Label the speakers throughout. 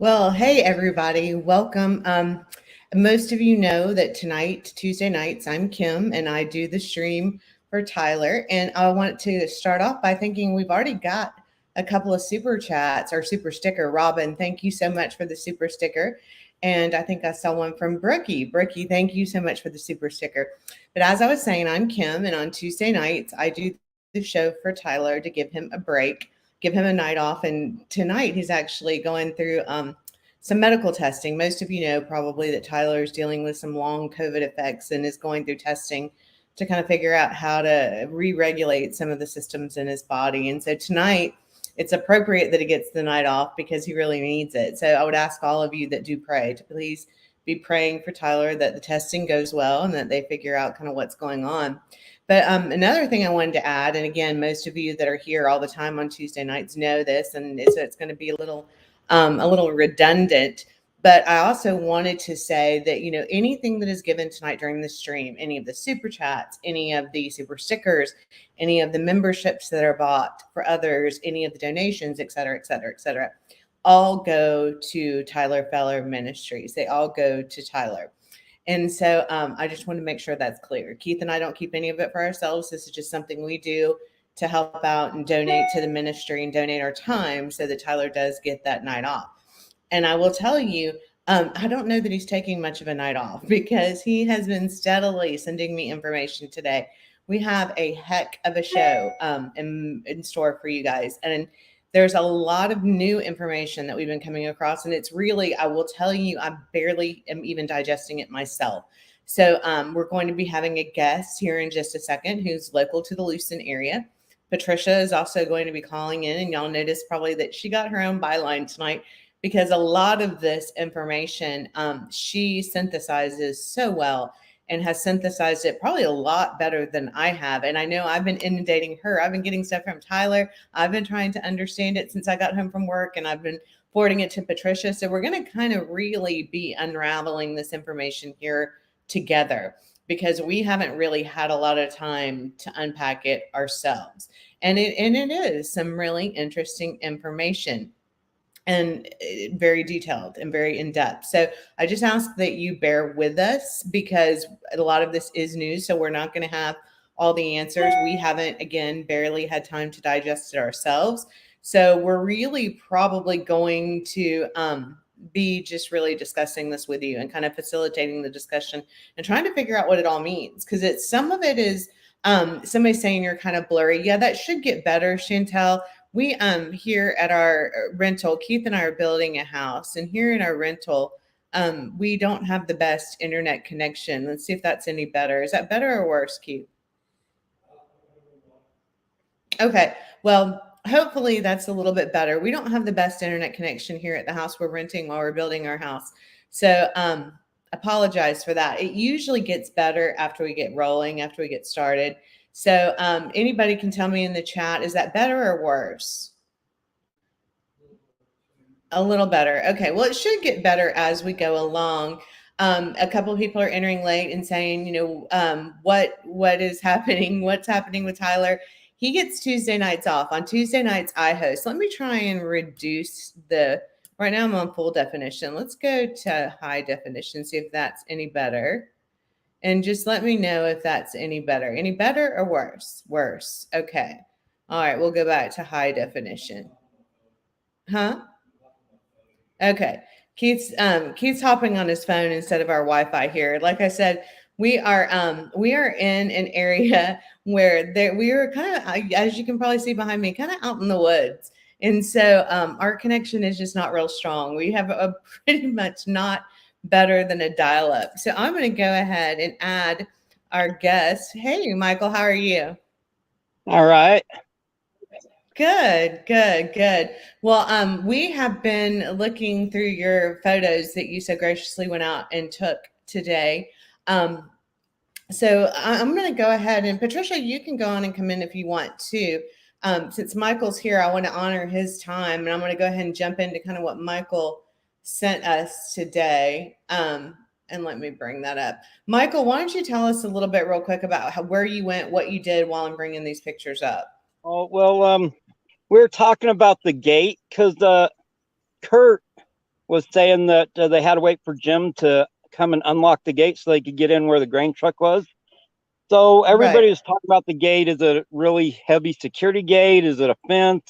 Speaker 1: Well, hey everybody, welcome. Most of you know that tonight, Tuesday nights, I'm Kim and I do the stream for Tyler. And I want to start off by thinking we've already got a couple of super chats or super sticker. Robin, thank you so much for the super sticker. And I think I saw one from Brookie. Brookie, thank you so much for the super sticker. But as I was saying, I'm Kim, and on Tuesday nights, I do the show for Tyler to give him a break, give him a night off. And tonight, he's actually going through some medical testing. Most of you know probably that Tyler is dealing with some long COVID effects and is going through testing to kind of figure out how to re-regulate some of the systems in his body. And so tonight, it's appropriate that he gets the night off because he really needs it. So I would ask all of you that do pray to please be praying for Tyler that the testing goes well and that they figure out kind of what's going on. But another thing I wanted to add, and again, most of you that are here all the time on Tuesday nights know this, and so it's going to be a little redundant. But I also wanted to say that, anything that is given tonight during the stream, any of the super chats, any of the super stickers, any of the memberships that are bought for others, any of the donations, et cetera, et cetera, et cetera, all go to Tyler Feller Ministries. They all go to Tyler. And so I just want to make sure that's clear. Keith and I don't keep any of it for ourselves. This is just something we do to help out and donate to the ministry and donate our time so that Tyler does get that night off. And I will tell you, I don't know that he's taking much of a night off because he has been steadily sending me information today. We have a heck of a show in store for you guys. And there's a lot of new information that we've been coming across. And it's really, I will tell you, I barely am even digesting it myself. So we're going to be having a guest here in just a second who's local to the Lewiston area. Patricia is also going to be calling in, and y'all noticed probably that she got her own byline tonight because a lot of this information she synthesizes so well and has synthesized it probably a lot better than I have. And I know I've been inundating her. I've been getting stuff from Tyler. I've been trying to understand it since I got home from work, and I've been forwarding it to Patricia. So we're going to kind of really be unraveling this information here together because we haven't really had a lot of time to unpack it ourselves. And it is some really interesting information and very detailed and very in-depth. So I just ask that you bear with us because a lot of this is news. So we're not going to have all the answers. We haven't, again, barely had time to digest it ourselves. So we're really probably going to be just really discussing this with you and kind of facilitating the discussion and trying to figure out what it all means. Because some of it is somebody saying you're kind of blurry. Yeah, that should get better, Chantel. We here at our rental, Keith and I are building a house, and here in our rental, we don't have the best internet connection. Let's see if that's any better. Is that better or worse, Keith? Okay, well, hopefully that's a little bit better. We don't have the best internet connection here at the house we're renting while we're building our house. So apologize for that. It usually gets better after we get rolling, after we get started. So anybody can tell me in the chat, is that better or worse? A little better. Okay, well, it should get better as we go along. A couple of people are entering late and saying, what is happening? What's happening with Tyler? He gets Tuesday nights off. On Tuesday nights, I host. Let me try and reduce right now I'm on full definition. Let's go to high definition, see if that's any better. And just let me know if that's any better. Any better or worse? Worse. Okay. All right, we'll go back to high definition. Huh? Okay. Keith's hopping on his phone instead of our Wi-Fi here. Like I said, we are in an area where we are kind of, as you can probably see behind me, kind of out in the woods. And so our connection is just not real strong. We have a pretty much not better than a dial-up. So I'm going to go ahead and add our guest. Hey, Michael, how are you?
Speaker 2: All right.
Speaker 1: Good, good, good. Well, we have been looking through your photos that you so graciously went out and took today. So I'm going to go ahead and Patricia, you can go on and come in if you want to. Since Michael's here, I want to honor his time, and I'm going to go ahead and jump into kind of what Michael sent us today. And let me bring that up. Michael, why don't you tell us a little bit real quick about where you went, what you did while I'm bringing these pictures up?
Speaker 2: Oh, well, we were talking about the gate because Kurt was saying that they had to wait for Jim to come and unlock the gate so they could get in where the grain truck was. So everybody
Speaker 1: Right.
Speaker 2: was talking about the gate. Is it a really heavy security gate? Is it a fence?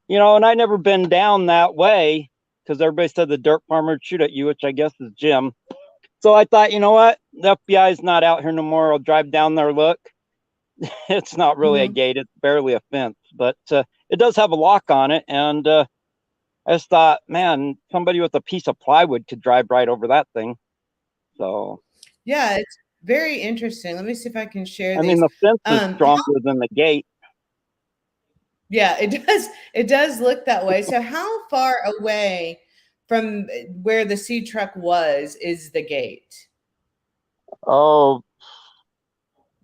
Speaker 2: And I'd never been down that way because everybody said the dirt farmer would shoot at you, which I guess is Jim. So I thought, you know what? The FBI is not out here no more. I'll drive down there, look. It's not really a gate. It's barely a fence, but it does have a lock on it. And I just thought, man, somebody with a piece of plywood could drive right over that thing. So
Speaker 1: Yeah, it's very interesting. Let me see if I can share
Speaker 2: I
Speaker 1: these.
Speaker 2: mean, the fence is stronger than the gate.
Speaker 1: Yeah, it does. It does look that way. So how far away from where the seed truck was is the gate?
Speaker 2: Oh,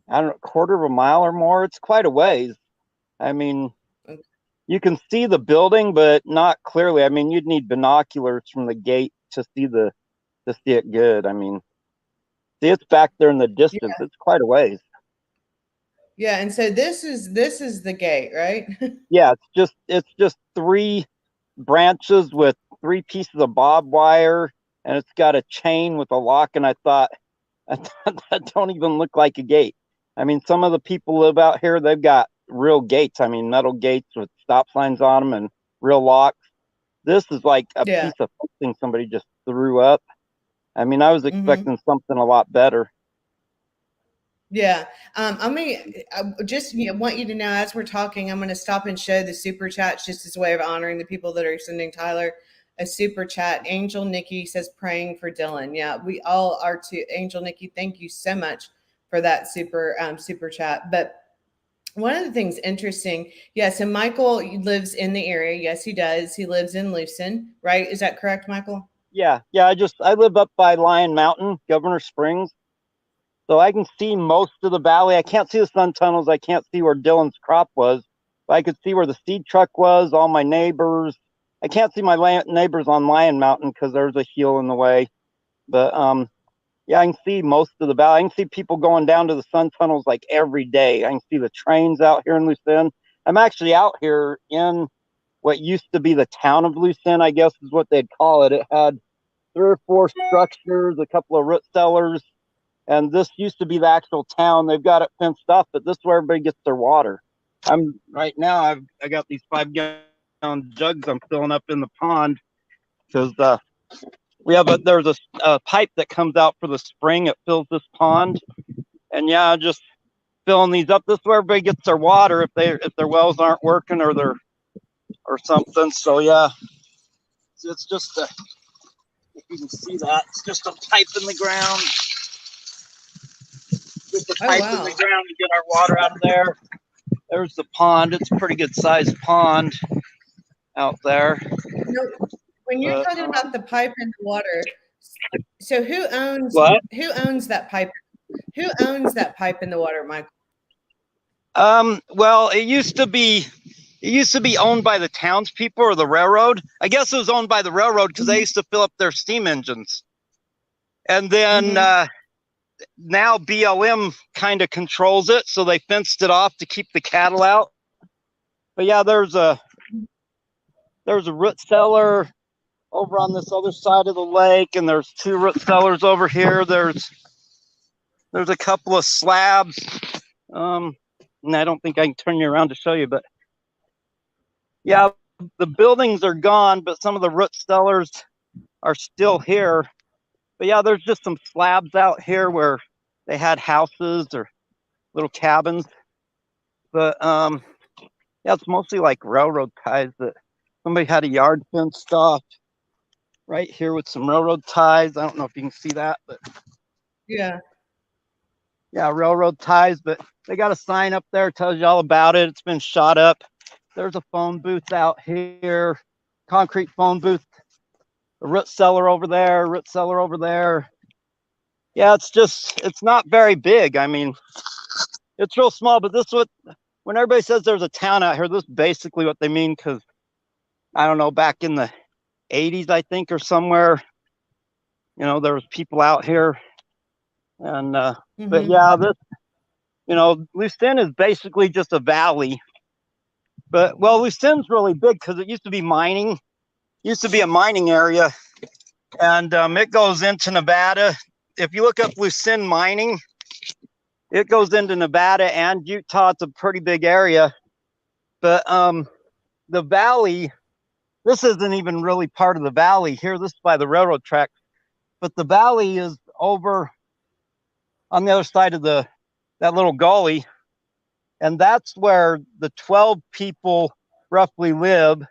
Speaker 2: I don't know, quarter of a mile or more. It's quite a ways. I mean, you can see the building, but not clearly. I mean, you'd need binoculars from the gate to see it good. I mean, see, it's back there in the distance.
Speaker 1: Yeah.
Speaker 2: It's quite a ways.
Speaker 1: Yeah, and so this is the gate, right?
Speaker 2: Yeah, it's just 3 branches with 3 pieces of barbed wire, and it's got a chain with a lock. And I thought that don't even look like a gate. I mean, some of the people live out here, they've got real gates. I mean, metal gates with stop signs on them and real locks. This is like a piece of fencing somebody just threw up. I mean, I was expecting something a lot better.
Speaker 1: Yeah. I just want you to know, as we're talking, I'm going to stop and show the super chats just as a way of honoring the people that are sending Tyler a super chat. Angel Nikki says praying for Dylan. Yeah, we all are too. Angel Nikki, thank you so much for that super chat. But one of the things interesting, yeah, so Michael lives in the area. Yes, he does. He lives in Lucin, right? Is that correct, Michael?
Speaker 2: Yeah. I live up by Lion Mountain, Governor Springs. So I can see most of the valley. I can't see the sun tunnels. I can't see where Dylan's crop was, but I could see where the seed truck was, all my neighbors. I can't see my neighbors on Lion Mountain because there's a hill in the way. But yeah, I can see most of the valley. I can see people going down to the sun tunnels like every day. I can see the trains out here in Lucin. I'm actually out here in what used to be the town of Lucin, I guess is what they'd call it. It had 3 or 4 structures, a couple of root cellars, and this used to be the actual town. They've got it fenced off, but this is where everybody gets their water. I'm right now. I got these 5-gallon jugs I'm filling up in the pond because there's a pipe that comes out for the spring. It fills this pond, and yeah, just filling these up. This is where everybody gets their water if their wells aren't working or something. So yeah, it's just if you can see that, it's just a pipe in the ground. Just a pipe in the ground to get our water out of there. There's the pond. It's a pretty good sized pond out there.
Speaker 1: When you're talking about the pipe in the water, so who owns that pipe? Who owns that pipe in the water, Michael?
Speaker 2: Well, it used to be owned by the townspeople or the railroad. I guess it was owned by the railroad because they used to fill up their steam engines. And then now BLM kind of controls it, so they fenced it off to keep the cattle out. But yeah, there's a root cellar over on this other side of the lake, and there's 2 root cellars over here. There's a couple of slabs. And I don't think I can turn you around to show you, but yeah, the buildings are gone, but some of the root cellars are still here. But yeah, there's just some slabs out here where they had houses or little cabins. But yeah, it's mostly like railroad ties that somebody had a yard fenced off right here with some railroad ties. I don't know if you can see that, but
Speaker 1: yeah,
Speaker 2: railroad ties. But they got a sign up there, tells you all about it. It's been shot up. There's a phone booth out here, concrete phone booth. A root cellar over there, root cellar over there. Yeah, it's not very big. I mean, it's real small, but when everybody says there's a town out here, this is basically what they mean, because I don't know, back in the 80s, I think, or somewhere, there was people out here. And but yeah, Lucin is basically just a valley. But Lucin's really big because it used to be mining. Used to be a mining area. and it goes into Nevada. If you look up Lucin Mining, it goes into Nevada and Utah. It's a pretty big area, but the valley, this isn't even really part of the valley here. This is by the railroad track, but the valley is over on the other side of that little gully, and that's where the 12 people roughly live.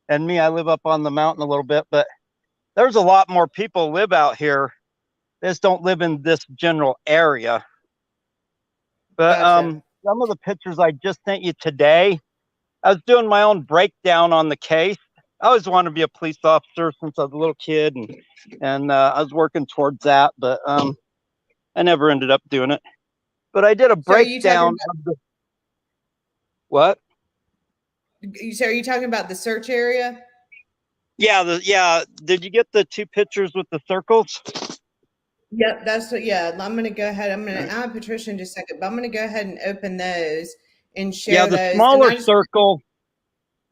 Speaker 2: And me, I live up on the mountain a little bit, but there's a lot more people live out here. They just don't live in this general area. But
Speaker 1: Gotcha.
Speaker 2: some of the pictures I just sent you today, I was doing my own breakdown on the case. I always wanted to be a police officer since I was a little kid, and I was working towards that, but I never ended up doing it. But I did a breakdown of the what?
Speaker 1: So are you talking about the search area?
Speaker 2: Yeah. Did you get the 2 pictures with the circles?
Speaker 1: Yep, that's what. Yeah, I'm gonna go ahead. I'm gonna add Patricia in just a second, but I'm gonna go ahead and open those and share those.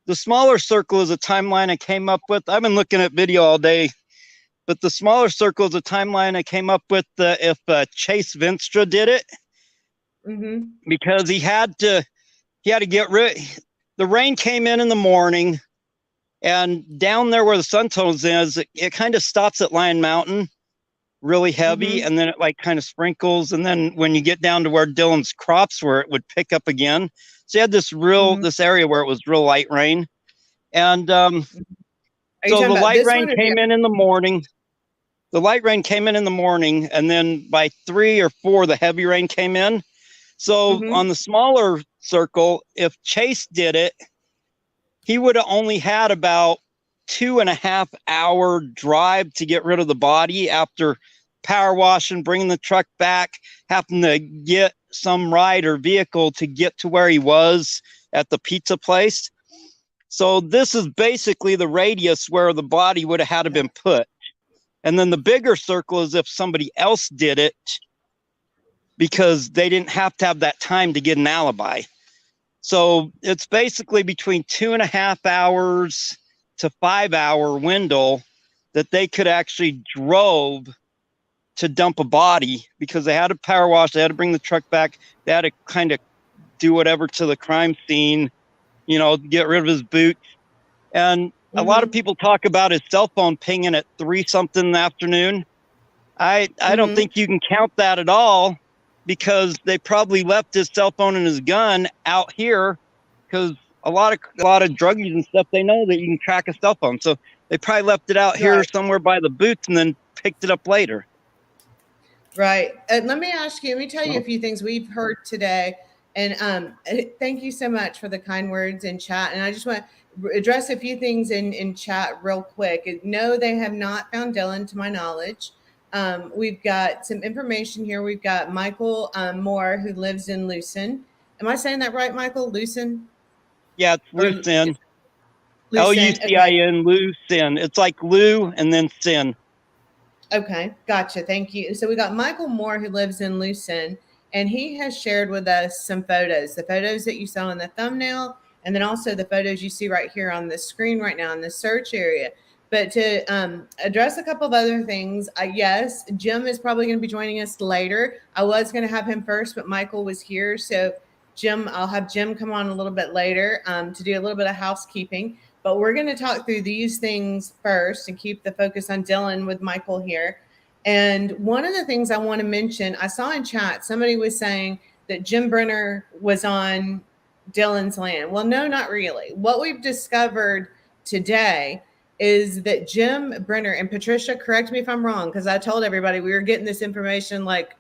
Speaker 2: The smaller circle is a timeline I came up with. I've been looking at video all day, but the smaller circle is a timeline I came up with if Chase Vinstra did it, because he had to get rid. The rain came in the morning, and down there where the sun tunnels is, it kind of stops at Lion Mountain, really heavy, and then it like kind of sprinkles, and then when you get down to where Dylan's crops were, it would pick up again. So you had this this area where it was real light rain, and so the light rain came in the morning. The light rain came in the morning, and then by 3 or 4, the heavy rain came in. So on the smaller circle, if Chase did it, he would have only had about 2.5 hour drive to get rid of the body after power washing, bringing the truck back, having to get some ride or vehicle to get to where he was at the pizza place. So this is basically the radius where the body would have had to been put. And then the bigger circle is if somebody else did it, because they didn't have to have that time to get an alibi. So it's basically between 2.5 hours to 5 hour window that they could actually drove to dump a body, because they had to power wash, they had to bring the truck back, they had to kind of do whatever to the crime scene, get rid of his boots. And a lot of people talk about his cell phone pinging at 3 something in the afternoon. I don't think you can count that at all, because they probably left his cell phone and his gun out here, because a lot of druggies and stuff, they know that you can track a cell phone. So they probably left it out here somewhere by the boots and then picked it up later.
Speaker 1: Right. Let me tell you a few things we've heard today. And thank you so much for the kind words in chat. And I just want to address a few things in chat real quick. No, they have not found Dylan, to my knowledge. We've got some information here. We've got Michael Moore, who lives in Lucin. Am I saying that right, Michael? Lucin?
Speaker 2: Yeah, it's Lucin. Lucin, Lucin. It's like Lou and then Sin.
Speaker 1: Okay, gotcha. Thank you. So we got Michael Moore, who lives in Lucin, and he has shared with us some photos, the photos that you saw in the thumbnail, and then also the photos you see right here on the screen right now in the search area. But to address a couple of other things, yes, Jim is probably going to be joining us later. I was going to have him first, but Michael was here. So Jim, I'll have Jim come on a little bit later to do a little bit of housekeeping. But we're going to talk through these things first and keep the focus on Dylan with Michael here. And one of the things I want to mention, I saw in chat, somebody was saying that Jim Brenner was on Dylan's land. Well, no, not really. What we've discovered today is that Jim Brenner, and Patricia, correct me if I'm wrong, because I told everybody we were getting this information like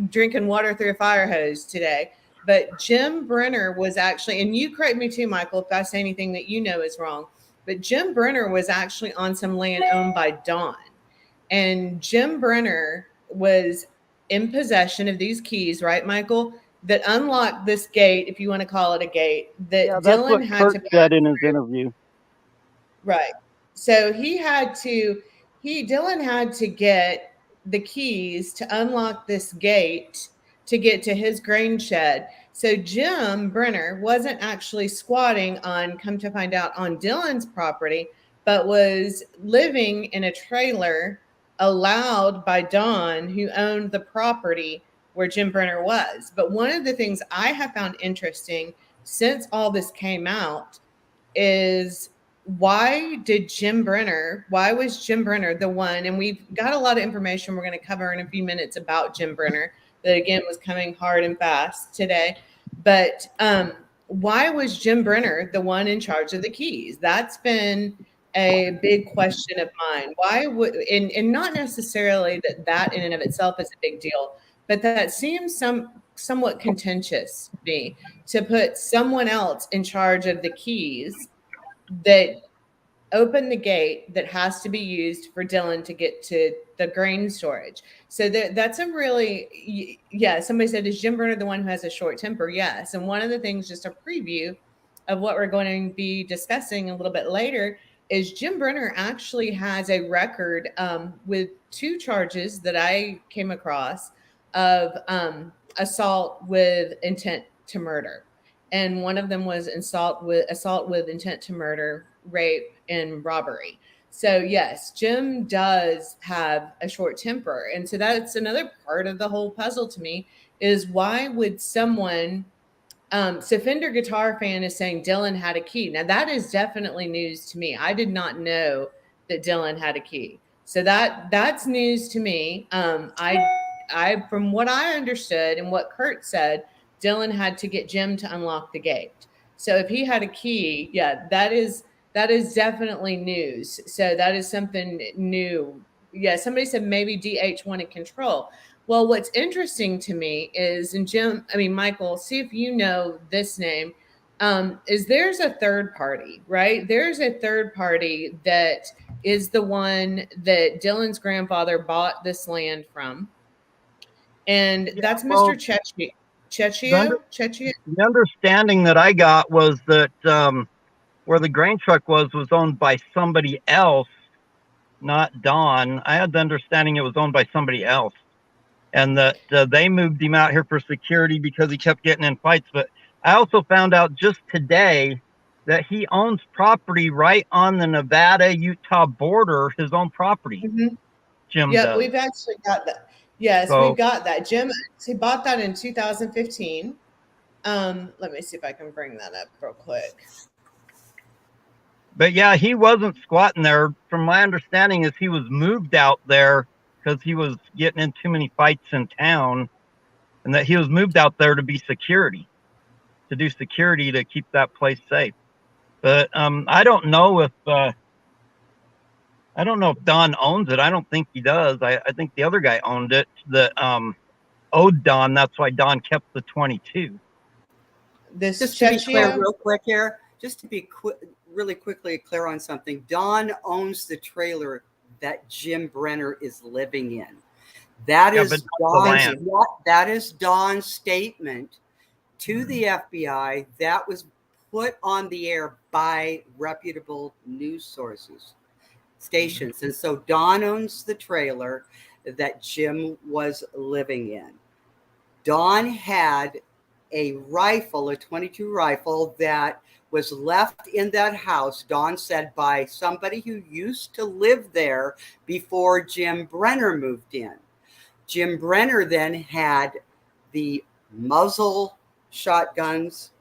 Speaker 1: drinking water through a fire hose today. But Jim Brenner was actually, and you correct me too, Michael, if I say anything that you know is wrong, but Jim Brenner was actually on some land owned by Dawn. And Jim Brenner was in possession of these keys, right, Michael, that unlocked this gate, if you want to call it a gate, that Dylan had to
Speaker 2: said in his interview.
Speaker 1: Right. So Dylan had to get the keys to unlock this gate to get to his grain shed. So Jim Brenner wasn't actually squatting on, come to find out, on Dylan's property, but was living in a trailer allowed by Don, who owned the property where Jim Brenner was. But one of the things I have found interesting since all this came out is why was Jim Brenner the one? And we've got a lot of information we're going to cover in a few minutes about Jim Brenner that again was coming hard and fast today. But why was Jim Brenner the one in charge of the keys? That's been a big question of mine. Why would, and not necessarily that in and of itself is a big deal, but that seems somewhat contentious to me, to put someone else in charge of the keys that open the gate that has to be used for Dylan to get to the grain storage. So that's a really, yeah, somebody said, is Jim Brenner the one who has a short temper? Yes. And one of the things, just a preview of what we're going to be discussing a little bit later, is Jim Brenner actually has a record with 2 charges that I came across of assault with intent to murder. And one of them was assault with intent to murder, rape, and robbery. So yes, Jim does have a short temper. And so that's another part of the whole puzzle to me, is why would someone, so Fender Guitar Fan is saying Dylan had a key. Now that is definitely news to me. I did not know that Dylan had a key. So that's news to me. I from what I understood and what Kurt said, Dylan had to get Jim to unlock the gate. So if he had a key, yeah, that is definitely news. So that is something new. Yeah, somebody said maybe DH wanted control. Well, what's interesting to me is, and Michael, see if you know this name, is there's a third party, right? There's a third party that is the one that Dylan's grandfather bought this land from. And that's Mr. Chechio.
Speaker 2: The understanding that I got was that where the grain truck was owned by somebody else, not Don. I had the understanding it was owned by somebody else, and that they moved him out here for security because he kept getting in fights. But I also found out just today that he owns property right on the Nevada-Utah border, his own property.
Speaker 1: Mm-hmm.
Speaker 2: Jim
Speaker 1: yeah,
Speaker 2: does.
Speaker 1: We've actually got that. Yes, so, we've got that. Jim, he bought that in 2015. Let me see if I can bring that up real quick.
Speaker 2: But yeah, he wasn't squatting there. From my understanding is he was moved out there because he was getting in too many fights in town, and that he was moved out there to be security, to do security to keep that place safe. But I don't know if Don owns it. I don't think he does. I think the other guy owned it that owed Don. That's why Don kept the 22.
Speaker 3: Just to be clear real quick here, just to be really quickly clear on something, Don owns the trailer that Jim Brenner is living in. That is Don's statement to the FBI that was put on the air by reputable news sources, stations. And so Don owns the trailer that Jim was living in. Don had a rifle, a 22 rifle that was left in that house, Don said, by somebody who used to live there before Jim Brenner moved in. Jim Brenner then had the muzzle shotguns.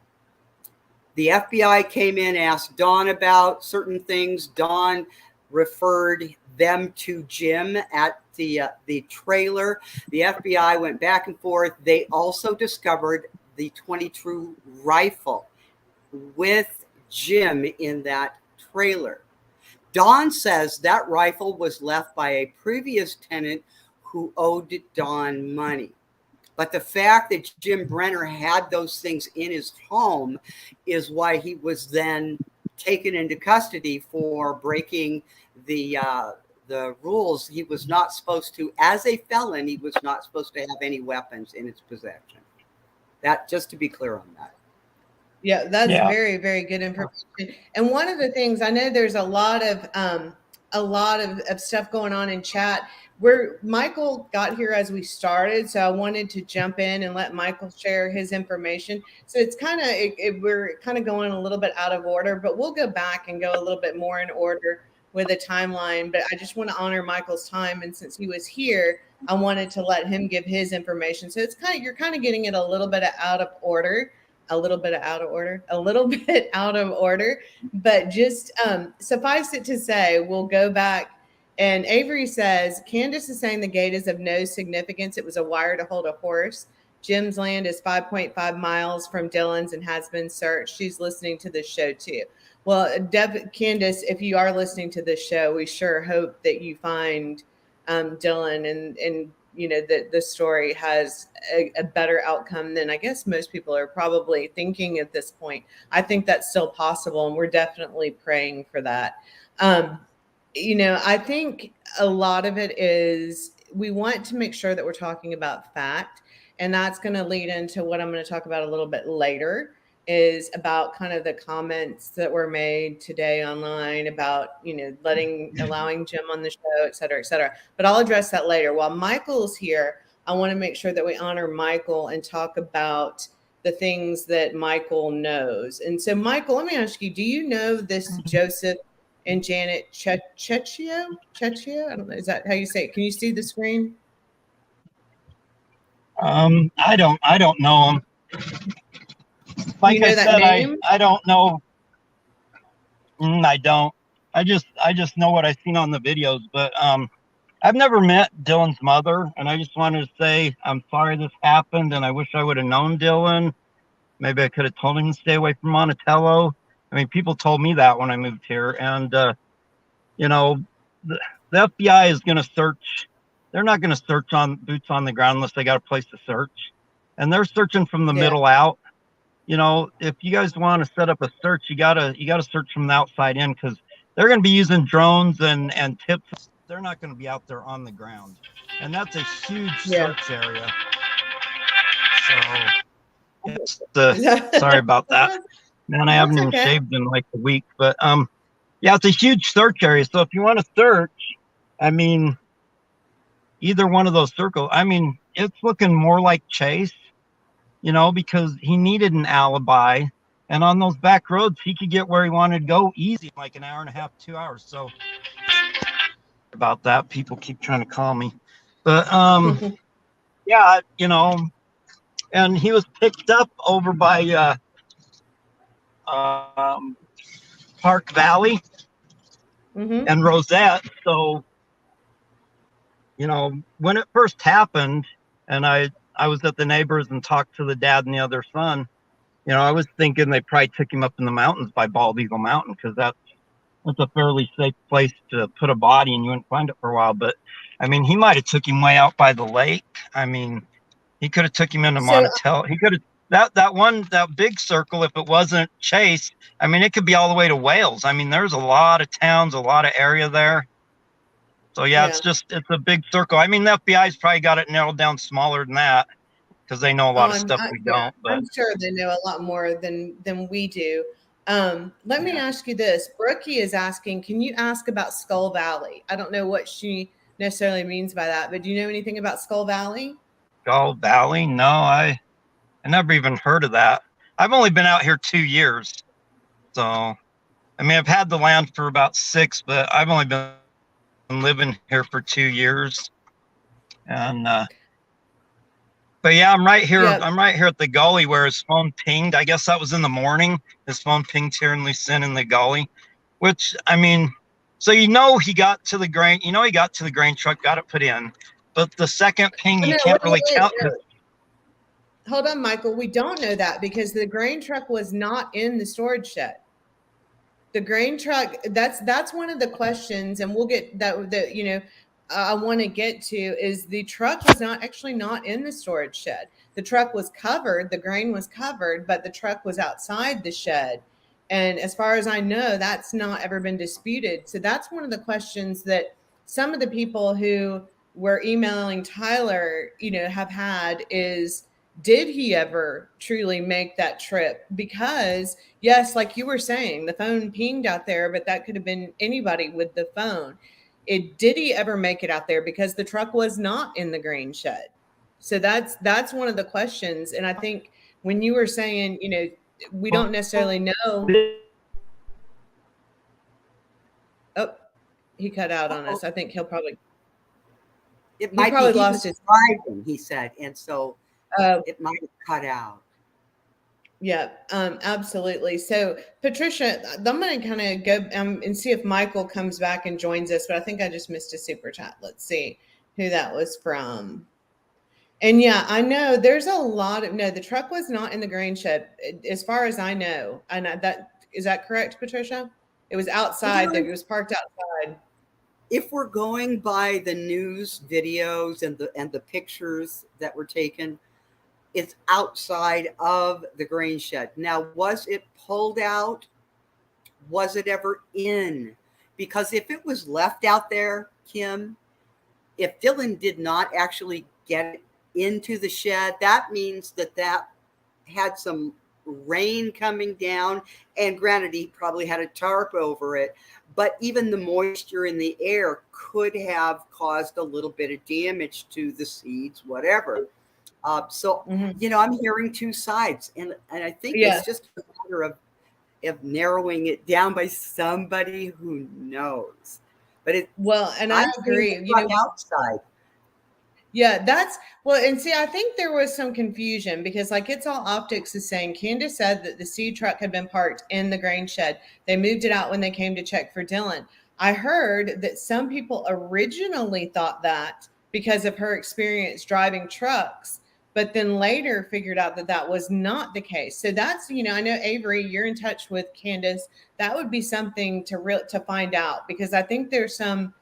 Speaker 3: The FBI came in, asked Don about certain things. Don referred them to Jim at the trailer. The FBI went back and forth. They also discovered the 22 rifle with Jim in that trailer. Don says that rifle was left by a previous tenant who owed Don money. But the fact that Jim Brenner had those things in his home is why he was then taken into custody for breaking the rules. He was not supposed to, as a felon, he was not supposed to have any weapons in his possession. That, just to be clear on that.
Speaker 1: Yeah, that's very, very good information. And one of the things, I know there's a lot of stuff going on in chat. Where Michael got here as we started, so I wanted to jump in and let Michael share his information. So it's kind of we're kind of going a little bit out of order, but we'll go back and go a little bit more in order. with a timeline, but I just want to honor Michael's time. And since he was here, I wanted to let him give his information. So it's you're kind of getting it a little bit out of order, but just suffice it to say, we'll go back. And Avery says, Candace is saying the gate is of no significance. It was a wire to hold a horse. Jim's land is 5.5 miles from Dylan's and has been searched. She's listening to this show too. Well, Candace, if you are listening to this show, we sure hope that you find Dylan and you know, that the story has a better outcome than I guess most people are probably thinking at this point. I think that's still possible, and we're definitely praying for that. You know, I think a lot of it is we want to make sure that we're talking about fact, and that's going to lead into what I'm going to talk about a little bit later, is about kind of the comments that were made today online about, you know, allowing Jim on the show, et cetera, et cetera. But I'll address that later. While Michael's here, I want to make sure that we honor Michael and talk about the things that Michael knows. And so, Michael, let me ask you, do you know this Joseph and Janet Checchio? I don't know. Is that how you say it? Can you see the screen?
Speaker 2: I don't know him. Like I said, I don't know. I don't. I just know what I've seen on the videos. But I've never met Dylan's mother, and I just wanted to say I'm sorry this happened, and I wish I would have known Dylan. Maybe I could have told him to stay away from Monticello. I mean, people told me that when I moved here, and you know, the FBI is going to search. They're not going to search on boots on the ground unless they got a place to search, and they're searching from the middle out. You know, if you guys want to set up a search, you gotta search from the outside in, because they're going to be using drones and tips. They're not going to be out there on the ground, and that's a huge search area. So sorry about that. Man, I haven't even shaved in like a week, but yeah, it's a huge search area. So if you want to search, I mean, either one of those circles, I mean, it's looking more like Chase, you know, because he needed an alibi, and on those back roads, he could get where he wanted to go easy, like an hour and a half, 2 hours. So about that, people keep trying to call me, but yeah, you know, and he was picked up over by Park Valley and Rosette. So, you know, when it first happened, and I was at the neighbors and talked to the dad and the other son, you know, I was thinking they probably took him up in the mountains by Bald Eagle Mountain, because that's a fairly safe place to put a body and you wouldn't find it for a while. But I mean, he might have took him way out by the lake. I mean, he could have took him into Monticello. He could have that big circle, if it wasn't Chase, I mean, it could be all the way to Wales. I mean, there's a lot of towns, a lot of area there. So yeah, it's a big circle. I mean, the FBI's probably got it narrowed down smaller than that, because they know a lot of stuff we don't. But
Speaker 1: I'm sure they know a lot more than we do. Let me ask you this. Brookie is asking, can you ask about Skull Valley? I don't know what she necessarily means by that, but do you know anything about Skull Valley?
Speaker 2: Skull Valley? No, I never even heard of that. I've only been out here 2 years. So, I mean, I've had the land for about 6, but I've only been living here for 2 years. And, but yeah, I'm right here. I'm right here at the gully where his phone pinged. I guess that was in the morning. His phone pinged here in Lucin in the gully, which, I mean, so he got to the grain, he got to the grain truck, got it put in. But the second ping, you can't really count.
Speaker 1: Hold on, Michael. We don't know that, because the grain truck was not in the storage shed. The grain truck, that's one of the questions, and we'll get that, you know, I want to get to, is the truck was not in the storage shed. The truck was covered, the grain was covered, but the truck was outside the shed. And as far as I know, that's not ever been disputed. So that's one of the questions that some of the people who were emailing Tyler, you know, have had is, did he ever truly make that trip? Because yes, like you were saying, the phone pinged out there, but that could have been anybody with the phone. Did he ever make it out there? Because the truck was not in the grain shed. So that's one of the questions. And I think when you were saying, you know, we don't necessarily know. Oh, He cut out on us. I think he'll probably.
Speaker 3: It might
Speaker 1: probably
Speaker 3: be he
Speaker 1: lost
Speaker 3: was
Speaker 1: his
Speaker 3: driving, he said, and so it might have cut out.
Speaker 1: Yeah, absolutely. So, Patricia, I'm going to kind of go and see if Michael comes back and joins us, but I think I just missed a super chat. Let's see who that was from. And yeah, I know there's a lot of, no, the truck was not in the grain shed, as far as I know. And is that correct, Patricia? It was outside. It was parked outside.
Speaker 3: If we're going by the news videos and the pictures that were taken, it's outside of the grain shed. Now, was it pulled out? Was it ever in? Because if it was left out there, Kim, if Dylan did not actually get into the shed, that means that had some rain coming down. And granted, he probably had a tarp over it. But even the moisture in the air could have caused a little bit of damage to the seeds, whatever. You know, I'm hearing two sides, and I think it's just a matter of narrowing it down by somebody who knows. But
Speaker 1: I agree.
Speaker 3: You know, outside.
Speaker 1: Yeah, and see, I think there was some confusion because, like, It's All Optics is saying Candace said that the seed truck had been parked in the grain shed. They moved it out when they came to check for Dylan. I heard that some people originally thought that because of her experience driving trucks, but then later figured out that that was not the case. So that's, you know, I know Avery, you're in touch with Candace. That would be something to find out, because I think there's some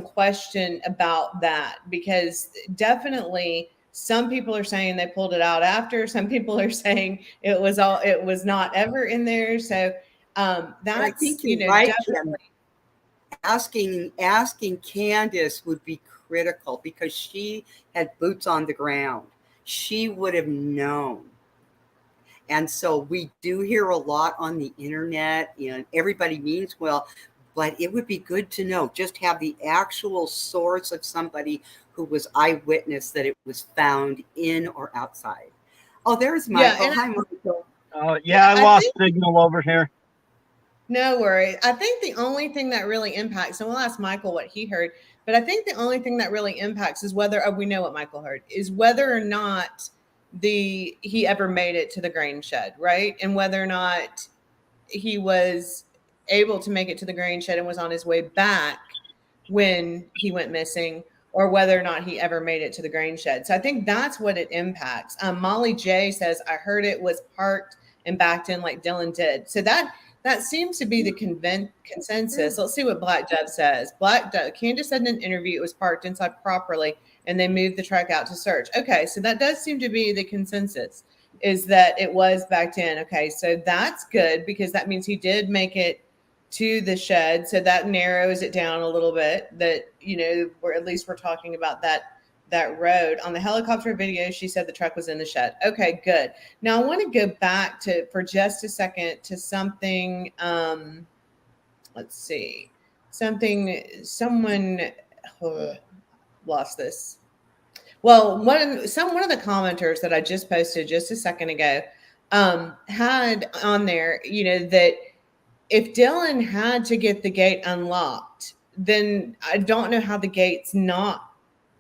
Speaker 1: question about that, because definitely some people are saying they pulled it out after. Some people are saying it was not ever in there. So that's,
Speaker 3: I think
Speaker 1: you know,
Speaker 3: right,
Speaker 1: definitely
Speaker 3: asking Candace would be critical, because she had boots on the ground. She would have known. And so we do hear a lot on the internet, and everybody means well, but it would be good to know, just have the actual source of somebody who was eyewitness that it was found in or outside. Oh, there's Michael.
Speaker 1: Yeah,
Speaker 3: hi, Michael.
Speaker 2: I lost signal over here.
Speaker 1: No worries. I think the only thing that really impacts, and we'll ask Michael what he heard, but I think the only thing that really impacts is whether, we know what Michael heard, is whether or not he ever made it to the grain shed, right? And whether or not he was able to make it to the grain shed and was on his way back when he went missing, or whether or not he ever made it to the grain shed. So I think that's what it impacts. Molly J says, I heard it was parked and backed in like Dylan did. So that seems to be the consensus. Let's see what Black Dove says. Black Dove, Candace said in an interview it was parked inside properly and they moved the truck out to search. Okay, so that does seem to be the consensus, is that it was backed in. Okay, so that's good, because that means he did make it to the shed. So that narrows it down a little bit, that, you know, at least we're talking about that road. On the helicopter video, she said the truck was in the shed. Okay, good. Now I want to go back for just a second to something. Let's see, someone lost this. Well, one of the commenters that I just posted just a second ago had on there, you know, that if Dylan had to get the gate unlocked, then I don't know how the gate's not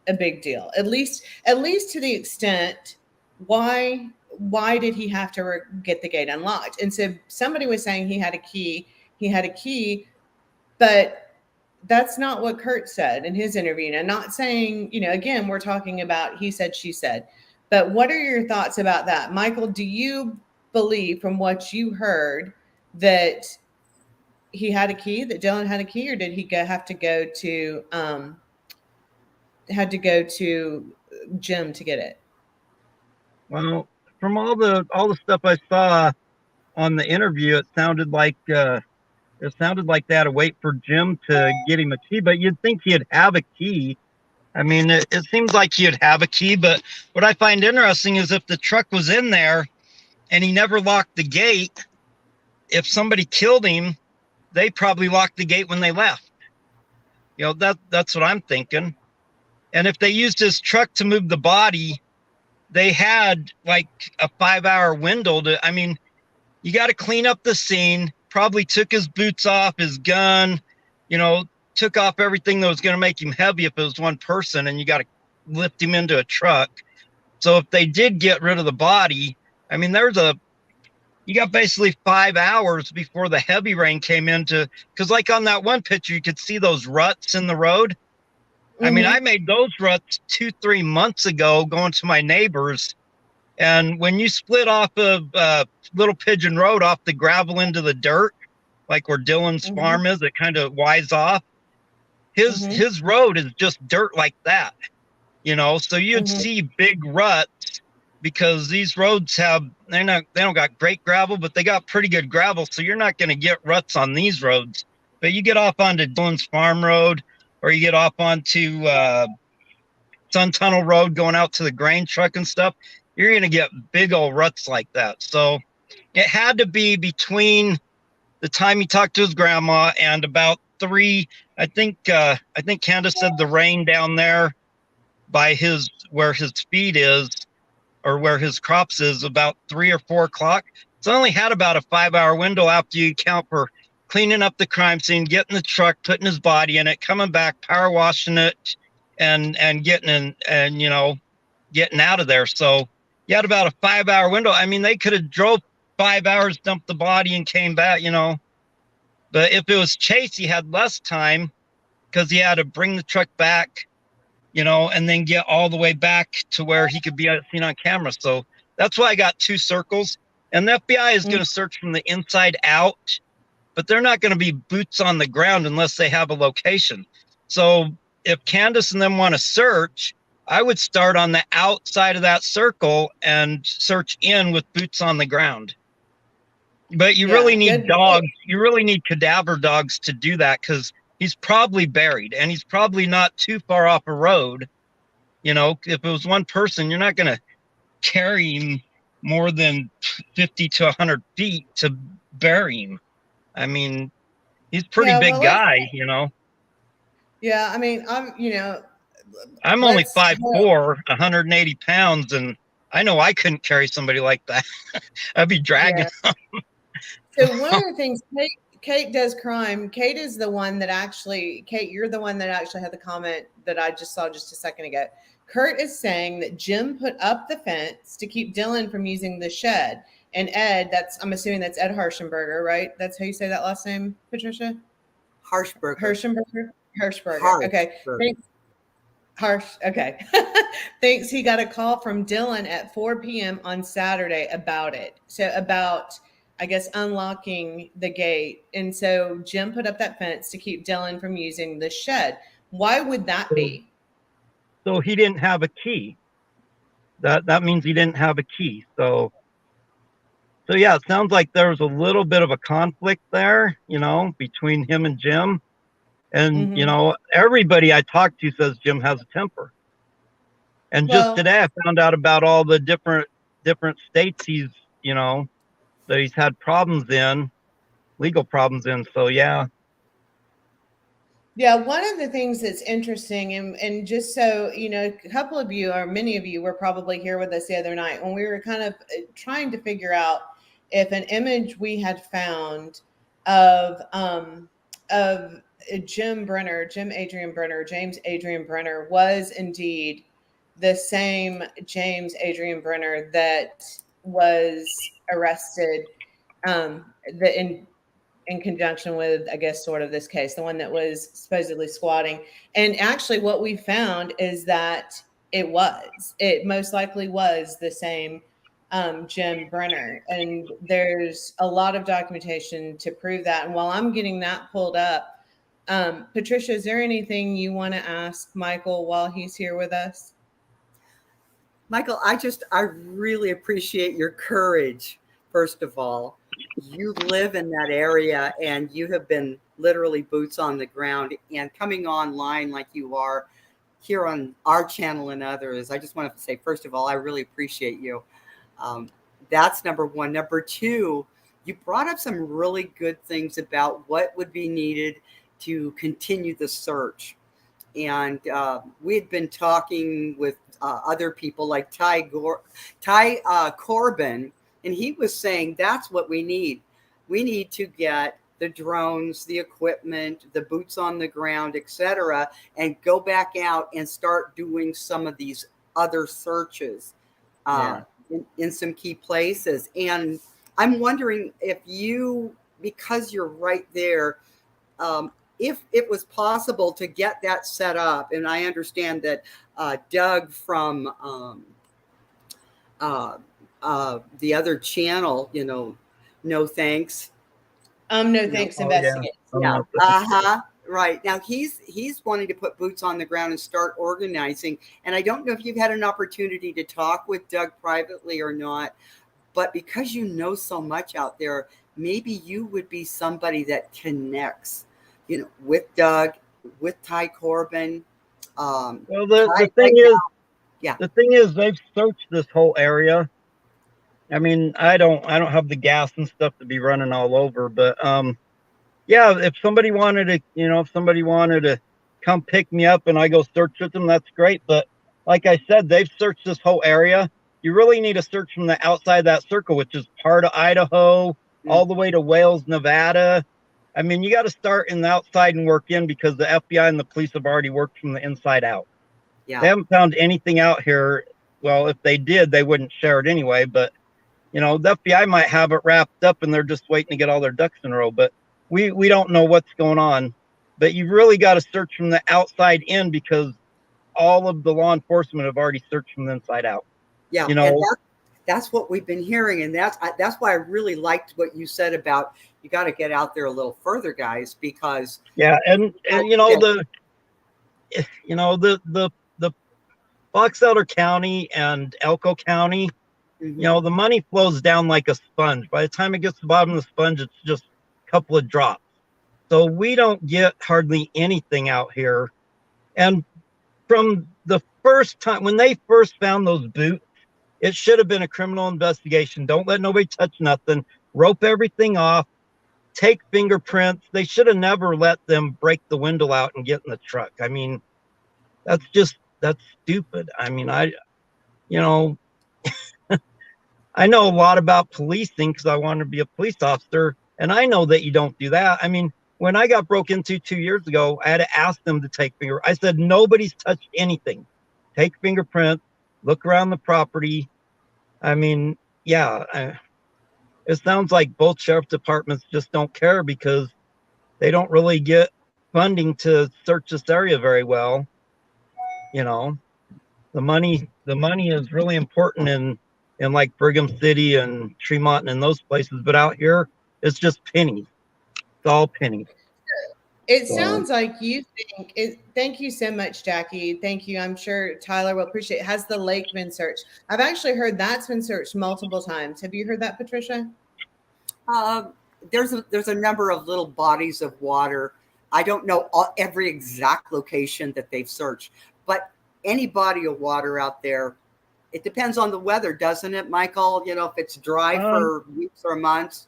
Speaker 1: a big deal. At least to the extent, why did he have to get the gate unlocked? And so somebody was saying he had a key, but that's not what Kurt said in his interview. And I'm not saying, you know, again, we're talking about he said, she said, but what are your thoughts about that? Michael, do you believe from what you heard that he had a key, that Dylan had a key, or did he have to go to Jim to get it?
Speaker 2: Well, from all the stuff I saw on the interview, it sounded like they had to wait for Jim to get him a key, but you'd think he'd have a key. I mean, it seems like he'd have a key, but what I find interesting is if the truck was in there and he never locked the gate, if somebody killed him, they probably locked the gate when they left. You know, that's what I'm thinking. And if they used his truck to move the body, they had like a 5-hour window to, I mean, you got to clean up the scene, probably took his boots off, his gun, you know, took off everything that was going to make him heavy if it was one person, and you got to lift him into a truck. So if they did get rid of the body, I mean, you got basically 5 hours before the heavy rain came into, because like on that one picture, you could see those ruts in the road. I mean, I made those ruts 2-3 months ago going to my neighbors. And when you split off of Little Pigeon Road off the gravel into the dirt, like where Dylan's farm is, it kind of wise off. His road is just dirt like that, you know. So you'd see big ruts because these roads they don't got great gravel, but they got pretty good gravel. So you're not going to get ruts on these roads. But you get off onto Dylan's Farm Road, or you get off onto Sun Tunnel Road going out to the grain truck and stuff, you're going to get big old ruts like that. So it had to be between the time he talked to his grandma and about 3. I think Candace said the rain down there by where his feed is, or where his crops is, about 3 or 4 o'clock. So I only had about a 5-hour window after you count for cleaning up the crime scene, getting the truck, putting his body in it, coming back, power washing it, and getting in, and, you know, getting out of there. So you had about a 5-hour window. I mean, they could have drove 5 hours, dumped the body, and came back, you know. But if it was Chase, he had less time because he had to bring the truck back, you know, and then get all the way back to where he could be seen on camera. So that's why I got 2 circles. And the FBI is going to search from the inside out, but they're not going to be boots on the ground unless they have a location. So if Candace and them want to search, I would start on the outside of that circle and search in with boots on the ground. But you really need dogs. You really need cadaver dogs to do that, because he's probably buried and he's probably not too far off a road. You know, if it was one person, you're not going to carry him more than 50 to 100 feet to bury him. I mean, he's a pretty big guy, you know.
Speaker 1: Yeah, I mean,
Speaker 2: I'm only 5'4", 180 pounds, and I know I couldn't carry somebody like that. I'd be dragging them.
Speaker 1: So one of the things, Kate does crime. Kate is the one that actually, Kate, you're the one that actually had the comment that I just saw just a second ago. Kurt is saying that Jim put up the fence to keep Dylan from using the shed. And Ed, I'm assuming that's Ed Hirschenberger, right? That's how you say that last name, Patricia? Hirschenberger. Okay. Thanks. Okay. Thinks he got a call from Dylan at 4 p.m. on Saturday about it. So about, I guess, unlocking the gate. And so Jim put up that fence to keep Dylan from using the shed. Why would that be?
Speaker 2: So he didn't have a key. That means he didn't have a key. So yeah, it sounds like there was a little bit of a conflict there, you know, between him and Jim. And, you know, everybody I talked to says Jim has a temper. And just today I found out about all the different states he's, you know, that he's had problems in, legal problems in. So, yeah.
Speaker 1: Yeah, one of the things that's interesting, and just so, you know, a couple of you, or many of you, were probably here with us the other night when we were kind of trying to figure out if an image we had found of James Adrian Brenner was indeed the same James Adrian Brenner that was arrested in conjunction with, I guess, sort of this case, the one that was supposedly squatting. And actually what we found is that it most likely was the same Jim Brenner. And there's a lot of documentation to prove that. And while I'm getting that pulled up, Patricia, is there anything you want to ask Michael while he's here with us?
Speaker 3: Michael, I really appreciate your courage, first of all. You live in that area and you have been literally boots on the ground, and coming online like you are here on our channel and others. I just want to say, first of all, I really appreciate you. That's number one. Number two, you brought up some really good things about what would be needed to continue the search. And we had been talking with other people like Ty Corbin, and he was saying that's what we need. We need to get the drones, the equipment, the boots on the ground, etc., and go back out and start doing some of these other searches in some key places. And I'm wondering if you, because you're right there, if it was possible to get that set up. And I understand that Doug from the other channel, no thanks.
Speaker 1: No thanks, investigate.
Speaker 3: Yeah. Right. Now he's wanting to put boots on the ground and start organizing. And I don't know if you've had an opportunity to talk with Doug privately or not, but because you know so much out there, maybe you would be somebody that connects, with Doug, with Ty Corbin.
Speaker 2: Well, the thing is, they've searched this whole area. I mean, I don't have the gas and stuff to be running all over, but yeah, if somebody wanted to come pick me up and I go search with them, that's great. But like I said, they've searched this whole area. You really need to search from the outside of that circle, which is part of Idaho, all the way to Wales, Nevada. I mean, you got to start in the outside and work in, because the FBI and the police have already worked from the inside out. Yeah. They haven't found anything out here. Well, if they did, they wouldn't share it anyway. But, the FBI might have it wrapped up and they're just waiting to get all their ducks in a row. But we don't know what's going on. But you really got to search from the outside in, because all of the law enforcement have already searched from the inside out.
Speaker 3: Yeah, and that's what we've been hearing. And that's why I really liked what you said about you got to get out there a little further, guys, because
Speaker 2: the Fox Elder County and Elko County, the money flows down like a sponge. By the time it gets to the bottom of the sponge, it's just a couple of drops. So we don't get hardly anything out here. And from the first time when they first found those boots, it should have been a criminal investigation. Don't let nobody touch nothing. Rope everything off. Take fingerprints. They should have never let them break the window out and get in the truck. I mean, that's stupid. I mean, I know a lot about policing because I wanted to be a police officer, and I know that you don't do that. I mean, when I got broke into 2 years ago, I had to ask them to take I said, nobody's touched anything. Take fingerprints, look around the property. I mean, it sounds like both sheriff departments just don't care, because they don't really get funding to search this area very well. The money is really important in like Brigham City and Tremont and those places, but out here it's just pennies. It's all pennies.
Speaker 1: It sounds like you think it. Thank you so much, Jackie. Thank you. I'm sure Tyler will appreciate it. Has the lake been searched? I've actually heard that's been searched multiple times. Have you heard that, Patricia?
Speaker 3: There's a number of little bodies of water. I don't know every exact location that they've searched, but any body of water out there, it depends on the weather, doesn't it, Michael? If it's dry for weeks or months.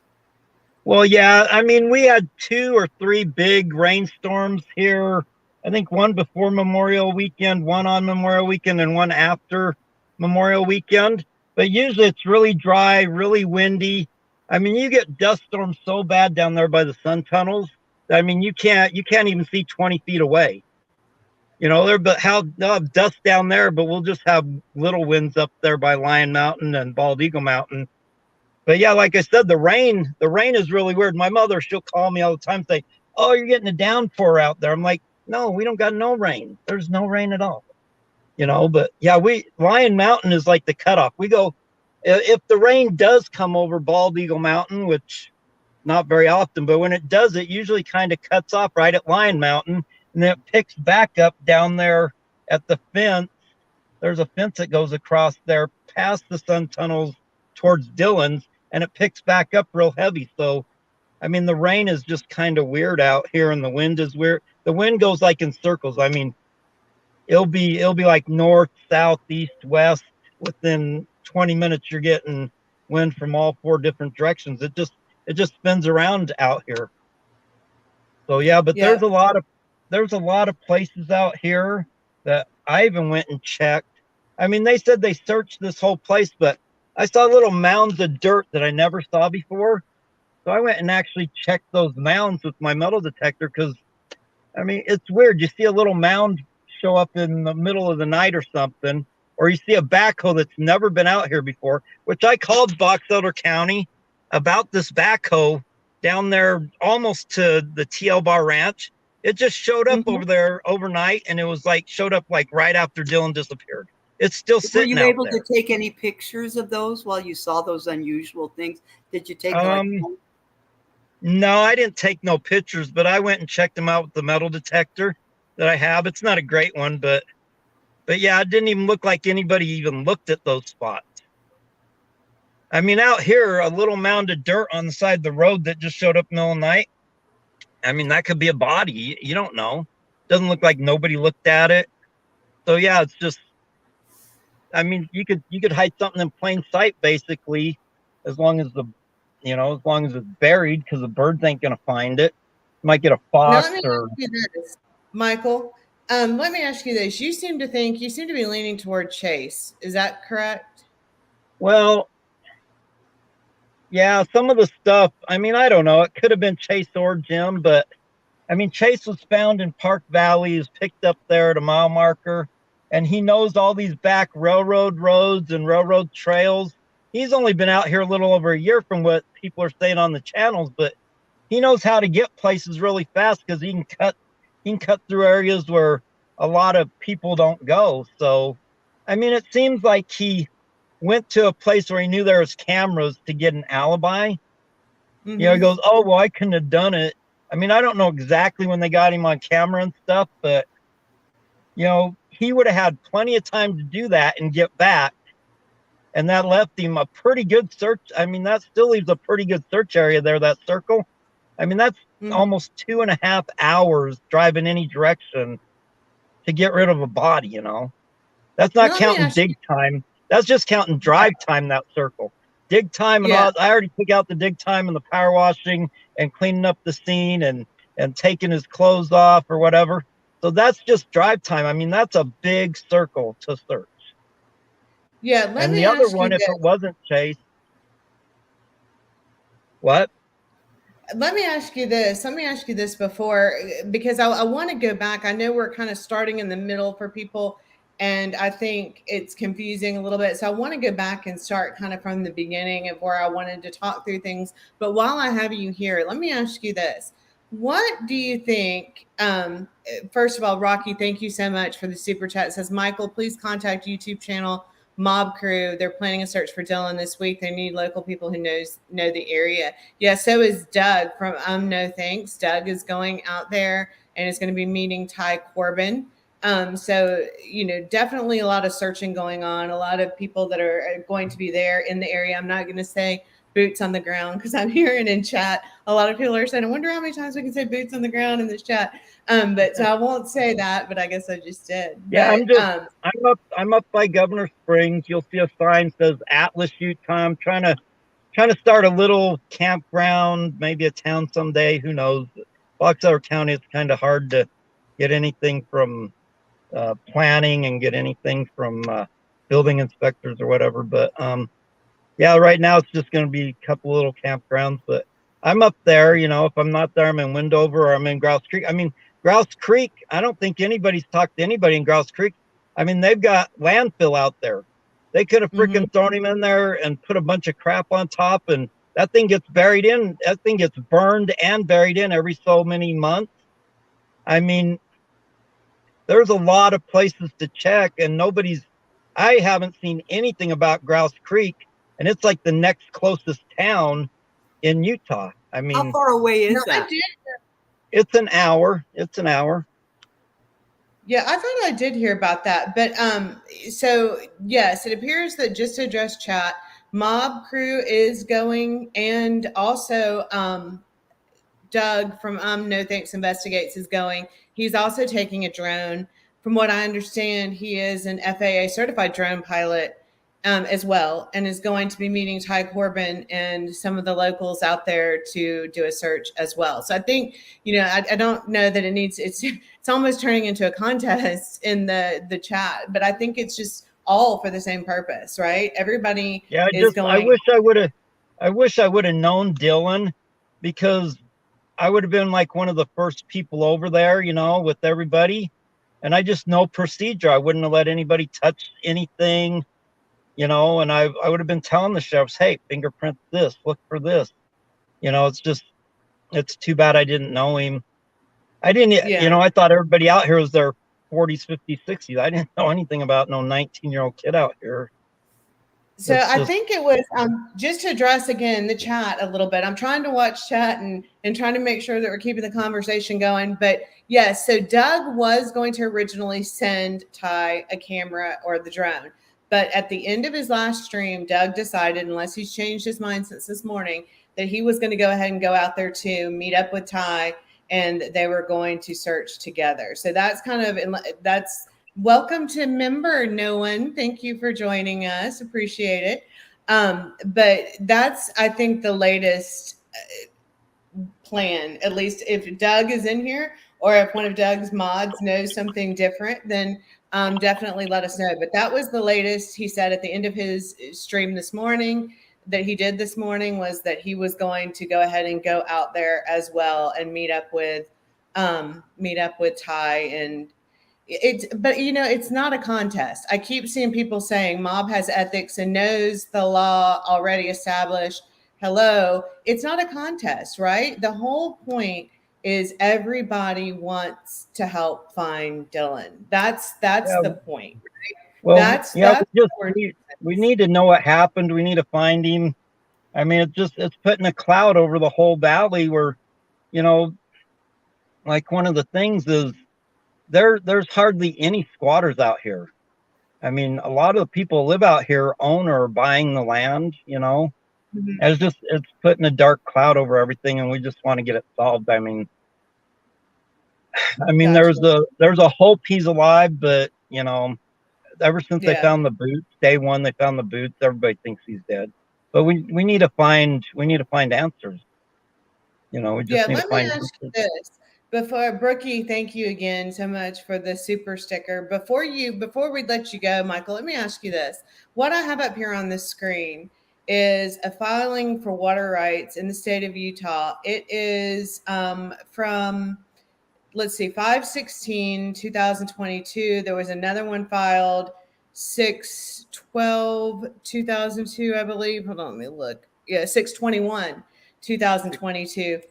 Speaker 2: Well, yeah. I mean, we had 2 or 3 big rainstorms here. I think one before Memorial Weekend, one on Memorial Weekend, and one after Memorial Weekend. But usually it's really dry, really windy. I mean, you get dust storms so bad down there by the sun tunnels. I mean, you can't even see 20 feet away. They'll have dust down there, but we'll just have little winds up there by Lion Mountain and Bald Eagle Mountain. But yeah, like I said, the rain is really weird. My mother, she'll call me all the time and say, "Oh, you're getting a downpour out there." I'm like, "No, we don't got no rain. There's no rain at all." But yeah, Lion Mountain is like the cutoff. We go, if the rain does come over Bald Eagle Mountain, which not very often, but when it does, it usually kind of cuts off right at Lion Mountain, and then it picks back up down there at the fence. There's a fence that goes across there past the sun tunnels towards Dillon's, and it picks back up real heavy. So, I mean, the rain is just kind of weird out here, and the wind is weird. The wind goes like in circles. I mean, it'll be like north, south, east, west. Within 20 minutes, you're getting wind from all 4 different directions. It just spins around out here. So yeah, but there's a lot of places out here that I even went and checked. I mean, they said they searched this whole place, but I saw little mounds of dirt that I never saw before. So I went and actually checked those mounds with my metal detector because, I mean, it's weird. You see a little mound show up in the middle of the night or something, or you see a backhoe that's never been out here before, which I called Box Elder County about this backhoe down there almost to the TL Bar Ranch. It just showed up over there overnight, and it was like showed up like right after Dylan disappeared. It's still sitting out there.
Speaker 3: Were you able to take any pictures of those while you saw those unusual things? Did you take
Speaker 2: No, I didn't take no pictures, but I went and checked them out with the metal detector that I have. It's not a great one, but yeah, it didn't even look like anybody even looked at those spots. I mean, out here, a little mound of dirt on the side of the road that just showed up in the middle of the night. I mean, that could be a body. You don't know. Doesn't look like nobody looked at it. So yeah, it's just, I mean, you could hide something in plain sight, basically, as long as as long as it's buried, because the birds ain't gonna find it. You might get a fox or.
Speaker 1: Michael, let me ask you this: you seem to be leaning toward Chase. Is that correct?
Speaker 2: Well, yeah, some of the stuff. I mean, I don't know. It could have been Chase or Jim, but I mean, Chase was found in Park Valley. He was picked up there at a mile marker, and he knows all these back railroad roads and railroad trails. He's only been out here a little over a year from what people are saying on the channels, but he knows how to get places really fast because he can cut through areas where a lot of people don't go. So, I mean, it seems like he went to a place where he knew there was cameras to get an alibi. He goes, oh, well, I couldn't have done it. I mean, I don't know exactly when they got him on camera and stuff, but, he would have had plenty of time to do that and get back. And that left him a pretty good search. I mean, that still leaves a pretty good search area there, that circle. I mean, that's almost 2.5 hours driving any direction to get rid of a body, That's not counting dig time. That's just counting drive time, that circle. Dig time, and I already took out the dig time and the power washing and cleaning up the scene and taking his clothes off or whatever. So that's just drive time. I mean, that's a big circle to search.
Speaker 1: Yeah,
Speaker 2: and the other one, if it wasn't Chase, what?
Speaker 1: Let me ask you this before, because I want to go back. I know we're kind of starting in the middle for people, and I think it's confusing a little bit. So I want to go back and start kind of from the beginning of where I wanted to talk through things. But while I have you here, let me ask you this. What do you think? First of all, Rocky, thank you so much for the super chat. It says, Michael, please contact YouTube channel Mob Crew. They're planning a search for Dylan this week. They need local people who know the area. Yeah, so is Doug from No Thanks. Doug is going out there and is going to be meeting Ty Corbin. So, definitely a lot of searching going on. A lot of people that are going to be there in the area. I'm not going to say boots on the ground because I'm hearing in chat a lot of people are saying, I wonder how many times we can say boots on the ground in this chat. But so I won't say that, but I guess I just did.
Speaker 2: Yeah,
Speaker 1: but,
Speaker 2: I'm up by Governor Springs. You'll see a sign says Atlas, Utah. I'm trying to start a little campground, maybe a town someday. Who knows? Box Elder County, it's kind of hard to get anything from planning and get anything from building inspectors or whatever. But yeah, right now it's just going to be a couple little campgrounds. But I'm up there. If I'm not there, I'm in Windover or I'm in Grouse Creek. I mean, Grouse Creek, I don't think anybody's talked to anybody in Grouse Creek. I mean, they've got landfill out there. They could have freaking thrown him in there and put a bunch of crap on top, and that thing gets buried in. That thing gets burned and buried in every so many months. I mean, there's a lot of places to check, and I haven't seen anything about Grouse Creek, and it's like the next closest town in Utah. I mean,
Speaker 3: how far away is that?
Speaker 2: It's an hour.
Speaker 1: Yeah, I thought I did hear about that. But so yes, it appears that, just to address chat, Mob Crew is going, and also Doug from No Thanks Investigates is going. He's also taking a drone. From what I understand, he is an FAA certified drone pilot as well, and is going to be meeting Ty Corbin and some of the locals out there to do a search as well. So I think, I don't know that it's almost turning into a contest in the chat, but I think it's just all for the same purpose, right? Everybody is going.
Speaker 2: I wish I would have known Dylan because I would have been like one of the first people over there, you know, with everybody. And I just know procedure. I wouldn't have let anybody touch anything, you know, and I would have been telling the sheriffs, hey, fingerprint this, look for this. You know, it's too bad I didn't know him. I didn't, you know, I thought everybody out here was their 40s, 50s, 60s. I didn't know anything about no 19-year-old kid out here.
Speaker 1: So I think it was just to address again the chat a little bit. I'm trying to watch chat and trying to make sure that we're keeping the conversation going. But yes, so Doug was going to originally send Ty a camera or the drone. But at the end of his last stream, Doug decided, unless he's changed his mind since this morning, that he was going to go ahead and go out there to meet up with Ty, and they were going to search together. So that's welcome to member no one. Thank you for joining us. Appreciate it. But that's, I think, the latest plan. At least if Doug is in here, or if one of Doug's mods knows something different, then definitely let us know. But that was the latest. He said at the end of his stream this morning that he did this morning was that he was going to go ahead and go out there as well and meet up with Ty. And but you know, it's not a contest. I keep seeing people saying mob has ethics and knows the law already established. Hello, it's not a contest, right? The whole point is everybody wants to help find Dylan. That's the point.
Speaker 2: Well, we need to know what happened. We need to find him. I mean, it's putting a cloud over the whole valley where, you know, like one of the things is there's hardly any squatters out here. I mean, a lot of the people who live out here own or are buying the land, you know. Mm-hmm. It's putting a dark cloud over everything, and we just want to get it solved. I mean, gotcha. there's a hope he's alive, but you know, ever since they found the boots, day one they found the boots, everybody thinks he's dead. But we need to find answers. You know, we just need to find answers.
Speaker 1: Me ask you this. Before Brookie, thank you again so much for the super sticker. Before we let you go, Michael, let me ask you this. What I have up here on this screen is a filing for water rights in the state of Utah. It is from, let's see, 5/16/2022. There was another one filed 6/12/2002, I believe. Hold on, let me look. Yeah, 6/21/2022.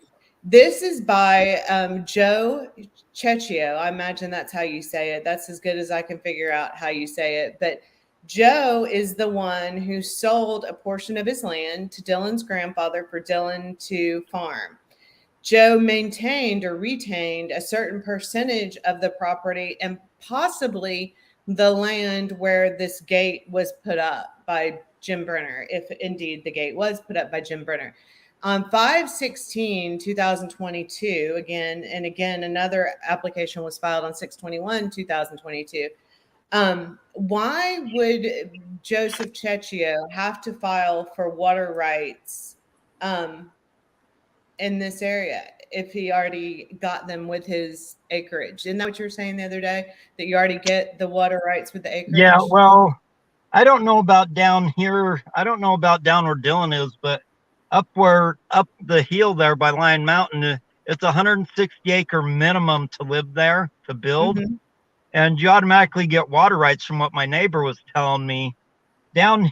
Speaker 1: This is by Joe Cecchio. I imagine that's how you say it. That's as good as I can figure out how you say it. But Joe is the one who sold a portion of his land to Dylan's grandfather for Dylan to farm. Joe maintained or retained a certain percentage of the property and possibly the land where this gate was put up by Jim Brenner, if indeed the gate was put up by Jim Brenner. On 5/16/2022, again, another application was filed on 6/21/2022. Why would Joseph Cecchio have to file for water rights in this area if he already got them with his acreage? Isn't that what you were saying the other day, that you already get the water rights with the acreage?
Speaker 2: Yeah, well, I don't know about down here. I don't know about down where Dylan is, but up the hill there by Lion Mountain, it's 160 acre minimum to live there, to build. Mm-hmm. And you automatically get water rights from what my neighbor was telling me. Down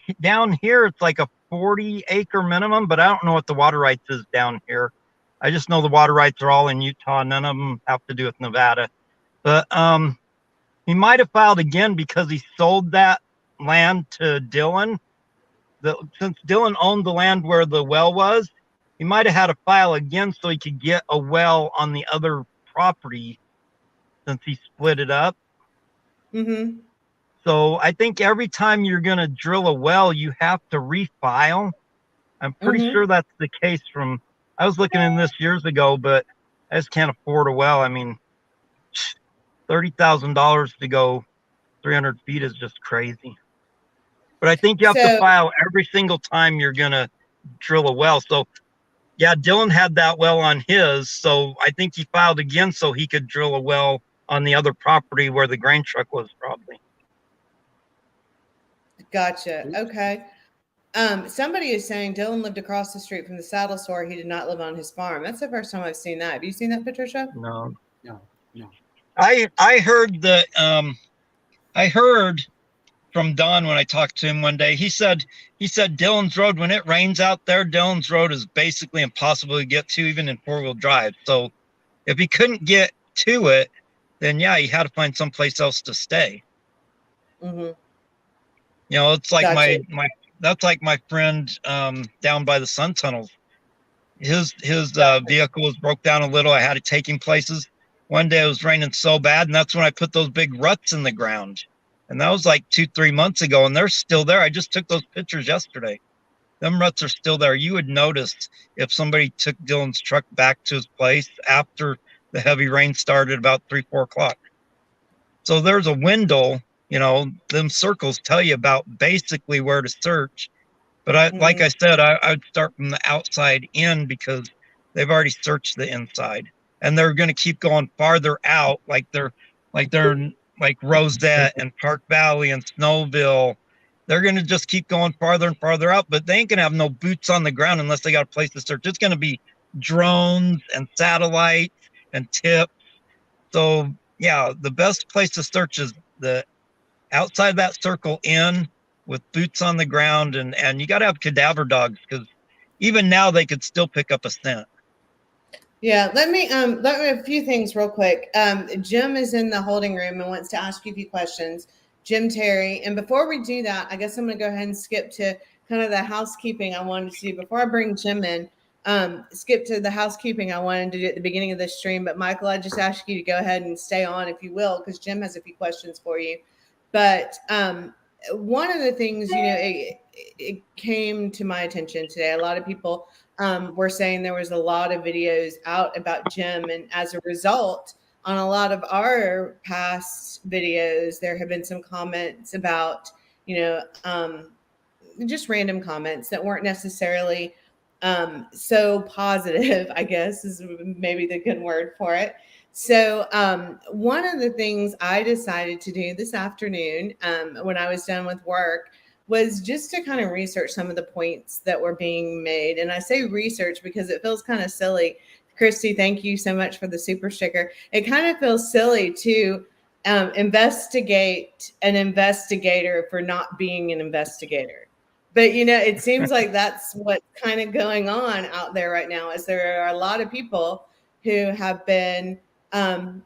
Speaker 2: here, it's like a 40 acre minimum, but I don't know what the water rights is down here. I just know the water rights are all in Utah. None of them have to do with Nevada. But he might have filed again because he sold that land to Dylan. Since Dylan owned the land where the well was, he might have had to file again so he could get a well on the other property since he split it up.
Speaker 1: Mm-hmm.
Speaker 2: So I think every time you're going to drill a well, you have to refile. I'm pretty sure that's the case I was looking in this years ago, but I just can't afford a well. I mean, $30,000 to go 300 feet is just crazy. But I think you have to file every single time you're going to drill a well. So, yeah, Dylan had that well on his. So I think he filed again so he could drill a well on the other property where the grain truck was probably.
Speaker 1: Gotcha. Okay. Somebody is saying Dylan lived across the street from the saddle store. He did not live on his farm. That's the first time I've seen that. Have you seen that, Patricia?
Speaker 2: No.
Speaker 3: No.
Speaker 2: I heard that I heard from Don when I talked to him one day. He said Dillon's Road, when it rains out there, Dillon's Road is basically impossible to get to, even in 4-wheel drive. So if he couldn't get to it, then yeah, he had to find someplace else to stay.
Speaker 1: Mm-hmm.
Speaker 2: You know, it's like
Speaker 1: Gotcha.
Speaker 2: that's like my friend down by the sun tunnels. His vehicle was broke down a little. I had to take him places. One day it was raining so bad, and that's when I put those big ruts in the ground. And that was like 2-3 months ago, and they're still there. I just took those pictures yesterday. Them ruts are still there. You would notice if somebody took Dylan's truck back to his place after the heavy rain started about 3-4 o'clock. So there's a window, you know, them circles tell you about basically where to search. But like I said, I'd start from the outside in because they've already searched the inside, and they're going to keep going farther out, like Rosette and Park Valley and Snowville. They're going to just keep going farther and farther out, but they ain't going to have no boots on the ground unless they got a place to search. It's going to be drones and satellites and tips. So yeah, the best place to search is the outside that circle in, with boots on the ground, and you got to have cadaver dogs, because even now they could still pick up a scent.
Speaker 1: Yeah, let me a few things real quick. Jim is in the holding room and wants to ask you a few questions. Jim Terry. And before we do that, I guess I'm going to go ahead and skip to kind of the housekeeping I wanted to do before I bring Jim in. Skip to the housekeeping I wanted to do at the beginning of the stream. But Michael, I just ask you to go ahead and stay on if you will, because Jim has a few questions for you. But one of the things, you know, it came to my attention today. A lot of people were saying there was a lot of videos out about Jim, and as a result, on a lot of our past videos, there have been some comments about, you know, just random comments that weren't necessarily so positive, I guess is maybe the good word for it. So one of the things I decided to do this afternoon when I was done with work was just to kind of research some of the points that were being made. And I say research because it feels kind of silly. Christy, thank you so much for the super sticker. It kind of feels silly to investigate an investigator for not being an investigator. But, you know, it seems like that's what's kind of going on out there right now, is there are a lot of people who have been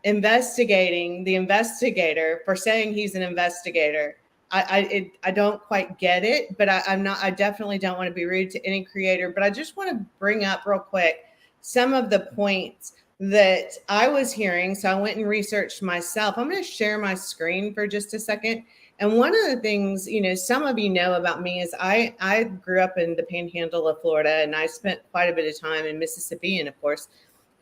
Speaker 1: investigating the investigator for saying he's an investigator. I don't quite get it, but I definitely don't want to be rude to any creator, but I just want to bring up real quick some of the points that I was hearing. So I went and researched myself. I'm going to share my screen for just a second. And one of the things, you know, some of you know about me is I grew up in the panhandle of Florida, and I spent quite a bit of time in Mississippi and, of course,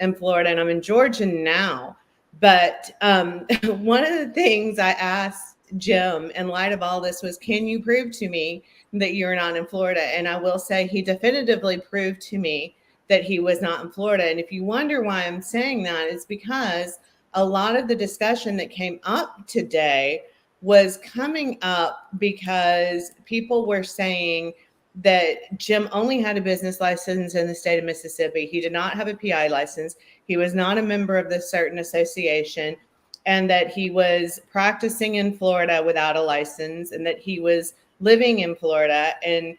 Speaker 1: in Florida, and I'm in Georgia now. But one of the things I asked Jim in light of all this was, can you prove to me that you're not in Florida? And I will say he definitively proved to me that he was not in Florida. And if you wonder why I'm saying that, it's because a lot of the discussion that came up today was coming up because people were saying that Jim only had a business license in the state of Mississippi. He did not have a PI license. He was not a member of this certain association, and that he was practicing in Florida without a license, and that he was living in Florida, and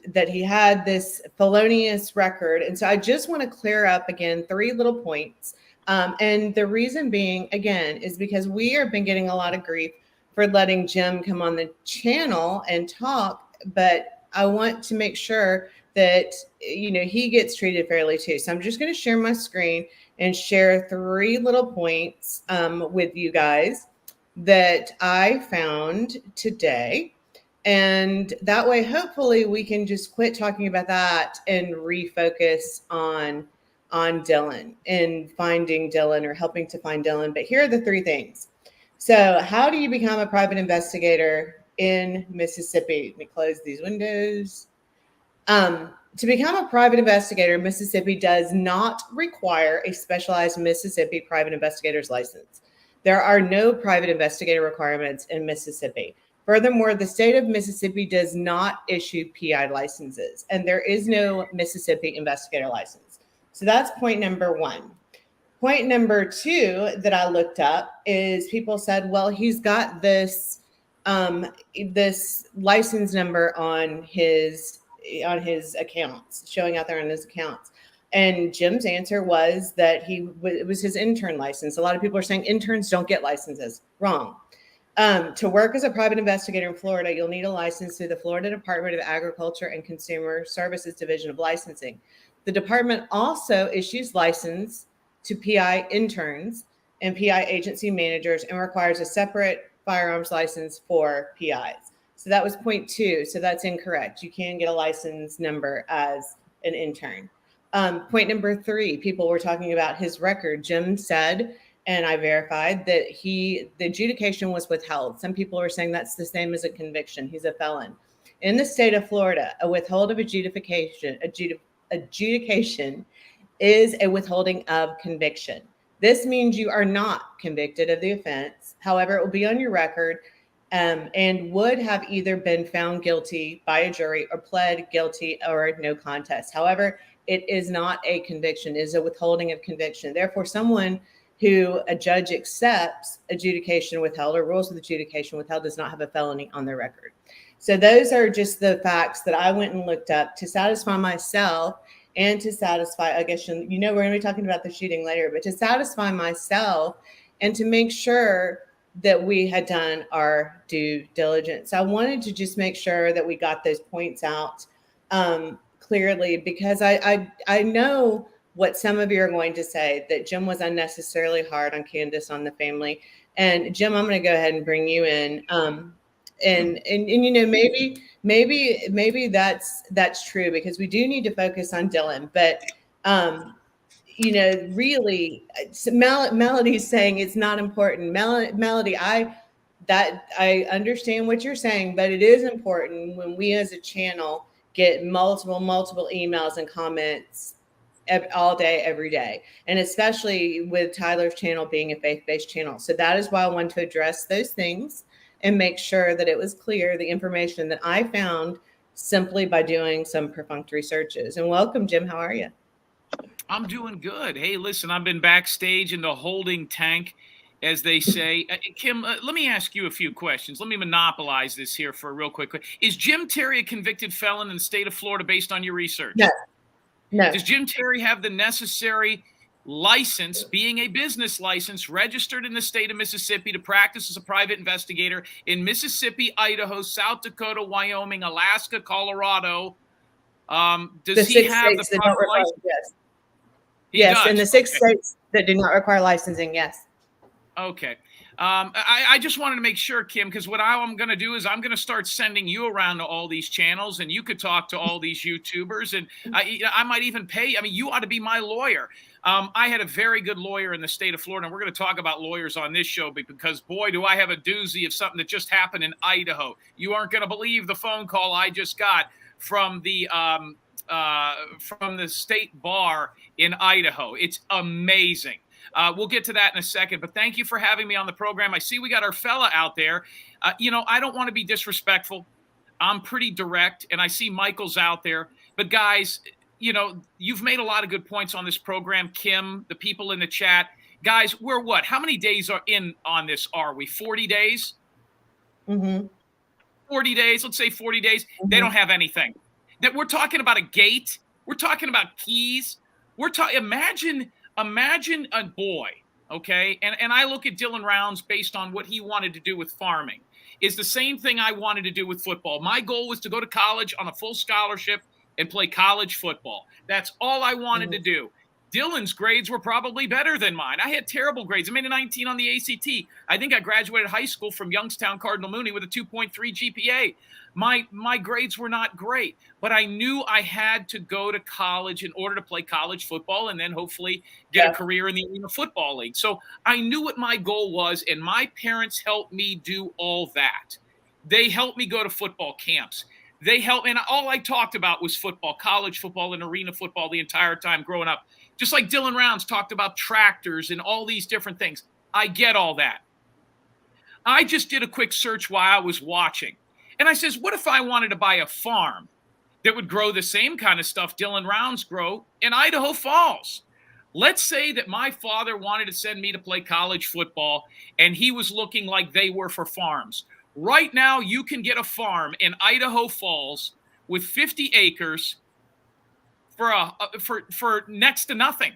Speaker 1: that he had this felonious record. And so I just want to clear up again 3 little points. And the reason being, again, is because we have been getting a lot of grief for letting Jim come on the channel and talk, but I want to make sure that, you know, he gets treated fairly too. So I'm just going to share my screen and share 3 little points with you guys that I found today. And that way, hopefully we can just quit talking about that and refocus on Dylan and finding Dylan, or helping to find Dylan. But here are the 3 things. So how do you become a private investigator in Mississippi? Let me close these windows. To become a private investigator in Mississippi does not require a specialized Mississippi private investigator's license. There are no private investigator requirements in Mississippi. Furthermore, the state of Mississippi does not issue PI licenses, and there is no Mississippi investigator license. So that's point number one. Point number two that I looked up is people said, well, he's got this this license number on his accounts, showing out there on his accounts. And Jim's answer was that it was his intern license. A lot of people are saying interns don't get licenses. Wrong. To work as a private investigator in Florida, you'll need a license through the Florida Department of Agriculture and Consumer Services Division of Licensing. The department also issues license to PI interns and PI agency managers and requires a separate firearms license for PIs. So that was point two. So that's incorrect. You can get a license number as an intern. Point number three, people were talking about his record. Jim said, and I verified, that the adjudication was withheld. Some people were saying that's the same as a conviction. He's a felon. In the state of Florida, a withhold of adjudication is a withholding of conviction. This means you are not convicted of the offense. However, it will be on your record and would have either been found guilty by a jury or pled guilty or no contest. However, it is not a conviction. It is a withholding of conviction. Therefore, someone who a judge accepts adjudication withheld or rules with adjudication withheld does not have a felony on their record. So those are just the facts that I went and looked up to satisfy myself and to satisfy, I guess, we're going to be talking about the shooting later, but to satisfy myself and to make sure that we had done our due diligence. I wanted to just make sure that we got those points out clearly, because I know what some of you are going to say, that Jim was unnecessarily hard on Candace, on the family. And Jim, I'm going to go ahead and bring you in. And maybe that's true, because we do need to focus on Dylan. But really, Melody's saying it's not important. Melody, I understand what you're saying, but it is important when we as a channel get multiple emails and comments all day, every day, and especially with Tyler's channel being a faith-based channel. So that is why I wanted to address those things and make sure that it was clear, the information that I found simply by doing some perfunctory searches. And welcome, Jim. How are you?
Speaker 4: I'm doing good. Hey, listen, I've been backstage in the holding tank, as they say. Kim, let me ask you a few questions. Let me monopolize this here for a real quick. Is Jim Terry a convicted felon in the state of Florida based on your research?
Speaker 1: No.
Speaker 4: Does Jim Terry have the necessary license, being a business license, registered in the state of Mississippi to practice as a private investigator in Mississippi, Idaho, South Dakota, Wyoming, Alaska, Colorado? Does he have the proper license?
Speaker 1: Yes.
Speaker 4: Yes,
Speaker 1: in the 6 states that do not require licensing, yes.
Speaker 4: Okay. I just wanted to make sure, Kim, because what I'm going to do is I'm going to start sending you around to all these channels, and you could talk to all these YouTubers, and I might even pay. I mean, you ought to be my lawyer. I had a very good lawyer in the state of Florida, and we're going to talk about lawyers on this show because, boy, do I have a doozy of something that just happened in Idaho. You aren't going to believe the phone call I just got from the state bar in Idaho. It's amazing. We'll get to that in a second, but thank you for having me on the program. I see we got our fella out there. I don't want to be disrespectful. I'm pretty direct, and I see Michael's out there. But guys, you've made a lot of good points on this program. Kim, the people in the chat. Guys, we're what? How many days are in on this are we? 40 days?
Speaker 1: Mm-hmm.
Speaker 4: 40 days. Let's say 40 days.
Speaker 1: Mm-hmm.
Speaker 4: They don't have anything. That we're talking about a gate. We're talking about keys. Imagine a boy, okay? And I look at Dylan Rounds based on what he wanted to do with farming. Is the same thing I wanted to do with football. My goal was to go to college on a full scholarship and play college football. That's all I wanted to do. Dylan's grades were probably better than mine. I had terrible grades. I made a 19 on the ACT. I think I graduated high school from Youngstown Cardinal Mooney with a 2.3 GPA. My grades were not great, but I knew I had to go to college in order to play college football and then hopefully get a career in the Arena Football League. So I knew what my goal was, and my parents helped me do all that. They helped me go to football camps. They helped, and all I talked about was football, college football, and arena football the entire time growing up. Just like Dylan Rounds talked about tractors and all these different things. I get all that. I just did a quick search while I was watching. And I says, what if I wanted to buy a farm that would grow the same kind of stuff Dylan Rounds grow in Idaho Falls? Let's say that my father wanted to send me to play college football, and he was looking like they were for farms. Right now, you can get a farm in Idaho Falls with 50 acres for next to nothing.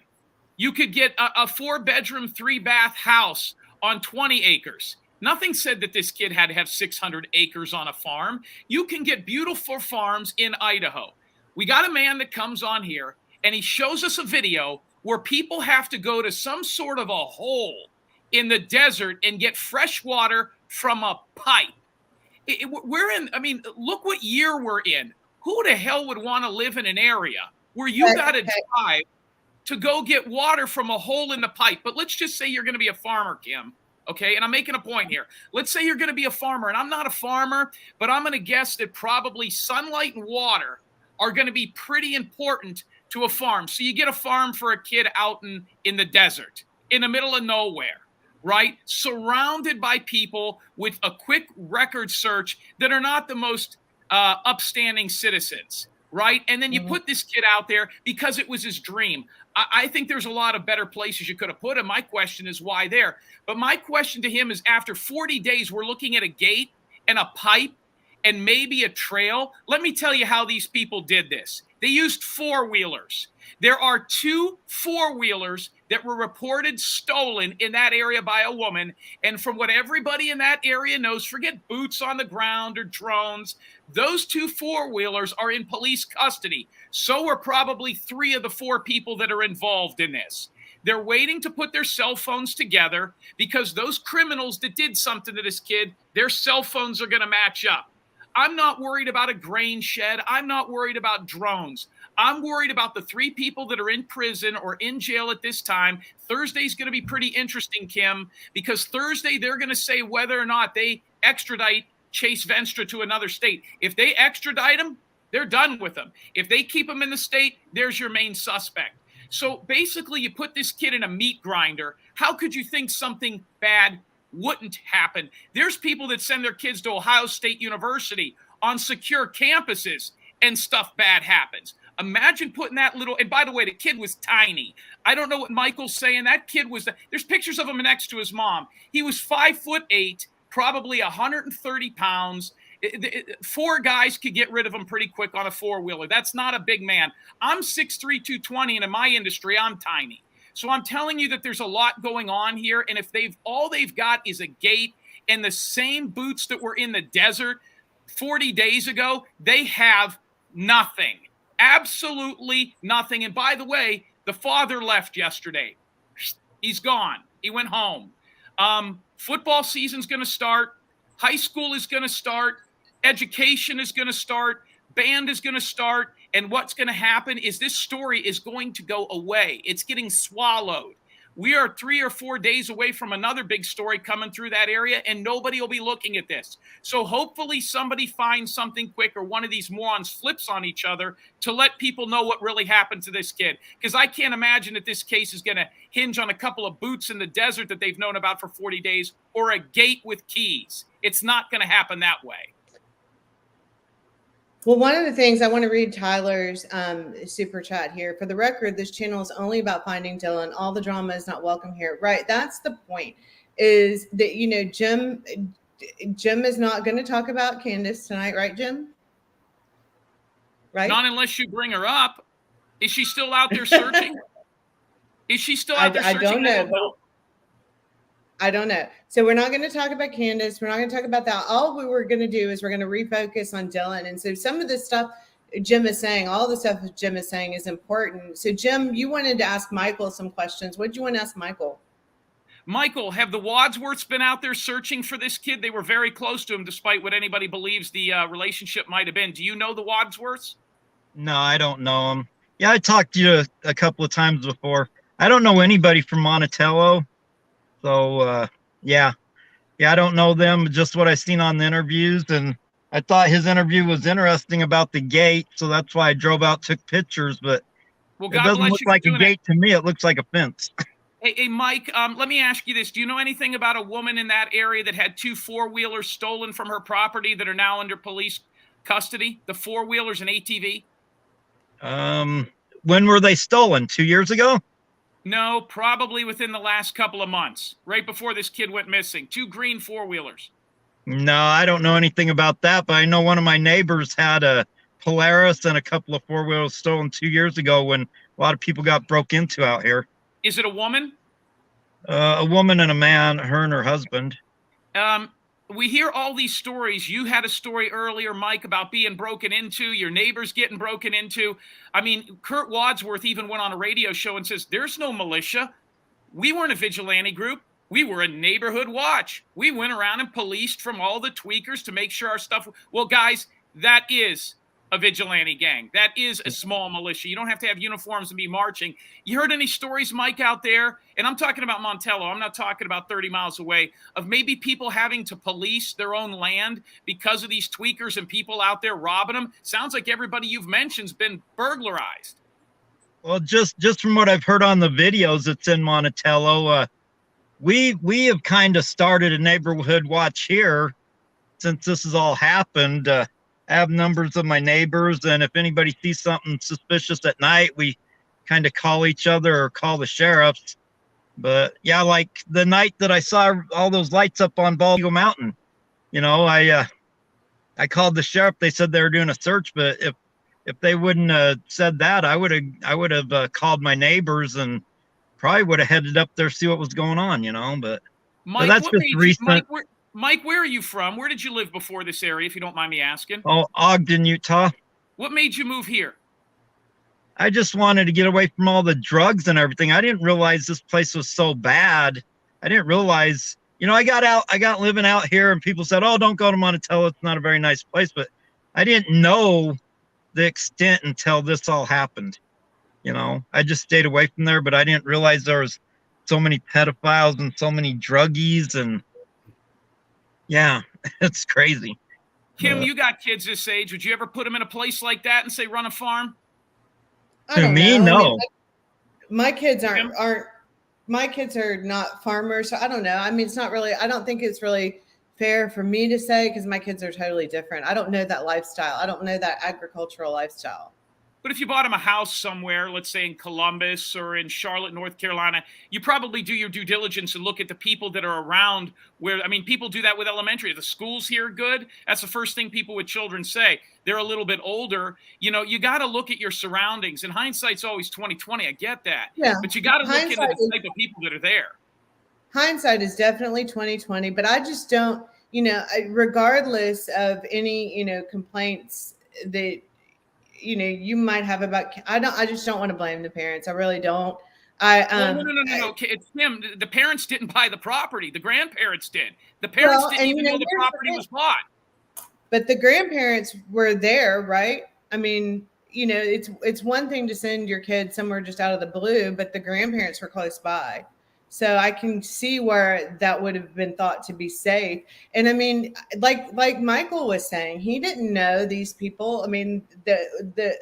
Speaker 4: You could get a 4-bedroom, 3-bath house on 20 acres. Nothing said that this kid had to have 600 acres on a farm. You can get beautiful farms in Idaho. We got a man that comes on here, and he shows us a video where people have to go to some sort of a hole in the desert and get fresh water from a pipe. Look what year we're in. Who the hell would want to live in an area where you got to drive to go get water from a hole in the pipe? But let's just say you're going to be a farmer, Kim. Okay, and I'm making a point here. Let's say you're going to be a farmer, and I'm not a farmer, but I'm going to guess that probably sunlight and water are going to be pretty important to a farm. So you get a farm for a kid out in the desert, in the middle of nowhere, right? Surrounded by people with a quick record search that are not the most upstanding citizens, right? And then you put this kid out there because it was his dream. I think there's a lot of better places you could have put him. My question is why there? But my question to him is, after 40 days, we're looking at a gate and a pipe and maybe a trail. Let me tell you how these people did this. They used 4-wheelers. There are 2 4-wheelers that were reported stolen in that area by a woman. And from what everybody in that area knows, forget boots on the ground or drones, those 2 4-wheelers are in police custody. So are probably 3 of the 4 people that are involved in this. They're waiting to put their cell phones together because those criminals that did something to this kid, their cell phones are going to match up. I'm not worried about a grain shed. I'm not worried about drones. I'm worried about the 3 people that are in prison or in jail at this time. Thursday's going to be pretty interesting, Kim, because Thursday they're going to say whether or not they extradite Chase Venstra to another state. If they extradite him, they're done with him. If they keep him in the state, there's your main suspect. So basically, you put this kid in a meat grinder. How could you think something bad wouldn't happen? There's people that send their kids to Ohio State University on secure campuses and stuff bad happens. Imagine putting that little, and by the way, the kid was tiny. I don't know what Michael's saying. That kid was, there's pictures of him next to his mom. He was 5'8", probably 130 pounds. 4 guys could get rid of him pretty quick on a 4-wheeler. That's not a big man. I'm 6'3", 220, and in my industry, I'm tiny. So I'm telling you that there's a lot going on here. And if all they've got is a gate and the same boots that were in the desert 40 days ago, they have nothing. Absolutely nothing. And by the way, the father left yesterday. He's gone. He went home. Football season's going to start. High school is going to start. Education is going to start. Band is going to start. And what's going to happen is this story is going to go away. It's getting swallowed. We are 3 or 4 days away from another big story coming through that area, and nobody will be looking at this. So hopefully somebody finds something quick, or one of these morons flips on each other to let people know what really happened to this kid. Because I can't imagine that this case is going to hinge on a couple of boots in the desert that they've known about for 40 days or a gate with keys. It's not going to happen that way.
Speaker 1: Well, one of the things I want to read Tyler's super chat here. For the record, this channel is only about finding Dylan. All the drama is not welcome here. Right. That's the point, is that, you know, Jim is not going to talk about Candace tonight. Right, Jim? Right.
Speaker 4: Not unless you bring her up. Is she still out there searching? Is she still out there searching?
Speaker 1: I don't know. I don't know. So we're not going to talk about Candace. We're not going to talk about that. All we were going to do is we're going to refocus on Dylan. And so some of the stuff Jim is saying, all the stuff Jim is saying is important. So Jim, you wanted to ask Michael some questions. What did you want to ask Michael?
Speaker 4: Michael, have the Wadsworths been out there searching for this kid? They were very close to him, despite what anybody believes the relationship might have been. Do you know the Wadsworths?
Speaker 2: No, I don't know them. Yeah, I talked to you a couple of times before. I don't know anybody from Monticello. So, yeah, I don't know them, just what I seen on the interviews. And I thought his interview was interesting about the gate. So that's why I drove out, took pictures. But
Speaker 4: well,
Speaker 2: it doesn't look like a gate to me. It looks like a fence.
Speaker 4: Hey, Mike, let me ask you this. Do you know anything about a woman in that area that had 2 4-wheelers stolen from her property that are now under police custody? The 4-wheelers and ATV?
Speaker 2: When were they stolen? 2 years ago?
Speaker 4: No, probably within the last couple of months, right before this kid went missing. 2 green 4-wheelers.
Speaker 2: No, I don't know anything about that, but I know one of my neighbors had a Polaris and a couple of 4-wheelers stolen 2 years ago when a lot of people got broke into out here.
Speaker 4: Is it a woman?
Speaker 2: A woman and a man, her and her husband.
Speaker 4: We hear all these stories. You had a story earlier, Mike, about being broken into, your neighbors getting broken into. I mean, Kurt Wadsworth even went on a radio show and says, there's no militia. We weren't a vigilante group. We were a neighborhood watch. We went around and policed from all the tweakers to make sure our stuff. Well, guys, that is a vigilante gang. That is a small militia. You don't have to have uniforms and be marching. You heard any stories, Mike, out there? And I'm talking about Montello. I'm not talking about 30 miles away, of maybe people having to police their own land because of these tweakers and people out there robbing them. Sounds like everybody you've mentioned's been burglarized.
Speaker 2: Well, just from what I've heard on the videos that's in Monticello, we have kind of started a neighborhood watch here since this has all happened. I have numbers of my neighbors, and if anybody sees something suspicious at night, we kind of call each other or call the sheriffs. But yeah, like the night that I saw all those lights up on Bald Eagle Mountain, you know, I called the sheriff. They said they were doing a search, but if they wouldn't have said that, I would have called my neighbors and probably would have headed up there to see what was going on, you know. But
Speaker 4: Mike,
Speaker 2: that's just recent.
Speaker 4: Mike, where are you from? Where did you live before this area, if you don't mind me asking?
Speaker 2: Oh, Ogden, Utah.
Speaker 4: What made you move here?
Speaker 2: I just wanted to get away from all the drugs and everything. I didn't realize this place was so bad. I didn't realize, you know, I got living out here and people said, oh, don't go to Monticello. It's not a very nice place. But I didn't know the extent until this all happened. You know, I just stayed away from there, but I didn't realize there was so many pedophiles and so many druggies, and yeah, it's crazy.
Speaker 4: Kim, you got kids this age. Would you ever put them in a place like that and say, run a farm?
Speaker 2: To me, no. I mean,
Speaker 1: my kids my kids are not farmers. So I don't know. I mean, it's not really, I don't think it's really fair for me to say, because my kids are totally different. I don't know that lifestyle. I don't know that agricultural lifestyle.
Speaker 4: But if you bought them a house somewhere, let's say in Columbus or in Charlotte, North Carolina, you probably do your due diligence and look at the people that are around where, I mean, people do that with elementary. The schools here are good. That's the first thing people with children say. They're a little bit older. You know, you got to look at your surroundings. And hindsight's always 20/20. I get that. Yeah. But you got to look into the type of people that are there.
Speaker 1: Hindsight is definitely 20/20. But I just don't, you know, regardless of any, you know, complaints that, you know, you might have about, I just don't want to blame the parents. I really don't.
Speaker 4: No. It's him. The parents didn't buy the property. The grandparents did. The parents didn't even know the property was bought.
Speaker 1: But the grandparents were there, right? I mean, you know, it's one thing to send your kid somewhere just out of the blue, but the grandparents were close by. So I can see where that would have been thought to be safe. And I mean, like Michael was saying, he didn't know these people. I mean, the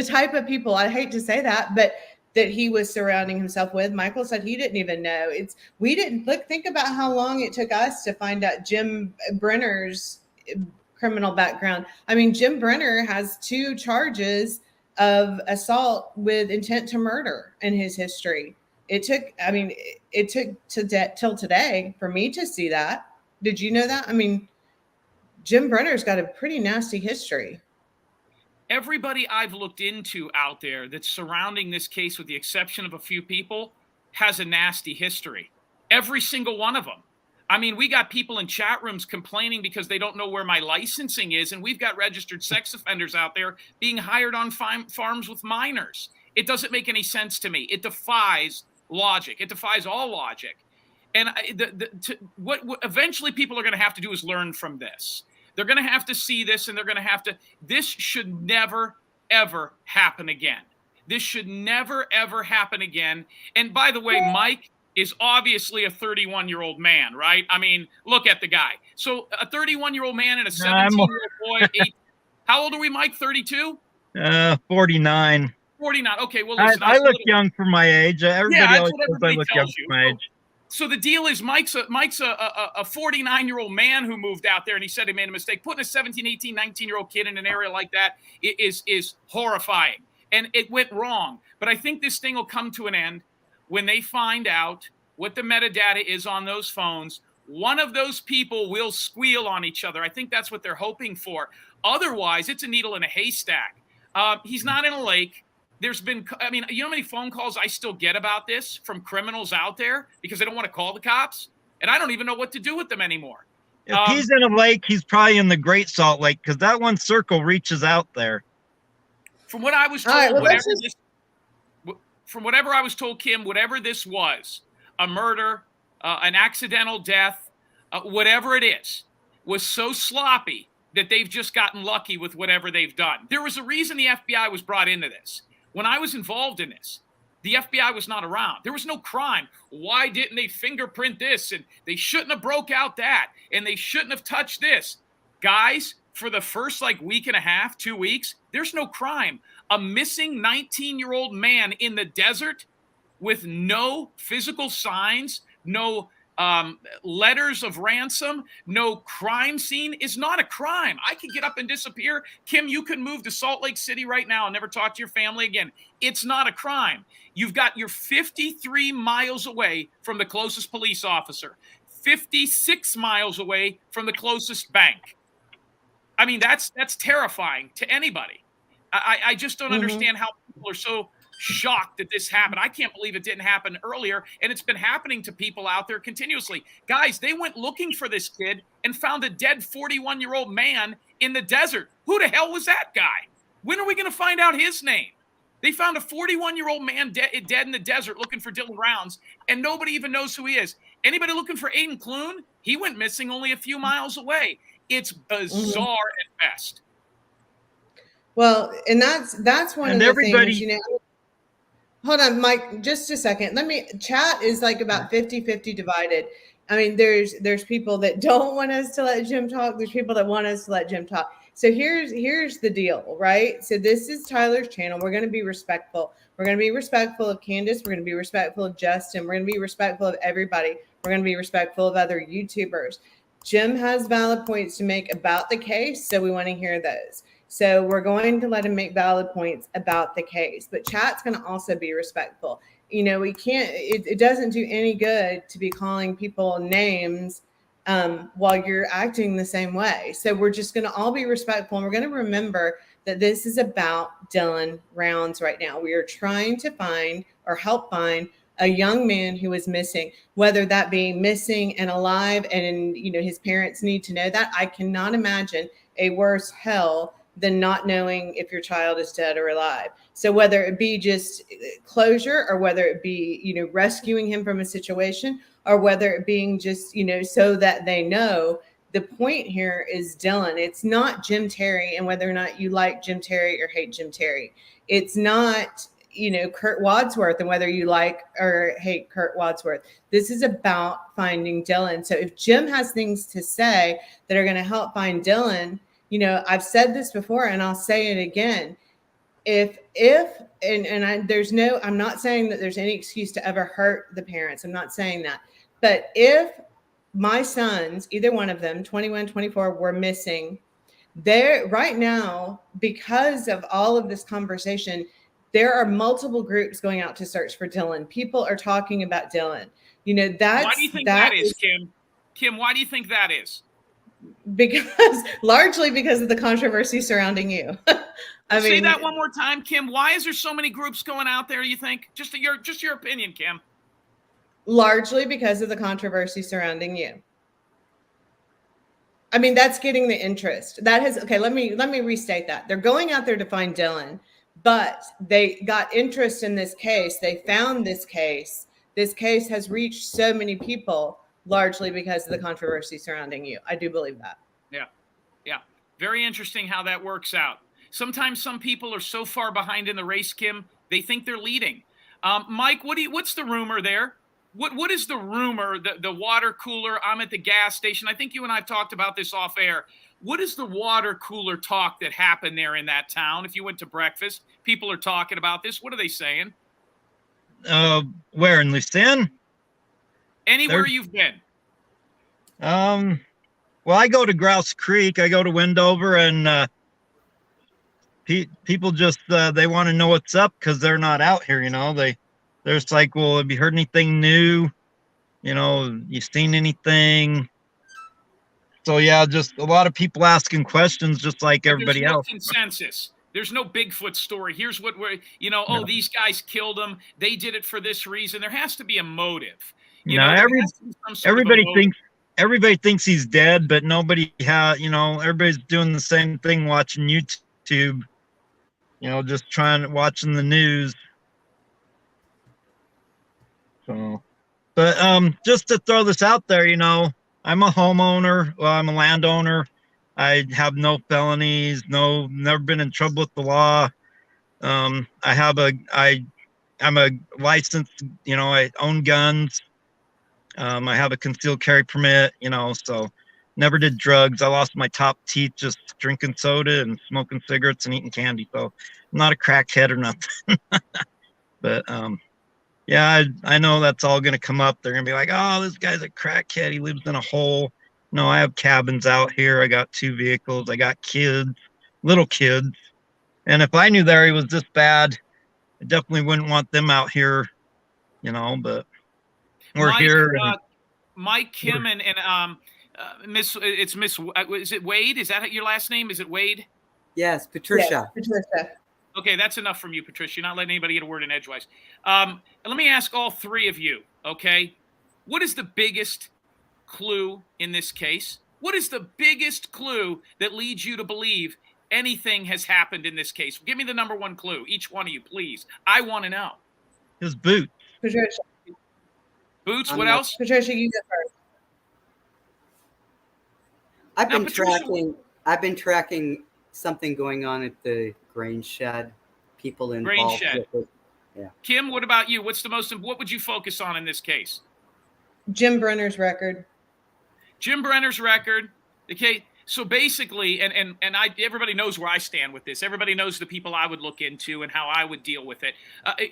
Speaker 1: type of people, I hate to say that, but that he was surrounding himself with. Michael said he didn't even know. We didn't think about how long it took us to find out Jim Brenner's criminal background. I mean, Jim Brenner has 2 charges of assault with intent to murder in his history. It took till today for me to see that. Did you know that? I mean, Jim Brenner's got a pretty nasty history.
Speaker 4: Everybody I've looked into out there that's surrounding this case, with the exception of a few people, has a nasty history. Every single one of them. I mean, we got people in chat rooms complaining because they don't know where my licensing is, and we've got registered sex offenders out there being hired on farms with minors. It doesn't make any sense to me. It defies logic. It defies all logic. And what eventually people are going to have to do is learn from this. They're going to have to see this, and they're going to have to, this should never, ever happen again. This should never, ever happen again. And by the way, Mike is obviously a 31-year-old man, right? I mean, look at the guy. So a 31-year-old man and a 17-year-old boy. How old are we, Mike? 32?
Speaker 2: 49.
Speaker 4: 49. Okay, well, listen.
Speaker 2: I look young for my age. Everybody
Speaker 4: that's
Speaker 2: always
Speaker 4: what
Speaker 2: says I
Speaker 4: everybody
Speaker 2: look young
Speaker 4: tells
Speaker 2: for
Speaker 4: you.
Speaker 2: my age.
Speaker 4: So the deal is Mike's a 49-year-old man who moved out there, and he said he made a mistake. Putting a 17, 18, 19-year-old kid in an area like that is horrifying, and it went wrong. But I think this thing will come to an end when they find out what the metadata is on those phones. One of those people will squeal on each other. I think that's what they're hoping for. Otherwise, it's a needle in a haystack. He's not in a lake. There's been, I mean, you know how many phone calls I still get about this from criminals out there because they don't want to call the cops? And I don't even know what to do with them anymore.
Speaker 2: If he's in a lake, he's probably in the Great Salt Lake because that one circle reaches out there.
Speaker 4: From what I was told, from whatever I was told, Kim, whatever this was, a murder, an accidental death, whatever it is, was so sloppy that they've just gotten lucky with whatever they've done. There was a reason the FBI was brought into this. When I was involved in this, the FBI was not around. There was no crime. Why didn't they fingerprint this? And they shouldn't have broke out that. And they shouldn't have touched this. Guys, for the first week and a half, 2 weeks, there's no crime. A missing 19-year-old man in the desert with no physical signs, no letters of ransom, no crime scene is not a crime. I could get up and disappear. Kim, you could move to Salt Lake City right now and never talk to your family again. It's not a crime. You're 53 miles away from the closest police officer, 56 miles away from the closest bank. I mean, that's terrifying to anybody. I just don't understand how people are so shocked that this happened. I can't believe it didn't happen earlier, and it's been happening to people out there continuously. Guys, they went looking for this kid and found a dead 41-year-old man in the desert. Who the hell was that guy? When are we going to find out his name? They found a 41-year-old man dead in the desert looking for Dylan Rounds, and nobody even knows who he is. Anybody looking for Aiden Clune? He went missing only a few miles away. It's bizarre at best.
Speaker 1: Well, and that's one of the things, Hold on, Mike, just a second. Chat is about 50-50 divided. I mean, there's people that don't want us to let Jim talk. There's people that want us to let Jim talk. So here's the deal, right? So this is Tyler's channel. We're going to be respectful. We're going to be respectful of Candace. We're going to be respectful of Justin. We're going to be respectful of everybody. We're going to be respectful of other YouTubers. Jim has valid points to make about the case, so we want to hear those. So we're going to let him make valid points about the case, but chat's going to also be respectful. We can't, it doesn't do any good to be calling people names while you're acting the same way. So we're just going to all be respectful, and we're going to remember that this is about Dylan Rounds right now. We are trying to find or help find a young man who is missing, whether that be missing and alive, and his parents need to know that. I cannot imagine a worse hell than not knowing if your child is dead or alive. So whether it be just closure, or whether it be, rescuing him from a situation, or whether it being just, so that they know, the point here is Dylan. It's not Jim Terry and whether or not you like Jim Terry or hate Jim Terry. It's not, Kurt Wadsworth and whether you like or hate Kurt Wadsworth. This is about finding Dylan. So if Jim has things to say that are going to help find Dylan, I've said this before and I'll say it again. I'm not saying that there's any excuse to ever hurt the parents. I'm not saying that. But if my sons, either one of them, 21, 24, were missing, there right now, because of all of this conversation, there are multiple groups going out to search for Dylan. People are talking about Dylan.
Speaker 4: Why do you think that is, Kim? Kim, why do you think that is?
Speaker 1: Largely because of the controversy surrounding you.
Speaker 4: Say that one more time, Kim. Why is there so many groups going out there, you think? Just your opinion, Kim.
Speaker 1: Largely because of the controversy surrounding you. I mean, that's getting the interest. Let me restate that. They're going out there to find Dylan, but they got interest in this case. They found this case. This case has reached so many people largely because of the controversy surrounding you. I do believe that.
Speaker 4: Yeah. Very interesting how that works out. Sometimes some people are so far behind in the race, Kim, they think they're leading. Mike, what's the rumor there? What is the rumor? The water cooler. I'm at the gas station. I think you and I talked about this off air. What is the water cooler talk that happened there in that town? If you went to breakfast, people are talking about this. What are they saying?
Speaker 2: Where in Lucerne?
Speaker 4: Anywhere you've been.
Speaker 2: Well, I go to Grouse Creek. I go to Wendover, and people just they want to know what's up because they're not out here. They're just like, well, have you heard anything new? You seen anything? So yeah, just a lot of people asking questions, just like everybody else.
Speaker 4: Consensus. There's no Bigfoot story. Here's what we're,
Speaker 2: No.
Speaker 4: These guys killed him. They did it for this reason. There has to be a motive.
Speaker 2: Everybody thinks he's dead, but nobody everybody's doing the same thing, watching YouTube, just watching the news. So, but just to throw this out there, I'm a homeowner. Well, I'm a landowner. I have no felonies, never been in trouble with the law. I'm a licensed, I own guns. I have a concealed carry permit, so never did drugs. I lost my top teeth just drinking soda and smoking cigarettes and eating candy. So I'm not a crackhead or nothing. But yeah, I know that's all going to come up. They're going to be like, oh, this guy's a crackhead. He lives in a hole. No, I have cabins out here. I got 2 vehicles. I got kids, little kids. And if I knew Larry was this bad, I definitely wouldn't want them out here, but we're here.
Speaker 4: Mike, Kim, and Miss, it's Miss, is it Wade? Is that your last name? Is it Wade?
Speaker 3: Yes, Patricia.
Speaker 1: Yes, Patricia.
Speaker 4: Okay, that's enough from you, Patricia. You're not letting anybody get a word in edgewise. Let me ask all three of you, okay? What is the biggest clue in this case? What is the biggest clue that leads you to believe anything has happened in this case? Give me the number one clue, each one of you, please. I want to know.
Speaker 2: His boot.
Speaker 1: Patricia.
Speaker 4: Boots, what else?
Speaker 1: Patricia, you go first.
Speaker 3: I've been tracking something going on at the grain shed. People involved.
Speaker 4: Grain shed.
Speaker 3: Yeah.
Speaker 4: Kim, what about you? What would you focus on in this case?
Speaker 1: Jim Brenner's record.
Speaker 4: Jim Brenner's record. Okay, so basically, everybody knows where I stand with this. Everybody knows the people I would look into and how I would deal with it.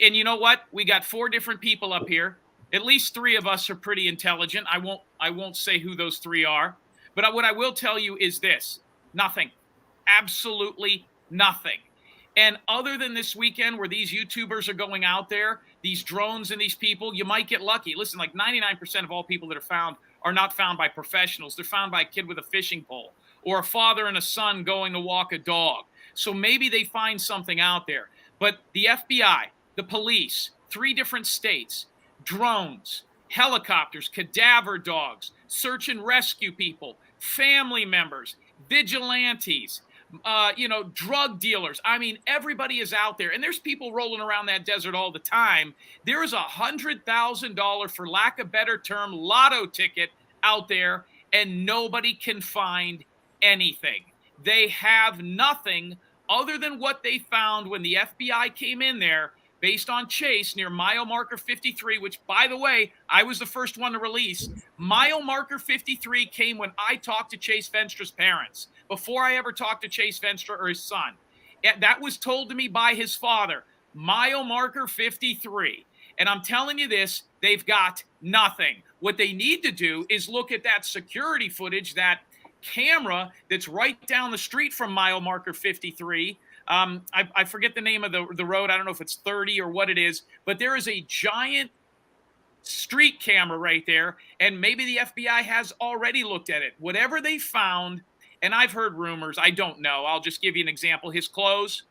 Speaker 4: And you know what? We got 4 different people up here. At least 3 of us are pretty intelligent. I won't say who those 3 are, but what I will tell you is this: nothing, absolutely nothing. And other than this weekend where these YouTubers are going out there, these drones and these people, you might get lucky. Listen, like 99% of all people that are not found by professionals. They're found by a kid with a fishing pole or a father and a son going to walk a dog. So maybe they find something out there. But the FBI, the police, 3 different states, drones, helicopters, cadaver dogs, search and rescue people, family members, vigilantes, drug dealers. I mean, everybody is out there, and there's people rolling around that desert all the time. There is $100,000, for lack of a better term, lotto ticket out there, and nobody can find anything. They have nothing other than what they found when the FBI came in there based on Chase near mile marker 53, which, by the way, I was the first one to release. Mile marker 53 came when I talked to Chase Venstra's parents, before I ever talked to Chase Venstra or his son. That was told to me by his father, mile marker 53. And I'm telling you this, they've got nothing. What they need to do is look at that security footage, that camera that's right down the street from mile marker 53. I forget the name of the road. I don't know if it's 30 or what it is, but there is a giant street camera right there, and maybe the FBI has already looked at it. Whatever they found, and I've heard rumors, I don't know. I'll just give you an example. His clothes,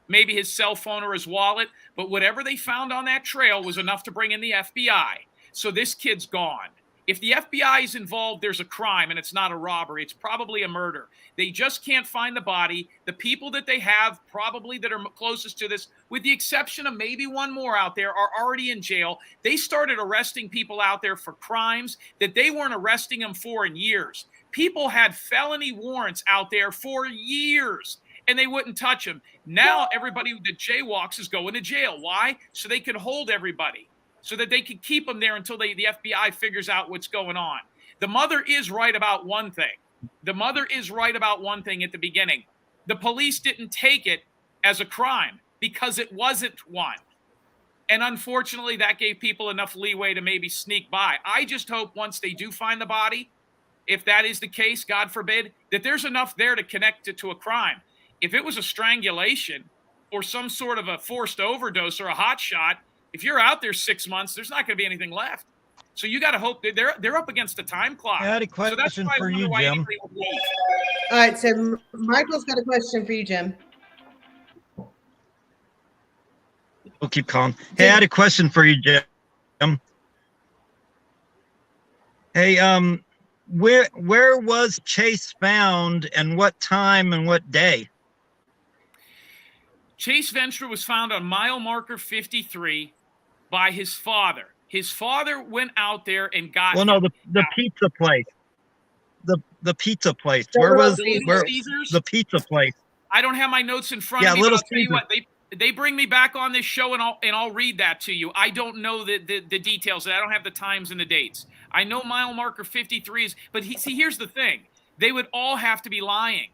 Speaker 4: maybe his cell phone or his wallet, but whatever they found on that trail was enough to bring in the FBI. So this kid's gone. If the FBI is involved, there's a crime, and it's not a robbery. It's probably a murder. They just can't find the body. The people that they have probably that are closest to this, with the exception of maybe one more out there, are already in jail. They started arresting people out there for crimes that they weren't arresting them for in years. People had felony warrants out there for years, and they wouldn't touch them. Now everybody that jaywalks is going to jail. Why? So they can hold everybody. so that they could keep him there until the FBI figures out what's going on. The mother is right about one thing. The mother is right about one thing at the beginning. The police didn't take it as a crime because it wasn't one. And unfortunately, that gave people enough leeway to maybe sneak by. I just hope once they do find the body, if that is the case, God forbid, that there's enough there to connect it to a crime. If it was a strangulation or some sort of a forced overdose or a hot shot, if you're out there 6 months, there's not going to be anything left. So you got to hope that they're up against a time clock.
Speaker 5: I had a question for you, Jim.
Speaker 1: All right, so Michael's got a question for you, Jim.
Speaker 5: We'll keep calling. Hey, I had a question for you, Jim. Hey, where was Chase found, and what time and what day?
Speaker 4: Chase Venstra was found on mile marker 53 by his father. His father went out there and got him.
Speaker 5: The pizza place. The pizza place. Where was the pizza place?
Speaker 4: I don't have my notes in front of me.
Speaker 5: Little
Speaker 4: I'll tell you what, they bring me back on this show and I'll read that to you. I don't know the details. I don't have the times and the dates. I know mile marker 53 is, but here's the thing. They would all have to be lying.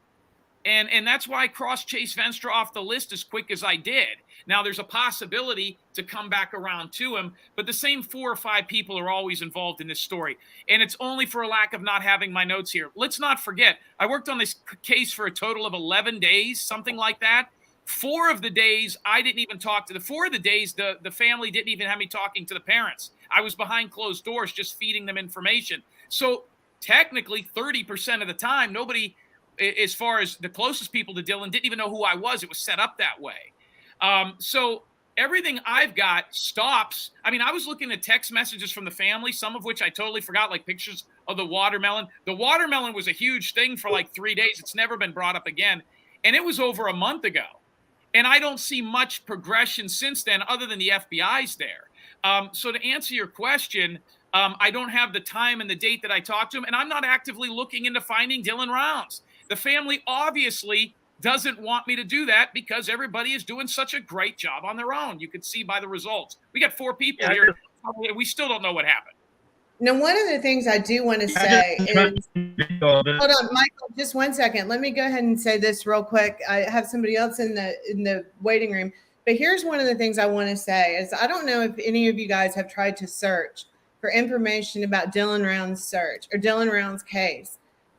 Speaker 4: And that's why I crossed Chase Venstra off the list as quick as I did. Now, there's a possibility to come back around to him, but the same 4 or 5 people are always involved in this story. And it's only for a lack of not having my notes here. Let's not forget, I worked on this case for a total of 11 days, something like that. 4 of the days, I didn't even talk to the 4 of the days, the family didn't even have me talking to the parents. I was behind closed doors just feeding them information. So technically, 30% of the time, nobody, as far as the closest people to Dylan, didn't even know who I was. It was set up that way. So everything I've got stops. I mean, I was looking at text messages from the family, some of which I totally forgot, like pictures of the watermelon. The watermelon was a huge thing for like 3 days. It's never been brought up again. And it was over a month ago. And I don't see much progression since then other than the FBI's there. So to answer your question, I don't have the time and the date that I talked to him, and I'm not actively looking into finding Dylan Rounds. The family obviously doesn't want me to do that because everybody is doing such a great job on their own. You could see by the results. We got 4 people here. We still don't know what happened.
Speaker 1: Now, one of the things I do want to say is, hold on, Michael, just 1 second. Let me go ahead and say this real quick. I have somebody else in the waiting room, but here's one of the things I want to say is I don't know if any of you guys have tried to search for information about Dylan Rounds' search or Dylan Rounds' case.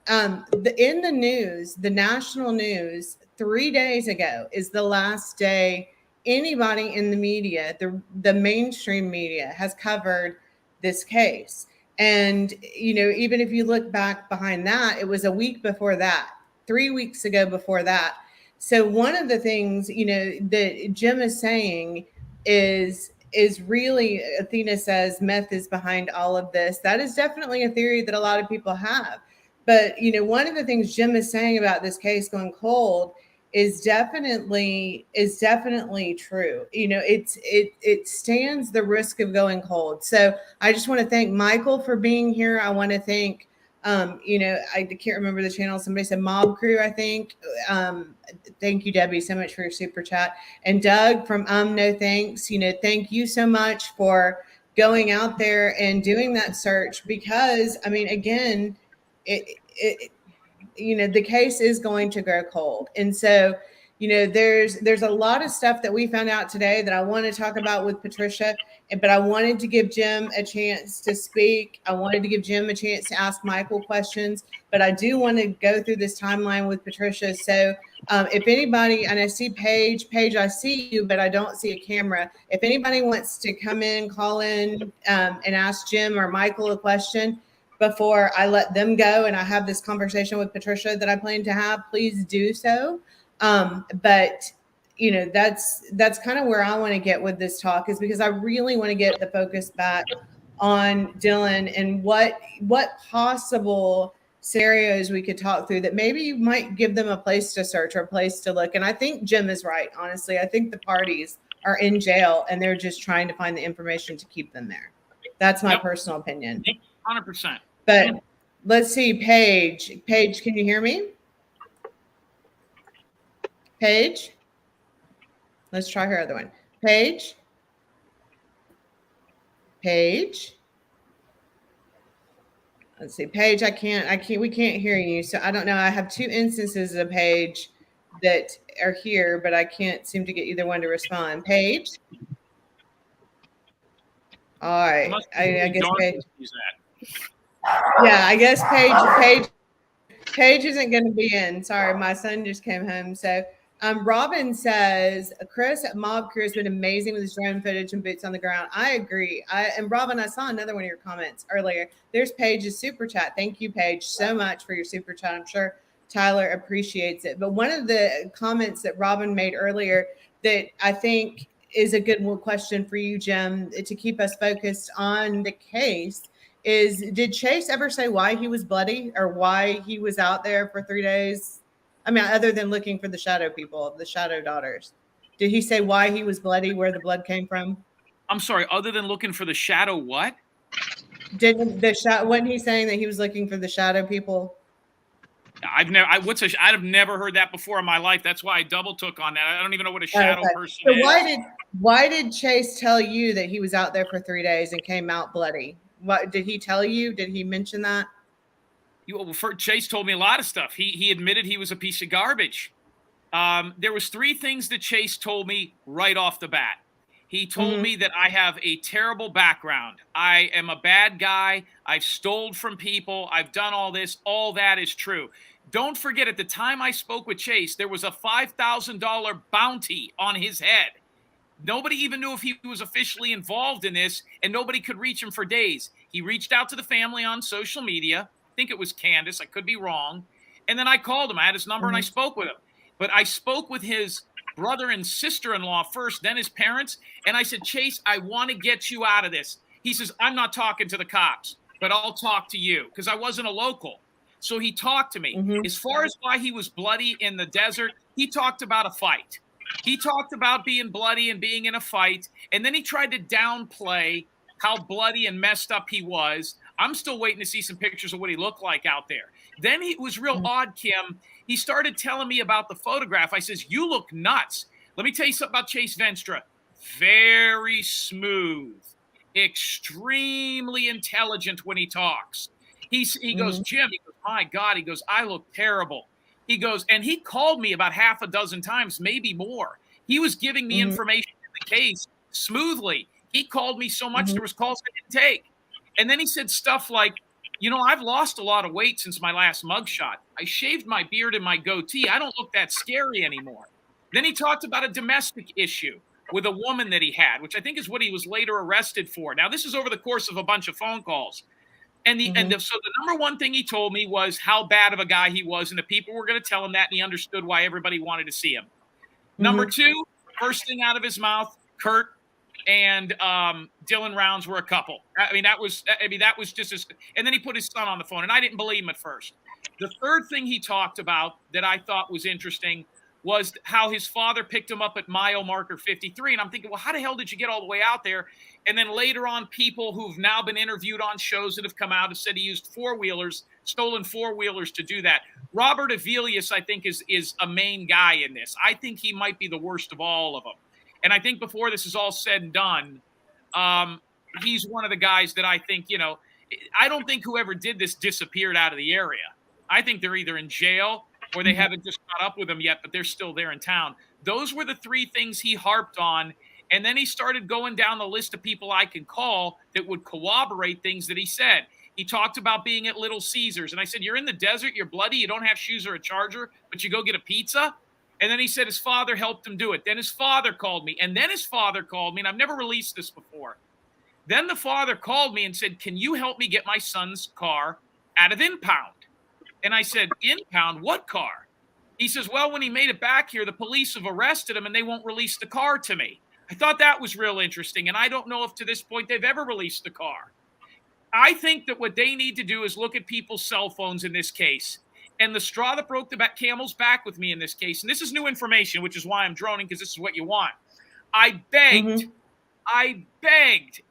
Speaker 1: In the news, the national news, 3 days ago is the last day anybody in the media, the mainstream media, has covered this case. And, you know, even if you look back behind that, it was a week before that, 3 weeks ago before that. So one of the things, you know, that Jim is saying is really, Athena says meth is behind all of this. That is definitely a theory that a lot of people have. But, you know, one of the things Jim is saying about this case going cold is definitely true. You know, it stands the risk of going cold. So I just want to thank Michael for being here. I want to thank, you know, I can't remember the channel. Somebody said Mob Crew, I think. Thank you, Debbie, so much for your super chat. And Doug from No Thanks. You know, thank you so much for going out there and doing that search because, I mean, again, you know, the case is going to go cold. And so, you know, there's a lot of stuff that we found out today that I want to talk about with Patricia, but I wanted to give Jim a chance to speak. I wanted to give Jim a chance to ask Michael questions, but I do want to go through this timeline with Patricia. So if anybody, and I see Paige, I see you, but I don't see a camera. If anybody wants to come in, call in and ask Jim or Michael a question, before I let them go and I have this conversation with Patricia that I plan to have, please do so. But you know, that's kind of where I want to get with this talk, is because I really want to get the focus back on Dylan and what possible scenarios we could talk through that maybe might give them a place to search or a place to look. And I think Jim is right. Honestly, I think the parties are in jail and they're just trying to find the information to keep them there. That's my personal opinion.
Speaker 4: 100%.
Speaker 1: But let's see, Paige. Paige, can you hear me? Paige? Let's try her other one. Paige? Paige. Let's see, Paige, we can't hear you. So I don't know. I have 2 instances of Paige that are here, but I can't seem to get either one to respond. Paige? All right. I guess Paige. Yeah, I guess Paige isn't going to be in. Sorry, my son just came home. So Robin says, Chris at Mob Crew has been amazing with his drone footage and boots on the ground. I agree. And Robin, I saw another one of your comments earlier. There's Paige's super chat. Thank you, Paige, so much for your super chat. I'm sure Tyler appreciates it. But one of the comments that Robin made earlier that I think is a good question for you, Jim, to keep us focused on the case is, did Chase ever say why he was bloody or why he was out there for 3 days? I mean, other than looking for the shadow people, the shadow daughters, did he say why he was bloody, where the blood came from?
Speaker 4: I'm sorry, other than looking for the shadow what?
Speaker 1: Wasn't he saying that he was looking for the shadow people?
Speaker 4: I've never heard that before in my life. That's why I double took on that. I don't even know what a shadow person
Speaker 1: so
Speaker 4: is.
Speaker 1: Why did Chase tell you that he was out there for 3 days and came out bloody? What did he tell you? Did he mention that?
Speaker 4: Chase told me a lot of stuff. He admitted he was a piece of garbage. There was 3 things that Chase told me right off the bat. He told me that I have a terrible background. I am a bad guy. I've stole from people. I've done all this. All that is true. Don't forget, at the time I spoke with Chase, there was a $5,000 bounty on his head. Nobody even knew if he was officially involved in this, and nobody could reach him for days. He reached out to the family on social media. I think it was Candace. I could be wrong. And then I called him. I had his number and I spoke with him. But I spoke with his brother and sister-in-law first, then his parents. And I said, Chase, I want to get you out of this. He says, I'm not talking to the cops, but I'll talk to you, because I wasn't a local. So he talked to me. As far as why he was bloody in the desert, he talked about a fight. He talked about being bloody and being in a fight. And then he tried to downplay how bloody and messed up he was. I'm still waiting to see some pictures of what he looked like out there. Then it was real odd, Kim. He started telling me about the photograph. I says, you look nuts. Let me tell you something about Chase Venstra. Very smooth, extremely intelligent when he talks. He goes, Jim, he goes, my God, he goes, I look terrible. He goes, and he called me about half a dozen times, maybe more. He was giving me information in the case smoothly. He called me so much, there was calls I didn't take. And then he said stuff like, you know, I've lost a lot of weight since my last mugshot. I shaved my beard and my goatee. I don't look that scary anymore. Then he talked about a domestic issue with a woman that he had, which I think is what he was later arrested for. Now, this is over the course of a bunch of phone calls. And so the number one thing he told me was how bad of a guy he was, and the people were going to tell him that, and he understood why everybody wanted to see him. Number 2, first thing out of his mouth, Kurt and Dylan Rounds were a couple. That was just as, and then he put his son on the phone, and I didn't believe him at first. The third thing he talked about that I thought was interesting was how his father picked him up at mile marker 53. And I'm thinking, well, how the hell did you get all the way out there? And then later on, people who've now been interviewed on shows that have come out have said he used stolen four-wheelers to do that. Robert Avelius, I think, is a main guy in this. I think he might be the worst of all of them. And I think before this is all said and done, he's one of the guys that I think, I don't think whoever did this disappeared out of the area. I think they're either in jail or they haven't just caught up with them yet, but they're still there in town. Those were the 3 things he harped on. And then he started going down the list of people I can call that would corroborate things that he said. He talked about being at Little Caesars. And I said, you're in the desert, you're bloody, you don't have shoes or a charger, but you go get a pizza? And then he said his father helped him do it. Then his father called me. And then his father called me, and I've never released this before. Then the father called me and said, can you help me get my son's car out of impound? And I said, impound? What car? He says, well, when he made it back here, the police have arrested him and they won't release the car to me. I thought that was real interesting. And I don't know if to this point they've ever released the car. I think that what they need to do is look at people's cell phones in this case. And the straw that broke the camel's back with me in this case, and this is new information, which is why I'm droning, because this is what you want. I begged,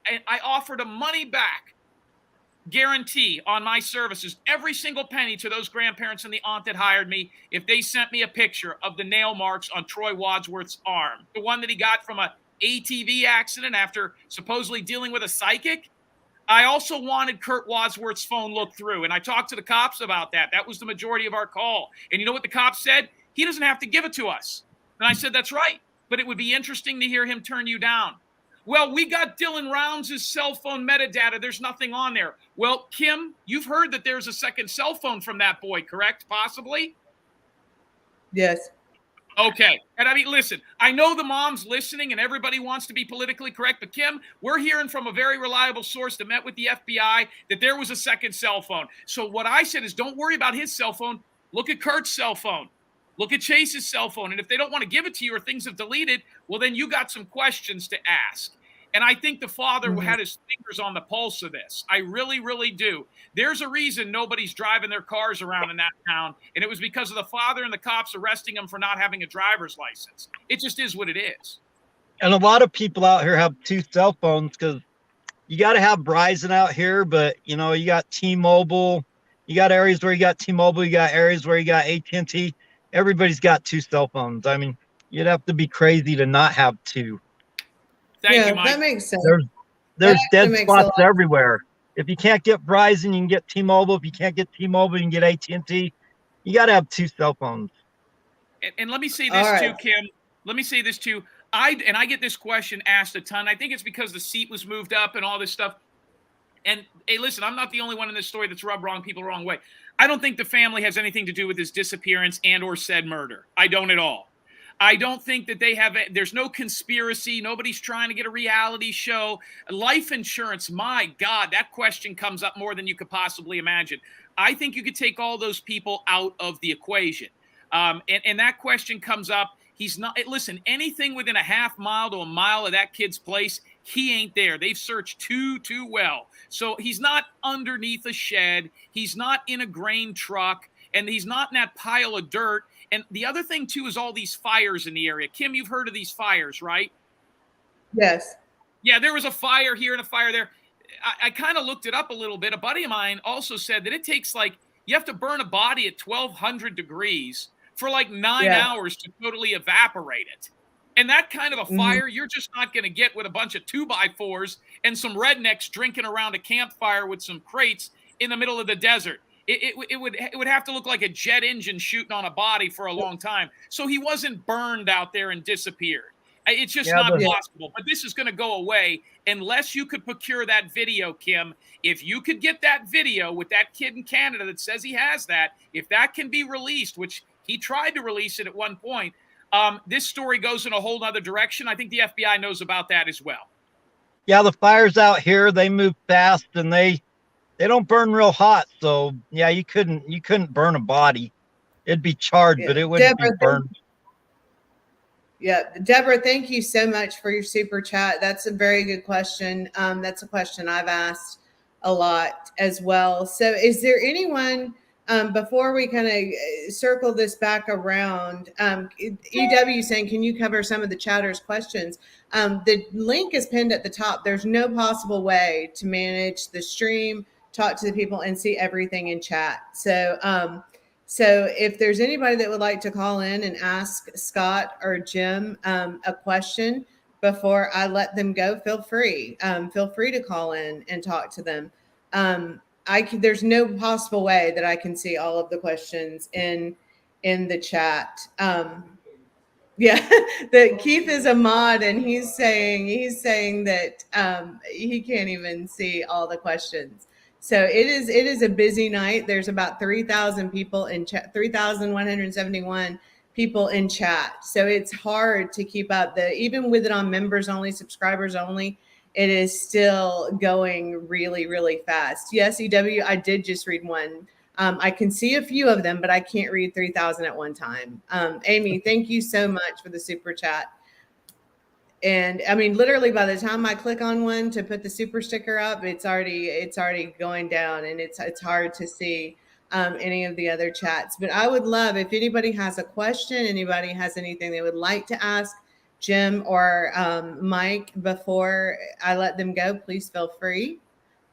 Speaker 4: and I offered a money back guarantee on my services, every single penny, to those grandparents and the aunt that hired me, if they sent me a picture of the nail marks on Troy Wadsworth's arm, the one that he got from a ATV accident after supposedly dealing with a psychic. I also wanted Kurt Wadsworth's phone looked through, and I talked to the cops about that. That was the majority of our call. And you know what the cops said? He doesn't have to give it to us. And I said, that's right, but it would be interesting to hear him turn you down. Well, we got Dylan Rounds' cell phone metadata. There's nothing on there. Well, Kim, you've heard that there's a second cell phone from that boy, correct? Possibly?
Speaker 1: Yes.
Speaker 4: Okay. And I mean, listen, I know the mom's listening and everybody wants to be politically correct, but Kim, we're hearing from a very reliable source that met with the FBI that there was a second cell phone. So what I said is don't worry about his cell phone. Look at Kurt's cell phone. Look at Chase's cell phone. And if they don't want to give it to you or things have deleted, well, then you got some questions to ask. And I think the father had his fingers on the pulse of this. I really, really do. There's a reason nobody's driving their cars around in that town, and it was because of the father and the cops arresting him for not having a driver's license. It just is what it is.
Speaker 5: And a lot of people out here have 2 cell phones because you got to have Verizon out here, but, you know, you got T-Mobile. You got areas where you got T-Mobile. You got areas where you got AT&T. Everybody's got 2 cell phones. I mean, you'd have to be crazy to not have 2.
Speaker 4: Thank you, Mike.
Speaker 1: That makes sense.
Speaker 5: There's dead spots everywhere. If you can't get Verizon, you can get T-Mobile. If you can't get T-Mobile, you can get AT&T. You got to have 2 cell phones.
Speaker 4: And let me say this too, Kim. Let me say this too. I get this question asked a ton. I think it's because the seat was moved up and all this stuff. And hey, listen, I'm not the only one in this story that's rubbed people the wrong way. I don't think the family has anything to do with his disappearance and or said murder. I don't at all. I don't think that there's no conspiracy. Nobody's trying to get a reality show. Life insurance, my God, that question comes up more than you could possibly imagine. I think you could take all those people out of the equation. And that question comes up. He's not, listen, anything within a half mile to a mile of that kid's place, he ain't there. They've searched too well. So he's not underneath a shed. He's not in a grain truck. And he's not in that pile of dirt. And the other thing, too, is all these fires in the area. Kim, you've heard of these fires, right?
Speaker 1: Yes.
Speaker 4: Yeah, there was a fire here and a fire there. I kind of looked it up a little bit. A buddy of mine also said that it takes you have to burn a body at 1,200 degrees for 9 hours to totally evaporate it. And that kind of a fire, you're just not going to get with a bunch of 2x4s and some rednecks drinking around a campfire with some crates in the middle of the desert. It would have to look like a jet engine shooting on a body for a long time. So he wasn't burned out there and disappeared. It's just not possible. But this is going to go away unless you could procure that video, Kim. If you could get that video with that kid in Canada that says he has that, if that can be released, which he tried to release it at one point, this story goes in a whole other direction. I think the FBI knows about that as well.
Speaker 5: Yeah, the fires out here, they move fast and they don't burn real hot. So yeah, you couldn't burn a body. It'd be charred, but it wouldn't be burned.
Speaker 1: Yeah, Deborah, thank you so much for your super chat. That's a very good question. That's a question I've asked a lot as well. So is there anyone, before we kind of circle this back around, EW saying, can you cover some of the chatters questions? The link is pinned at the top. There's no possible way to manage the stream, talk to the people, and see everything in chat. So if there's anybody that would like to call in and ask Scott or Jim a question before I let them go, feel free. Feel free to call in and talk to them. There's no possible way that I can see all of the questions in the chat. Yeah, that Keith is a mod and he's saying that he can't even see all the questions. So it is a busy night. There's about 3,000 people in chat, 3,171 people in chat. So it's hard to keep up. Even with it on members only, subscribers only, it is still going really, really fast. Yes, EW, I did just read one. I can see a few of them, but I can't read 3,000 at one time. Amy, thank you so much for the super chat. And I mean, literally by the time I click on one to put the super sticker up, it's already going down, and it's hard to see any of the other chats. But I would love, if anybody has a question, anybody has anything they would like to ask Jim or Mike before I let them go, please feel free.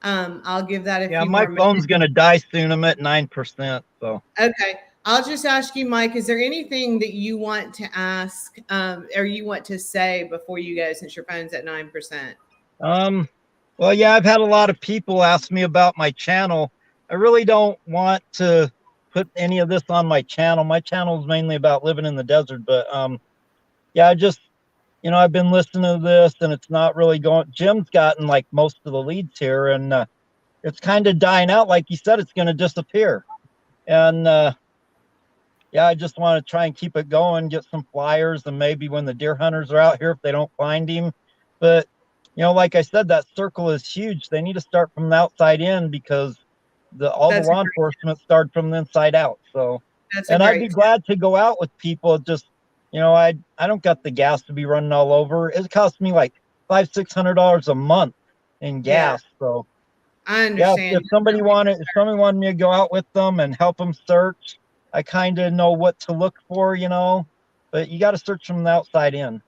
Speaker 1: I'll give that a few more minutes.
Speaker 5: My phone's going to die soon. I'm at 9%. So
Speaker 1: okay. I'll just ask you, Mike, is there anything that you want to ask or you want to say before you go, since your phone's at 9%?
Speaker 5: Well, yeah, I've had a lot of people ask me about my channel. I really don't want to put any of this on my channel. My channel is mainly about living in the desert, but yeah, I just, I've been listening to this and it's not really going. Jim's gotten like most of the leads here, and it's kind of dying out. Like you said, it's going to disappear. And yeah, I just want to try and keep it going, get some flyers, and maybe when the deer hunters are out here, if they don't find him. But, like I said, that circle is huge. They need to start from the outside in, because all the law enforcement started from the inside out. So, and I'd be glad to go out with people. Just, I don't got the gas to be running all over. It costs me like $500-600 a month in gas. Yeah. So
Speaker 1: I understand.
Speaker 5: Yeah, if somebody wanted me to go out with them and help them search, I kind of know what to look for, but you got to search from the outside in.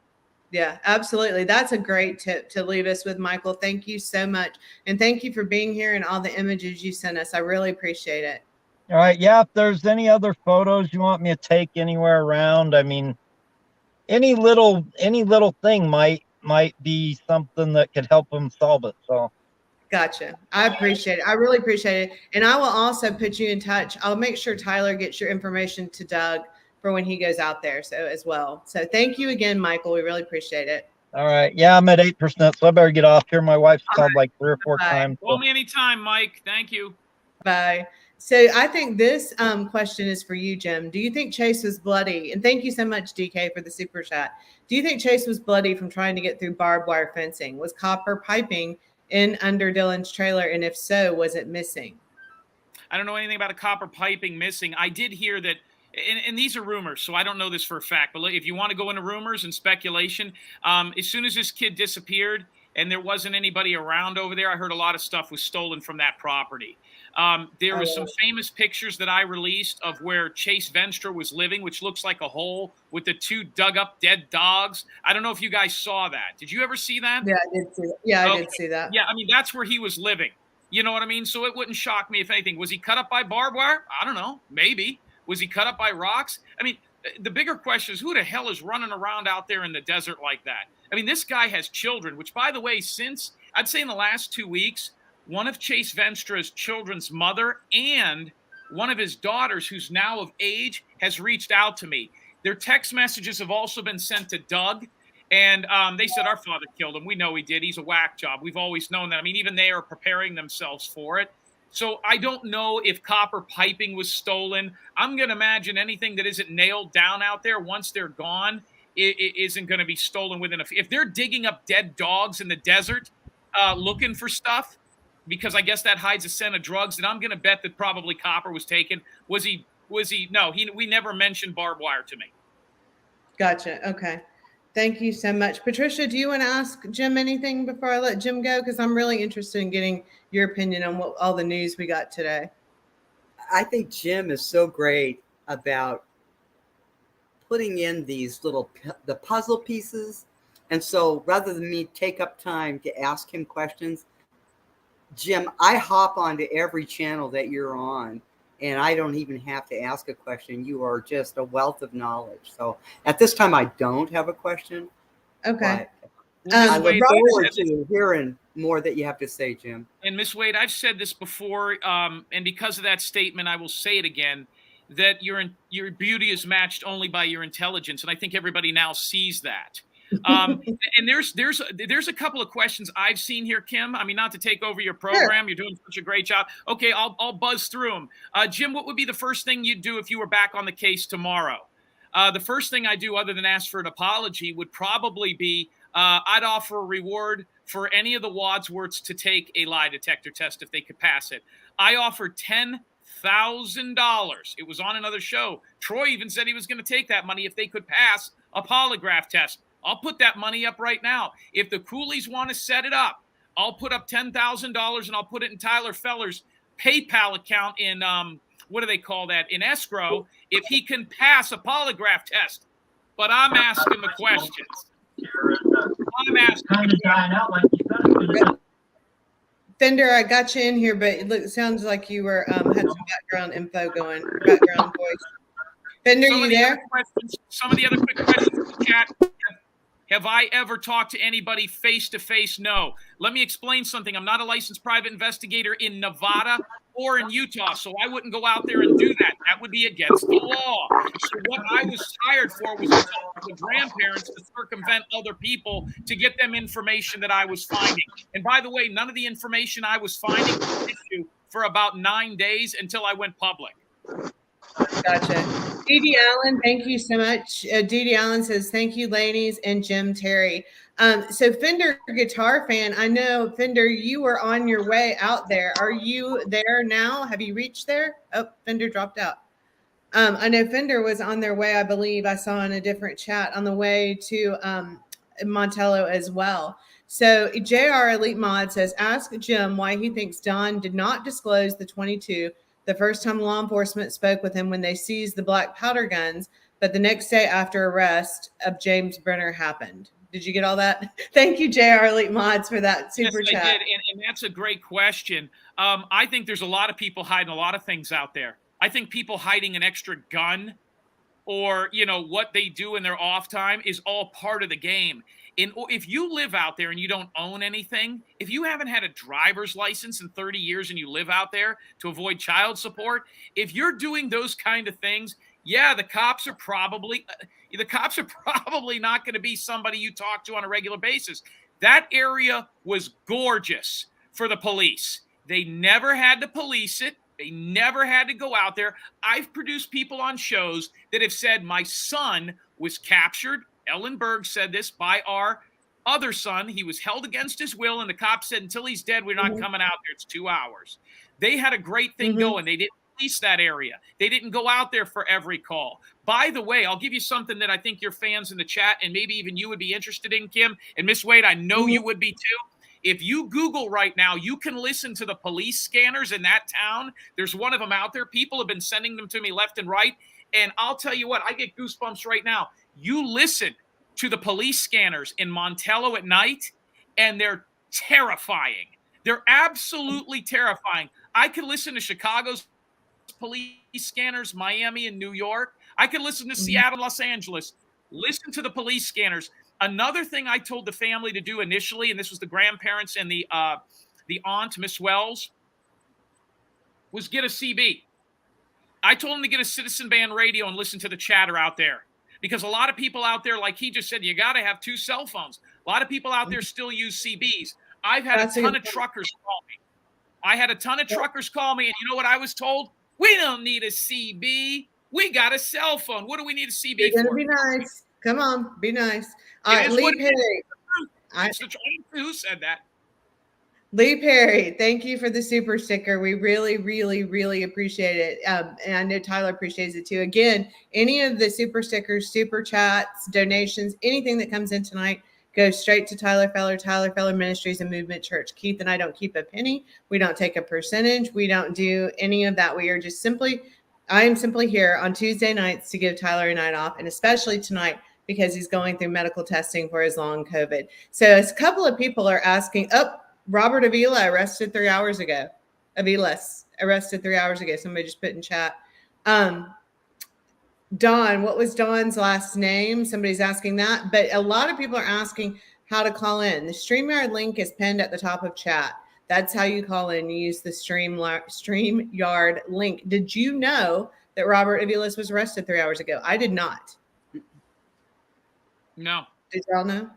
Speaker 1: Yeah, absolutely. That's a great tip to leave us with, Michael. Thank you so much. And thank you for being here and all the images you sent us. I really appreciate it.
Speaker 5: All right. Yeah. If there's any other photos you want me to take anywhere around, I mean, any little thing might be something that could help them solve it. So.
Speaker 1: Gotcha. I appreciate it. I really appreciate it. And I will also put you in touch. I'll make sure Tyler gets your information to Doug for when he goes out there. So as well. So thank you again, Michael. We really appreciate it.
Speaker 5: All right. Yeah, I'm at 8%, so I better get off here. My wife's called like 3 or 4 times.
Speaker 4: Call me anytime, Mike. Thank you.
Speaker 1: Bye. So I think this question is for you, Jim. Do you think Chase was bloody? And thank you so much, DK, for the super chat. Do you think Chase was bloody from trying to get through barbed wire fencing? Was copper piping in under Dylan's trailer? And if so, was it missing?
Speaker 4: I don't know anything about a copper piping missing. I did hear that, and these are rumors, so I don't know this for a fact. But if you want to go into rumors and speculation, as soon as this kid disappeared and there wasn't anybody around over there, I heard a lot of stuff was stolen from that property. There was some famous pictures that I released of where Chase Venstra was living, which looks like a hole with the 2 dug up dead dogs. I don't know if you guys saw that. Did you ever see that?
Speaker 1: Yeah, I did see that. Yeah, I did see that.
Speaker 4: Yeah, I mean, that's where he was living. You know what I mean? So it wouldn't shock me if anything. Was he cut up by barbed wire? I don't know. Maybe. Was he cut up by rocks? I mean, the bigger question is, who the hell is running around out there in the desert like that? I mean, this guy has children, which, by the way, since I'd say in the last 2 weeks, one of Chase Venstra's children's mother and one of his daughters, who's now of age, has reached out to me. Their text messages have also been sent to Doug, and they said, our father killed him. We know he did. He's a whack job. We've always known that. I mean, even they are preparing themselves for it. So I don't know if copper piping was stolen. I'm going to imagine anything that isn't nailed down out there, once they're gone, it isn't going to be stolen within if they're digging up dead dogs in the desert looking for stuff, because I guess that hides a scent of drugs, and I'm going to bet that probably copper was taken. No, we never mentioned barbed wire to me.
Speaker 1: Gotcha. Okay. Thank you so much. Patricia, do you want to ask Jim anything before I let Jim go? Because I'm really interested in getting your opinion on all the news we got today.
Speaker 3: I think Jim is so great about putting in these the puzzle pieces. And so rather than me take up time to ask him questions, Jim, I hop onto every channel that you're on, and I don't even have to ask a question. You are just a wealth of knowledge. So at this time, I don't have a question.
Speaker 1: Okay.
Speaker 3: I look forward to hearing more that you have to say, Jim.
Speaker 4: And Miss Wade, I've said this before, and because of that statement, I will say it again, that your beauty is matched only by your intelligence. And I think everybody now sees that. And there's a couple of questions I've seen here, Kim. I mean, not to take over your program. Sure. You're doing such a great job. Okay, I'll buzz through them. Jim, what would be the first thing you'd do if you were back on the case tomorrow? The first thing I do, other than ask for an apology, would probably be I'd offer a reward for any of the Wadsworths to take a lie detector test if they could pass it. I offered $10,000. It was on another show. Troy even said he was going to take that money if they could pass a polygraph test. I'll put that money up right now. If the Coolies want to set it up, I'll put up $10,000 and I'll put it in Tyler Feller's PayPal account in, what do they call that, in escrow, if he can pass a polygraph test. But I'm asking the questions. I'm asking the questions.
Speaker 1: Fender, I got you in here, but it sounds like you were had some background info going, background voice. Fender, you there?
Speaker 4: Some of the other quick questions in the chat. Have I ever talked to anybody face-to-face? No. Let me explain something. I'm not a licensed private investigator in Nevada or in Utah, so I wouldn't go out there and do that. That would be against the law. So what I was hired for was to talk to the grandparents to circumvent other people to get them information that I was finding. And by the way, none of the information I was finding was issued for about 9 days until I went public.
Speaker 1: Gotcha. Dee Dee Allen, thank you so much. Dee Dee Allen says, thank you, ladies, and Jim Terry. So Fender guitar fan, I know, Fender, you were on your way out there. Are you there now? Have you reached there? Oh, Fender dropped out. I know Fender was on their way, I believe I saw in a different chat, on the way to Montello as well. So JR Elite Mod says, ask Jim why he thinks Don did not disclose the 22 the first time law enforcement spoke with him when they seized the black powder guns, but the next day after arrest of James Brenner happened. Did you get all that? Thank you, JR Elite Mods, for that super chat.
Speaker 4: I did, and that's a great question. I think there's a lot of people hiding a lot of things out there. I think people hiding an extra gun or, what they do in their off time is all part of the game. And if you live out there and you don't own anything, if you haven't had a driver's license in 30 years and you live out there to avoid child support, if you're doing those kind of things, yeah, the cops are probably not going to be somebody you talk to on a regular basis. That area was gorgeous for the police. They never had to police it. They never had to go out there. I've produced people on shows that have said, my son was captured. Ellen Berg said this by our other son. He was held against his will, and the cops said, until he's dead, we're not coming out there. It's 2 hours. They had a great thing going. They didn't police that area. They didn't go out there for every call. By the way, I'll give you something that I think your fans in the chat, and maybe even you would be interested in, Kim. And Miss Wade, I know you would be too. If you Google right now, you can listen to the police scanners in that town. There's one of them out there. People have been sending them to me left and right. And I'll tell you what, I get goosebumps right now. You listen to the police scanners in Montello at night, and they're terrifying. They're absolutely terrifying. I could listen to Chicago's police scanners, Miami and New York. I could listen to Seattle, Los Angeles. Listen to the police scanners. Another thing I told the family to do initially, and this was the grandparents and the aunt, Miss Wells, was get a CB. I told them to get a Citizen Band radio and listen to the chatter out there. Because a lot of people out there, like he just said, you got to have 2 cell phones. A lot of people out there still use CBs. I've had a ton of truckers call me. I had a ton of truckers call me, and you know what I was told? We don't need a CB. We got a cell phone. What do we need a CB
Speaker 1: You're
Speaker 4: for?
Speaker 1: gonna be nice. Come on, be nice. All right, Lee Perry.
Speaker 4: Who said that?
Speaker 1: Lee Perry, thank you for the super sticker. We really, really, really appreciate it. And I know Tyler appreciates it too. Again, any of the super stickers, super chats, donations, anything that comes in tonight goes straight to Tyler Feller Ministries and Movement Church. Keith and I don't keep a penny. We don't take a percentage. We don't do any of that. We are just I am simply here on Tuesday nights to give Tyler a night off, and especially tonight because he's going through medical testing for his long COVID. So a couple of people are asking, Robert Avila arrested 3 hours ago. Aviles arrested 3 hours ago. Somebody just put in chat. Don, what was Don's last name? Somebody's asking that. But a lot of people are asking how to call in. The StreamYard link is pinned at the top of chat. That's how you call in. You use the StreamYard link. Did you know that Robert Aviles was arrested 3 hours ago? I did not.
Speaker 4: No.
Speaker 1: Did y'all know?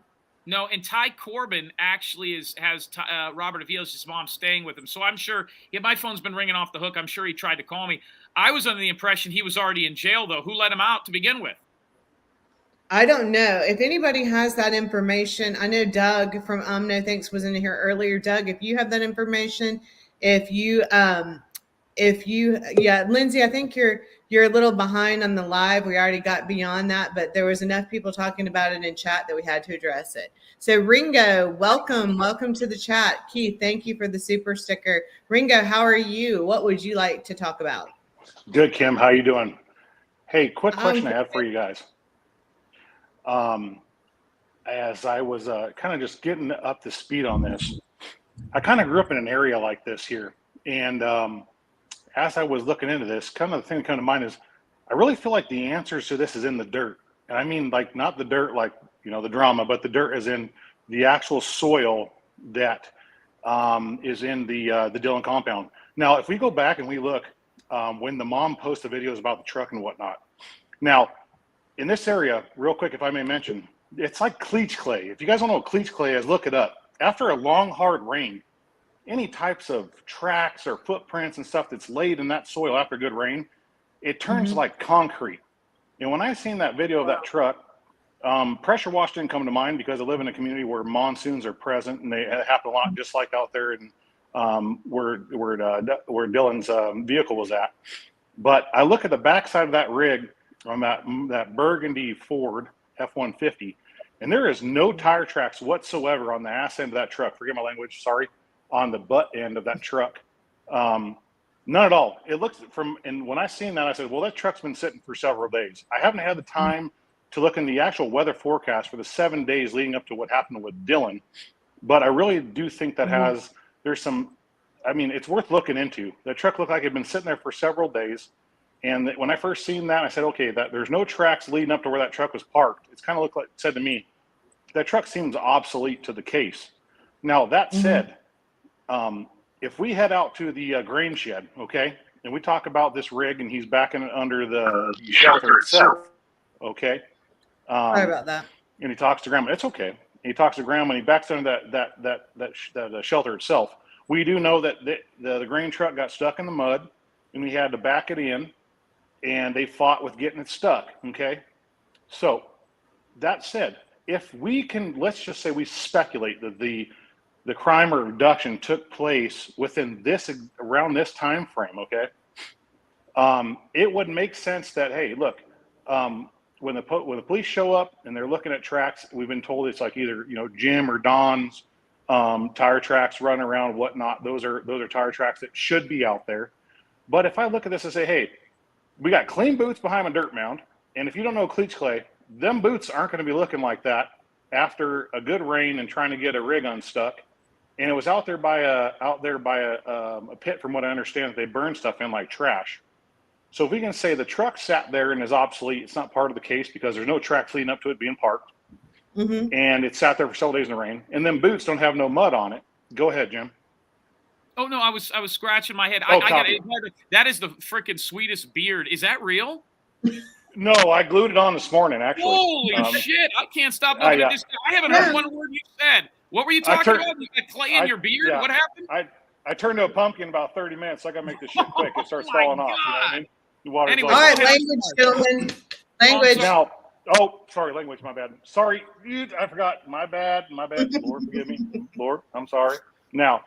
Speaker 4: No, and Ty Corbin actually has Robert Aviles' mom staying with him. So I'm sure my phone's been ringing off the hook. I'm sure he tried to call me. I was under the impression he was already in jail, though. Who let him out to begin with?
Speaker 1: I don't know. If anybody has that information, I know Doug from No Thanks was in here earlier. Doug, if you have that information, Lindsay, I think you're a little behind on the live. We already got beyond that, but there was enough people talking about it in chat that we had to address it. So Ringo, welcome to the chat. Keith, thank you for the super sticker. Ringo, how are you? What would you like to talk about?
Speaker 6: Good, Kim. How you doing? Hey, quick question I have for you guys. As I was kind of just getting up to speed on this, I kind of grew up in an area like this here. And as I was looking into this, kind of the thing that came to mind is I really feel like the answers to this is in the dirt. And I mean, like, not the dirt, like, you know, the drama, but the dirt is in the actual soil that is in the Dillon compound. Now, if we go back and we look, when the mom posted videos about the truck and whatnot. Now, in this area, real quick, if I may mention, it's like cleach clay. If you guys don't know what cleach clay is, look it up. After a long, hard rain, any types of tracks or footprints and stuff that's laid in that soil after good rain, it turns like concrete. And when I seen that video of that truck, pressure wash didn't come to mind because I live in a community where monsoons are present and they happen a lot, just like out there in where Dillon's vehicle was at. But I look at the backside of that rig on that burgundy Ford F-150, and there is no tire tracks whatsoever on the ass end of that truck. Forget my language, sorry. On the butt end of that truck. None at all. It looks and when I seen that, I said, well, that truck's been sitting for several days. I haven't had the time to look in the actual weather forecast for the 7 days leading up to what happened with Dillon. But I really do think that there's some, I mean, it's worth looking into. That truck looked like it had been sitting there for several days. And when I first seen that, I said, okay, that there's no tracks leading up to where that truck was parked. It's kind of looked like, said to me, that truck seems obsolete to the case. Now, that said, if we head out to the grain shed, okay, and we talk about this rig and he's backing it under the shelter itself, okay.
Speaker 1: Sorry about that.
Speaker 6: And he talks to Grandma. It's okay. He talks to Grandma and he backs under that shelter itself. We do know that the grain truck got stuck in the mud and we had to back it in, and they fought with getting it stuck. Okay, so that said, if we can, let's just say we speculate that the crime or abduction took place within around this time frame, okay, it would make sense that, hey, look, when the police show up and they're looking at tracks, we've been told it's like either, you know, Jim or Don's tire tracks running around, whatnot. Those are tire tracks that should be out there. But if I look at this and say, hey, we got clean boots behind a dirt mound, and if you don't know cleach clay, them boots aren't going to be looking like that after a good rain and trying to get a rig unstuck. And it was out there by a pit, from what I understand, that they burn stuff in like trash. So if we can say the truck sat there and is obsolete, it's not part of the case because there's no tracks leading up to it being parked, and it sat there for several days in the rain, and then boots don't have no mud on it. Go ahead, Jim.
Speaker 4: Oh no, I was scratching my head. I got it. That is the freaking sweetest beard. Is that real?
Speaker 6: No, I glued it on this morning, actually.
Speaker 4: Holy shit! I can't stop looking at this. I haven't heard one word you said. What were you talking about? You got clay in your beard? Yeah, what happened?
Speaker 6: I turned to a pumpkin in about 30 minutes, so I got to make this shit quick. It starts falling off. You know what I mean? The water's
Speaker 4: anyway,
Speaker 1: all right, language, gentlemen. Language.
Speaker 6: Now, sorry, language, my bad. Sorry, I forgot. My bad. Lord, forgive me. Lord, I'm sorry. Now,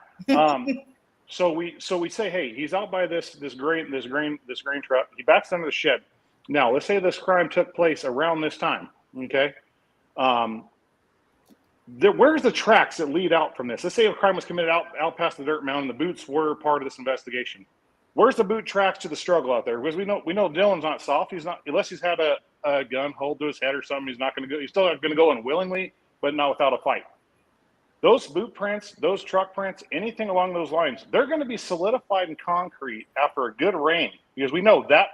Speaker 6: so we say, hey, he's out by this grain truck. He backs under the shed. Now, let's say this crime took place around this time. Okay. Where's the tracks that lead out from this? Let's say a crime was committed out past the dirt mound, and the boots were part of this investigation. Where's the boot tracks to the struggle out there? Because we know Dillon's not soft. He's not, unless he's had a gun hold to his head or something. He's not going to go. He's still going to go in willingly, but not without a fight. Those boot prints, those truck prints, anything along those lines, they're going to be solidified in concrete after a good rain, because we know that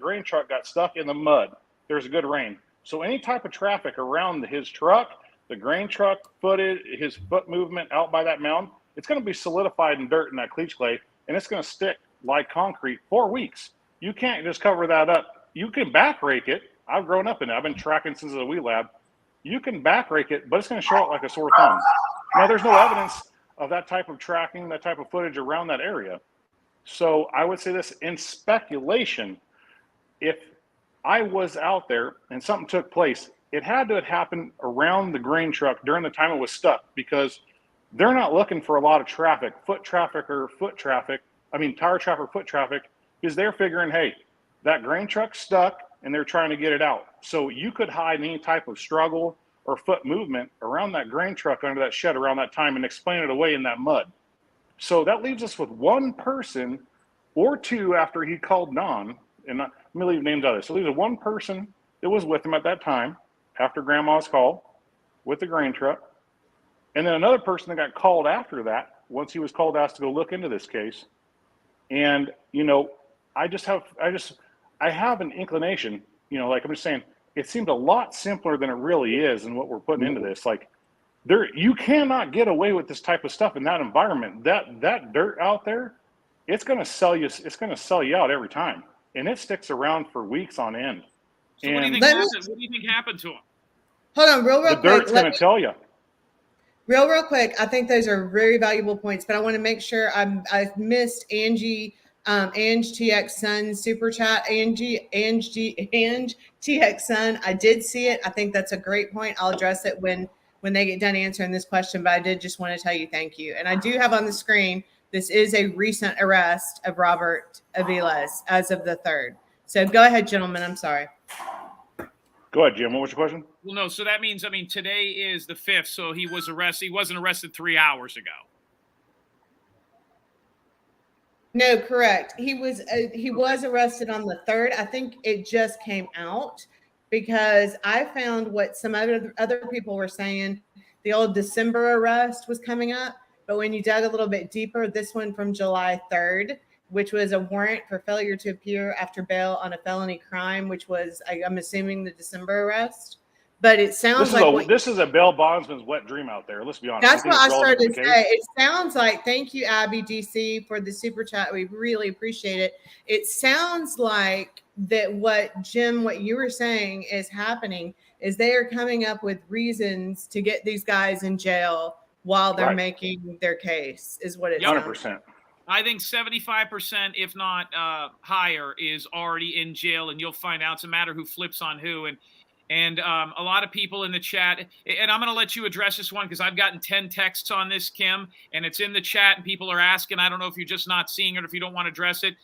Speaker 6: grain truck got stuck in the mud. There's a good rain. So any type of traffic around his truck, the grain truck footed, his foot movement out by that mound, it's going to be solidified in dirt in that cleach clay, and it's going to stick like concrete 4 weeks. You can't just cover that up. You can back rake it. I've grown up in it. I've been tracking since the wee lab. You can back rake it, but it's going to show up like a sore thumb. Now, there's no evidence of that type of tracking, that type of footage around that area. So I would say this, in speculation, if I was out there and something took place, it had to have happened around the grain truck during the time it was stuck, because they're not looking for a lot of traffic, tire traffic or foot traffic, because they're figuring, hey, that grain truck's stuck and they're trying to get it out. So you could hide any type of struggle or foot movement around that grain truck under that shed around that time and explain it away in that mud. So that leaves us with one person or two after he called Don, and let me leave names out of this. So there's one person that was with him at that time after Grandma's call with the grain truck, and then another person that got called after that once he was called, asked to go look into this case. And, you know, I I have an inclination, like I'm just saying, it seemed a lot simpler than it really is and what we're putting into this. Like you cannot get away with this type of stuff in that environment. That dirt out there, it's going to sell you out every time. And it sticks around for weeks on end.
Speaker 4: So what do you think happened? What do you think happened to him?
Speaker 1: Hold on, real
Speaker 6: the
Speaker 1: quick.
Speaker 6: Dirt's going to tell you.
Speaker 1: Real quick. I think those are very valuable points, but I want to make sure I missed Angie TX Sun super chat. Angie TX Sun. I did see it. I think that's a great point. I'll address it when they get done answering this question, but I did just want to tell you thank you. And I do have on the screen, this is a recent arrest of Robert Aviles as of the 3rd. So go ahead, gentlemen. I'm sorry.
Speaker 6: Go ahead, Jim. What was your question?
Speaker 4: Well, no. So that means, today is the 5th. So he was arrested. He wasn't arrested 3 hours ago.
Speaker 1: No, correct. He was arrested on the 3rd. I think it just came out because I found what some other people were saying. The old December arrest was coming up. But when you dug a little bit deeper, this one from July 3rd, which was a warrant for failure to appear after bail on a felony crime, which was, I'm assuming, the December arrest. But it sounds
Speaker 6: this is a bail bondsman's wet dream out there. Let's be honest.
Speaker 1: That's what I started to say. It sounds like, thank you, Abby DC, for the super chat. We really appreciate it. It sounds like that what you were saying is happening is they are coming up with reasons to get these guys in jail while they're making their case, is what it's
Speaker 6: 100%.
Speaker 4: I think 75%, if not higher, is already in jail, and you'll find out. It's a matter who flips on who. And a lot of people in the chat, and I'm going to let you address this one because I've gotten 10 texts on this, Kim, and it's in the chat, and people are asking. I don't know if you're just not seeing it or if you don't want to address it.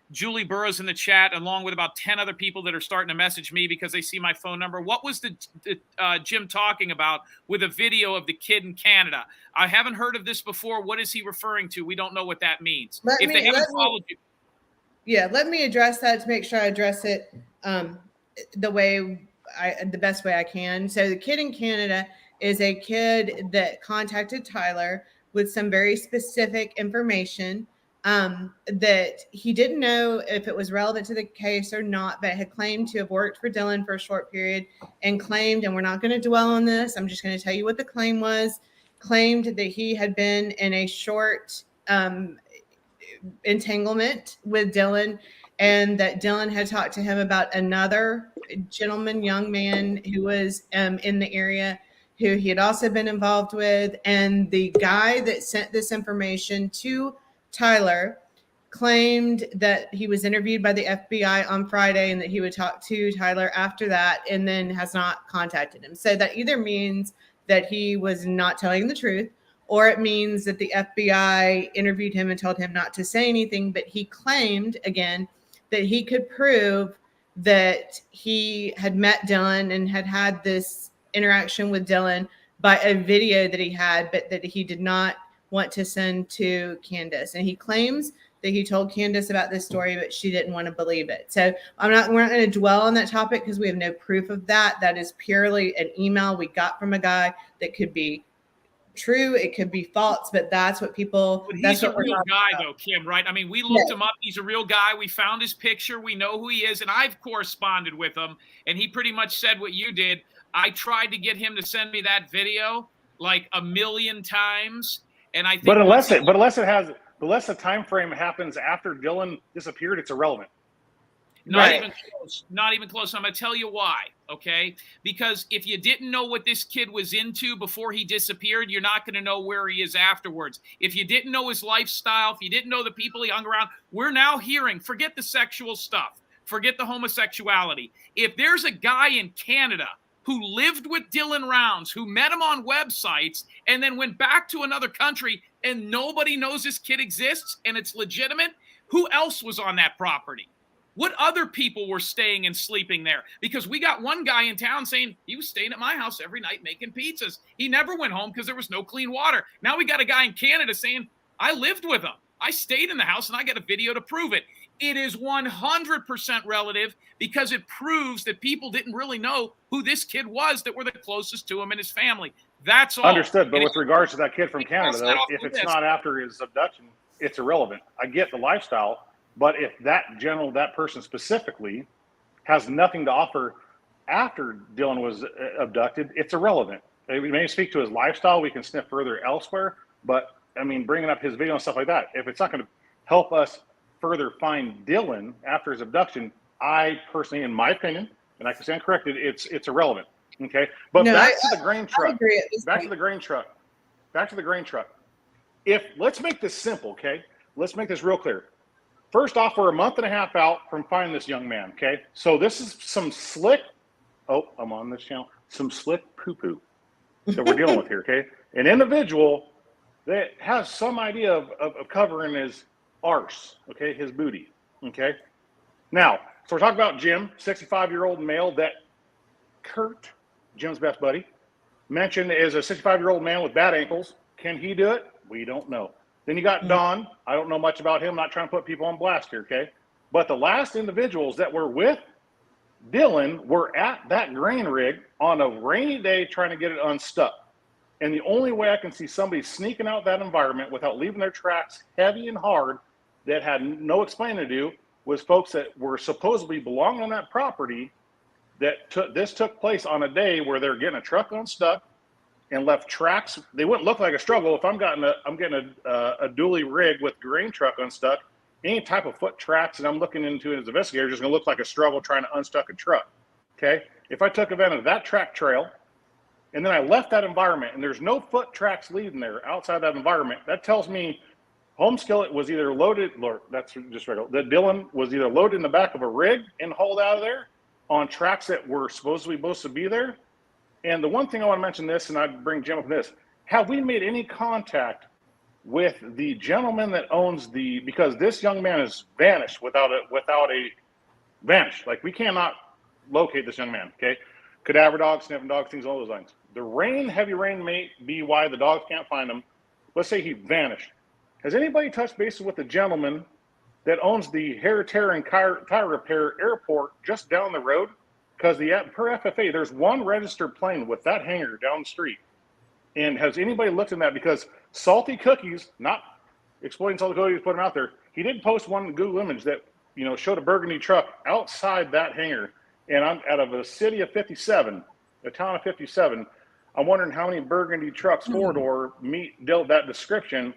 Speaker 4: Julie Burroughs in the chat, along with about 10 other people that are starting to message me because they see my phone number. What was the Jim talking about with a video of the kid in Canada? I haven't heard of this before. What is he referring to? We don't know what that means. Let me
Speaker 1: address that to make sure I address it the best way I can. So the kid in Canada is a kid that contacted Tyler with some very specific information that he didn't know if it was relevant to the case or not, but had claimed to have worked for Dylan for a short period and claimed, and we're not going to dwell on this, I'm just going to tell you what the claim was, claimed that he had been in a short entanglement with Dylan, and that Dylan had talked to him about another young man who was in the area who he had also been involved with. And the guy that sent this information to Tyler claimed that he was interviewed by the FBI on Friday and that he would talk to Tyler after that, and then has not contacted him. So that either means that he was not telling the truth, or it means that the FBI interviewed him and told him not to say anything, but he claimed, again, that he could prove that he had met Dylan and had had this interaction with Dylan by a video that he had, but that he did not want to send to Candace. And he claims that he told Candace about this story, but she didn't want to believe it. So we're not going to dwell on that topic because we have no proof of that. That is purely an email we got from a guy that could be true, it could be false, but that's what people.
Speaker 4: But he's a real guy, though, Kim, right? I mean, we looked him up. He's a real guy. We found his picture. We know who he is, and I've corresponded with him, and he pretty much said what you did. I tried to get him to send me that video like a million times, and I think. But unless
Speaker 6: the time frame happens after Dylan disappeared, it's irrelevant.
Speaker 4: Not even close. Not even close. I'm going to tell you why, okay? Because if you didn't know what this kid was into before he disappeared, you're not going to know where he is afterwards. If you didn't know his lifestyle, if you didn't know the people he hung around, we're now hearing, forget the sexual stuff, forget the homosexuality. If there's a guy in Canada who lived with Dylan Rounds, who met him on websites, and then went back to another country, and nobody knows this kid exists and it's legitimate, who else was on that property? What other people were staying and sleeping there? Because we got one guy in town saying he was staying at my house every night making pizzas. He never went home because there was no clean water. Now we got a guy in Canada saying, I lived with him. I stayed in the house and I got a video to prove it. It is 100% relative because it proves that people didn't really know who this kid was that were the closest to him and his family. That's all.
Speaker 6: Understood. But with regards to that kid from Canada, though, if it's not after his abduction, it's irrelevant. I get the lifestyle. But if that person specifically has nothing to offer after Dylan was abducted, it's irrelevant. We may speak to his lifestyle. We can sniff further elsewhere. But, I mean, bringing up his video and stuff like that, if it's not going to help us further find Dylan after his abduction, I personally, in my opinion, and I can stand corrected, it's irrelevant. Okay? But
Speaker 1: No,
Speaker 6: back to the grain truck.
Speaker 1: I agree at this
Speaker 6: Back
Speaker 1: point.
Speaker 6: to the grain truck. Back to the grain truck. Let's make this simple, okay? Let's make this real clear. First off, we're a month and a half out from finding this young man, okay? So this is some slick, I'm on this channel, some slick poo-poo that we're dealing with here, okay? An individual that has some idea of covering his arse, okay, his booty, okay? Now, so we're talking about Jim, 65-year-old male that Kurt, Jim's best buddy, mentioned is a 65-year-old man with bad ankles. Can he do it? We don't know. Then you got Don. I don't know much about him. Not trying to put people on blast here, okay? But the last individuals that were with Dylan were at that grain rig on a rainy day trying to get it unstuck. And the only way I can see somebody sneaking out that environment without leaving their tracks heavy and hard that had no explaining to do was folks that were supposedly belonging on that property that this took place on a day where they're getting a truck unstuck and left tracks. They wouldn't look like a struggle. If I'm getting a dually rig with grain truck unstuck, any type of foot tracks that I'm looking into as an investigator is just going to look like a struggle trying to unstuck a truck. Okay. If I took advantage of that track trail and then I left that environment and there's no foot tracks leading there outside that environment, that tells me home skillet was either loaded, or that's just regular, that Dylan was either loaded in the back of a rig and hauled out of there on tracks that were supposed to be there. And the one thing I want to mention this, and I'd bring Jim up this, have we made any contact with the gentleman that owns because this young man has vanished without a vanished. Like, we cannot locate this young man, okay? Cadaver dog, sniffing dog, things along those lines. The heavy rain may be why the dogs can't find him. Let's say he vanished. Has anybody touched bases with the gentleman that owns the hair tear and tire repair airport just down the road? Because per FFA, there's one registered plane with that hangar down the street. And has anybody looked at that? Because Salty Cookies, not exploiting Salty Cookies, put them out there. He did post one Google image that showed a burgundy truck outside that hangar. And I'm out of a city of 57, a town of 57. I'm wondering how many burgundy trucks four-door meet that description.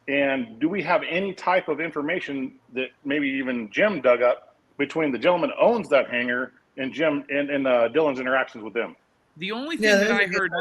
Speaker 6: And do we have any type of information that maybe even Jim dug up between the gentleman who owns that hangar and Jim and Dylan's interactions with them?
Speaker 4: The only thing that I heard,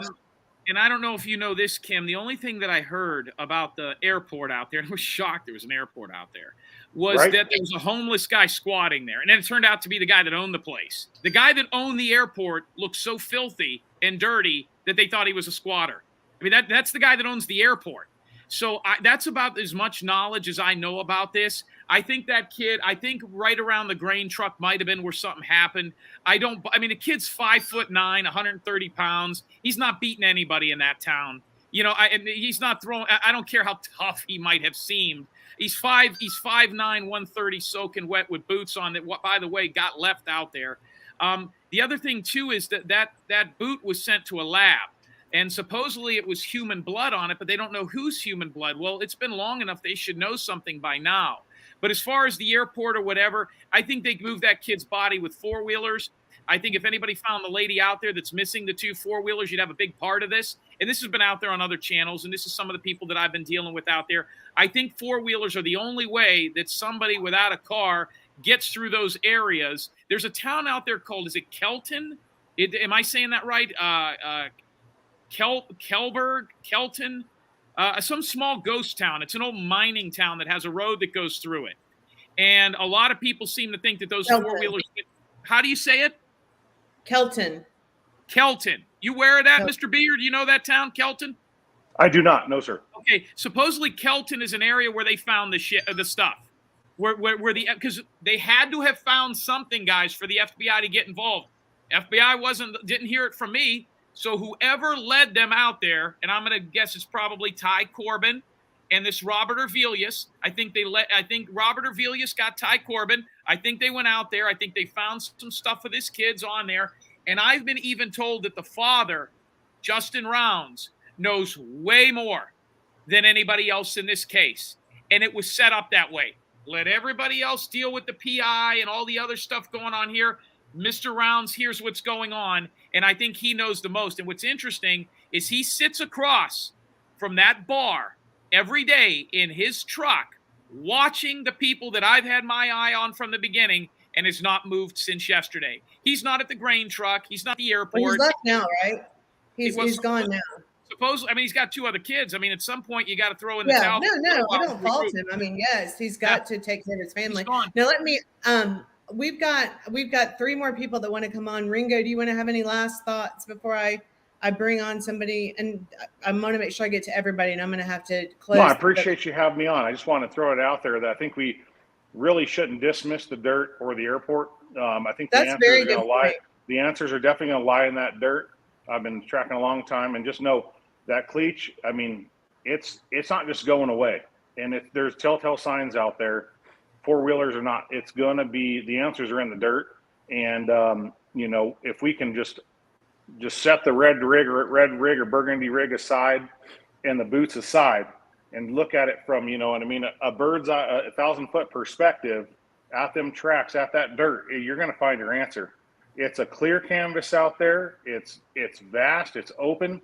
Speaker 4: and I don't know if you know this, Kim, the only thing that I heard about the airport out there, and I was shocked there was an airport out there, was that there was a homeless guy squatting there. And then it turned out to be the guy that owned the place. The guy that owned the airport looked so filthy and dirty that they thought he was a squatter. I mean, that's the guy that owns the airport. So that's about as much knowledge as I know about this. I think that kid, right around the grain truck might have been where something happened. The kid's 5'9", 130 pounds. He's not beating anybody in that town. And he's not throwing, I don't care how tough he might have seemed. He's 5'9", 130, soaking wet with boots on that, by the way, got left out there. The other thing too is that boot was sent to a lab. And supposedly it was human blood on it, but they don't know whose human blood. Well, it's been long enough. They should know something by now. But as far as the airport or whatever, I think they moved that kid's body with four-wheelers. I think if anybody found the lady out there that's missing the two four-wheelers, you'd have a big part of this. And this has been out there on other channels, and this is some of the people that I've been dealing with out there. I think four-wheelers are the only way that somebody without a car gets through those areas. There's a town out there called, is it Kelton? Am I saying that right? Kelton, some small ghost town. It's an old mining town that has a road that goes through it. And a lot of people seem to think that those four-wheelers, how do you say it? Kelton. You aware of that, Mr. Beard? You know that town, Kelton?
Speaker 6: I do not. No, sir.
Speaker 4: Okay. Supposedly Kelton is an area where they found the stuff. Because they had to have found something, guys, for the FBI to get involved. FBI didn't hear it from me. So whoever led them out there, and I'm going to guess it's probably Ty Corbin and this Robert Orvelius. I think Robert Orvelius got Ty Corbin. I think they went out there. I think they found some stuff for this kid's on there. And I've been even told that the father, Justin Rounds, knows way more than anybody else in this case. And it was set up that way. Let everybody else deal with the PI and all the other stuff going on here. Mr. Rounds, here's what's going on. And I think he knows the most. And what's interesting is he sits across from that bar every day in his truck, watching the people that I've had my eye on from the beginning, and has not moved since yesterday. He's not at the grain truck. He's not at the airport.
Speaker 1: Well, he's left now, right? He's gone now.
Speaker 4: Supposedly, I mean, he's got 2 other kids. I mean, at some point, you got to throw in the towel.
Speaker 1: No, I don't fault him. I mean, yes, he's got to take care of his family. Now, let me. We've got 3 more people that want to come on. Ringo, do you want to have any last thoughts before I bring on somebody? And I want to make sure I get to everybody, and I'm going to have to close.
Speaker 6: No, I appreciate you having me on. I just want to throw it out there that I think we really shouldn't dismiss the dirt or the airport. I think
Speaker 1: that's very good.
Speaker 6: The answers are definitely going to lie in that dirt. I've been tracking a long time, and just know that cleach, I mean, it's not just going away. And there's telltale signs out there, 4-wheelers or not, it's going to be, the answers are in the dirt. And, you know, if we can just set the red rig or burgundy rig aside and the boots aside and look at it from, you know what I mean, a bird's eye, 1,000-foot perspective at them tracks, at that dirt, you're going to find your answer. It's a clear canvas out there. It's vast, it's open,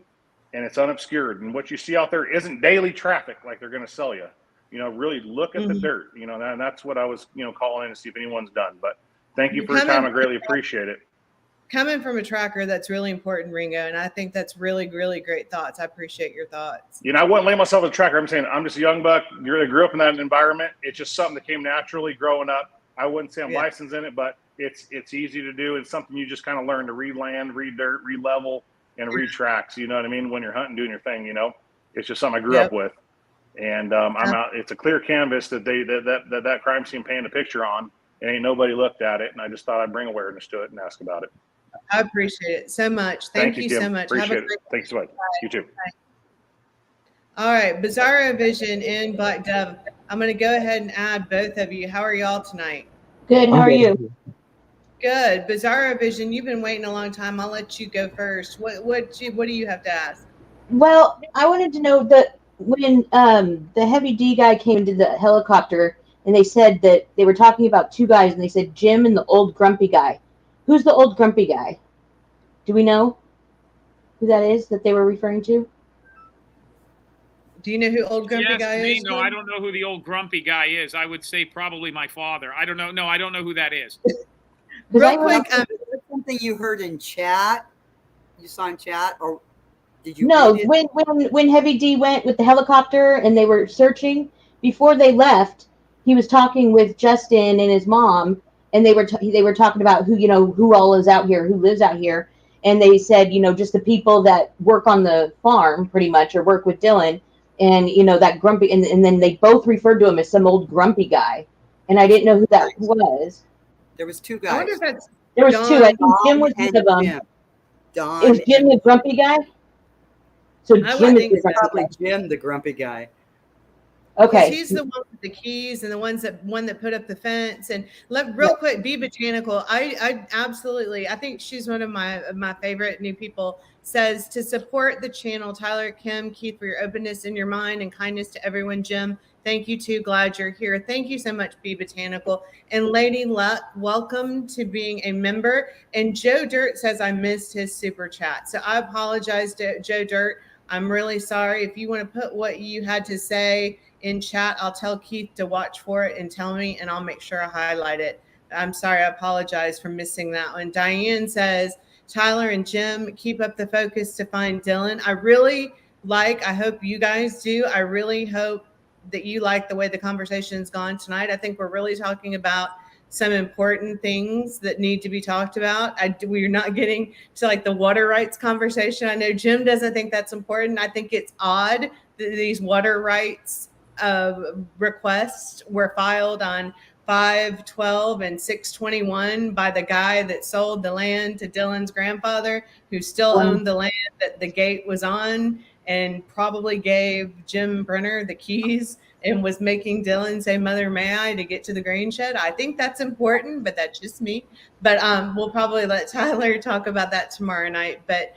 Speaker 6: and it's unobscured. And what you see out there isn't daily traffic like they're going to sell you. You know, really look at the dirt. You know, and that's what I was, you know, calling in to see if anyone's done. But thank you for your time. I greatly appreciate it.
Speaker 1: Coming from a tracker, that's really important, Ringo. And I think that's really, really great thoughts. I appreciate your thoughts.
Speaker 6: You know, I wouldn't label myself as a tracker. I'm saying I'm just a young buck. I grew up in that environment. It's just something that came naturally growing up. I wouldn't say I'm licensed in it, but it's easy to do. It's something you just kind of learn to read land, read dirt, read level, and read tracks. You know what I mean? When you're hunting, doing your thing, you know, it's just something I grew up with. And I'm out. It's a clear canvas that that crime scene painted a picture on, and ain't nobody looked at it. And I just thought I'd bring awareness to it and ask about it.
Speaker 1: I appreciate it so much. Thank you so much.
Speaker 6: Appreciate it. Thanks so much. Bye. You too.
Speaker 1: Bye. All right, Bizarro Vision and Black Dove. I'm going to go ahead and add both of you. How are y'all tonight?
Speaker 7: Good. How are you?
Speaker 1: Good. Bizarro Vision, you've been waiting a long time. I'll let you go first. What do you have to ask?
Speaker 7: Well, I wanted to know that when the Heavy D guy came into the helicopter and they said that they were talking about 2 guys and they said Jim and the old grumpy guy. Who's the old grumpy guy? Do we know who that is that they were referring to?
Speaker 1: Do you know who old grumpy guy is?
Speaker 4: No, I don't know who the old grumpy guy is. I would say probably my father. I don't know. No, I don't know who that is.
Speaker 1: Real quick,
Speaker 3: something you heard in chat? You saw in chat, or did you?
Speaker 7: No, when Heavy D went with the helicopter and they were searching, before they left, he was talking with Justin and his mom, and they were talking about who all is out here, who lives out here, and they said just the people that work on the farm pretty much or work with Dylan, and that grumpy, and then they both referred to him as some old grumpy guy, and I didn't know who that was.
Speaker 3: There was 2 guys.
Speaker 1: I wonder if that's
Speaker 7: There was
Speaker 1: Don,
Speaker 7: 2. I think Jim was one of them.
Speaker 3: Jim. Don.
Speaker 7: It was Jim the grumpy guy. So
Speaker 1: I
Speaker 7: Jim
Speaker 1: think
Speaker 7: is the
Speaker 3: probably
Speaker 7: grumpy guy.
Speaker 3: Jim, the grumpy guy.
Speaker 7: Okay.
Speaker 1: He's the one with the keys and the one that put up the fence. And real quick, Be Botanical. I absolutely, I think she's one of my favorite new people. Says to support the channel, Tyler, Kim, Keith, for your openness in your mind and kindness to everyone. Jim, thank you too. Glad you're here. Thank you so much, Be Botanical. And Lady Luck, welcome to being a member. And Joe Dirt says I missed his super chat. So I apologize to Joe Dirt. I'm really sorry. If you want to put what you had to say in chat, I'll tell Keith to watch for it and tell me, and I'll make sure I highlight it. I'm sorry. I apologize for missing that one. Diane says, Tyler and Jim, keep up the focus to find Dylan. I hope you guys do. I really hope that you like the way the conversation's gone tonight. I think we're really talking about some important things that need to be talked about. We're not getting to like the water rights conversation. I know Jim doesn't think that's important. I think it's odd that these water rights requests were filed on 5/12 and 6/21 by the guy that sold the land to Dylan's grandfather, who still owned the land that the gate was on, and probably gave Jim Brenner the keys and was making Dylan say, Mother, may I, to get to the grain shed. I think that's important, but that's just me. But we'll probably let Tyler talk about that tomorrow night. But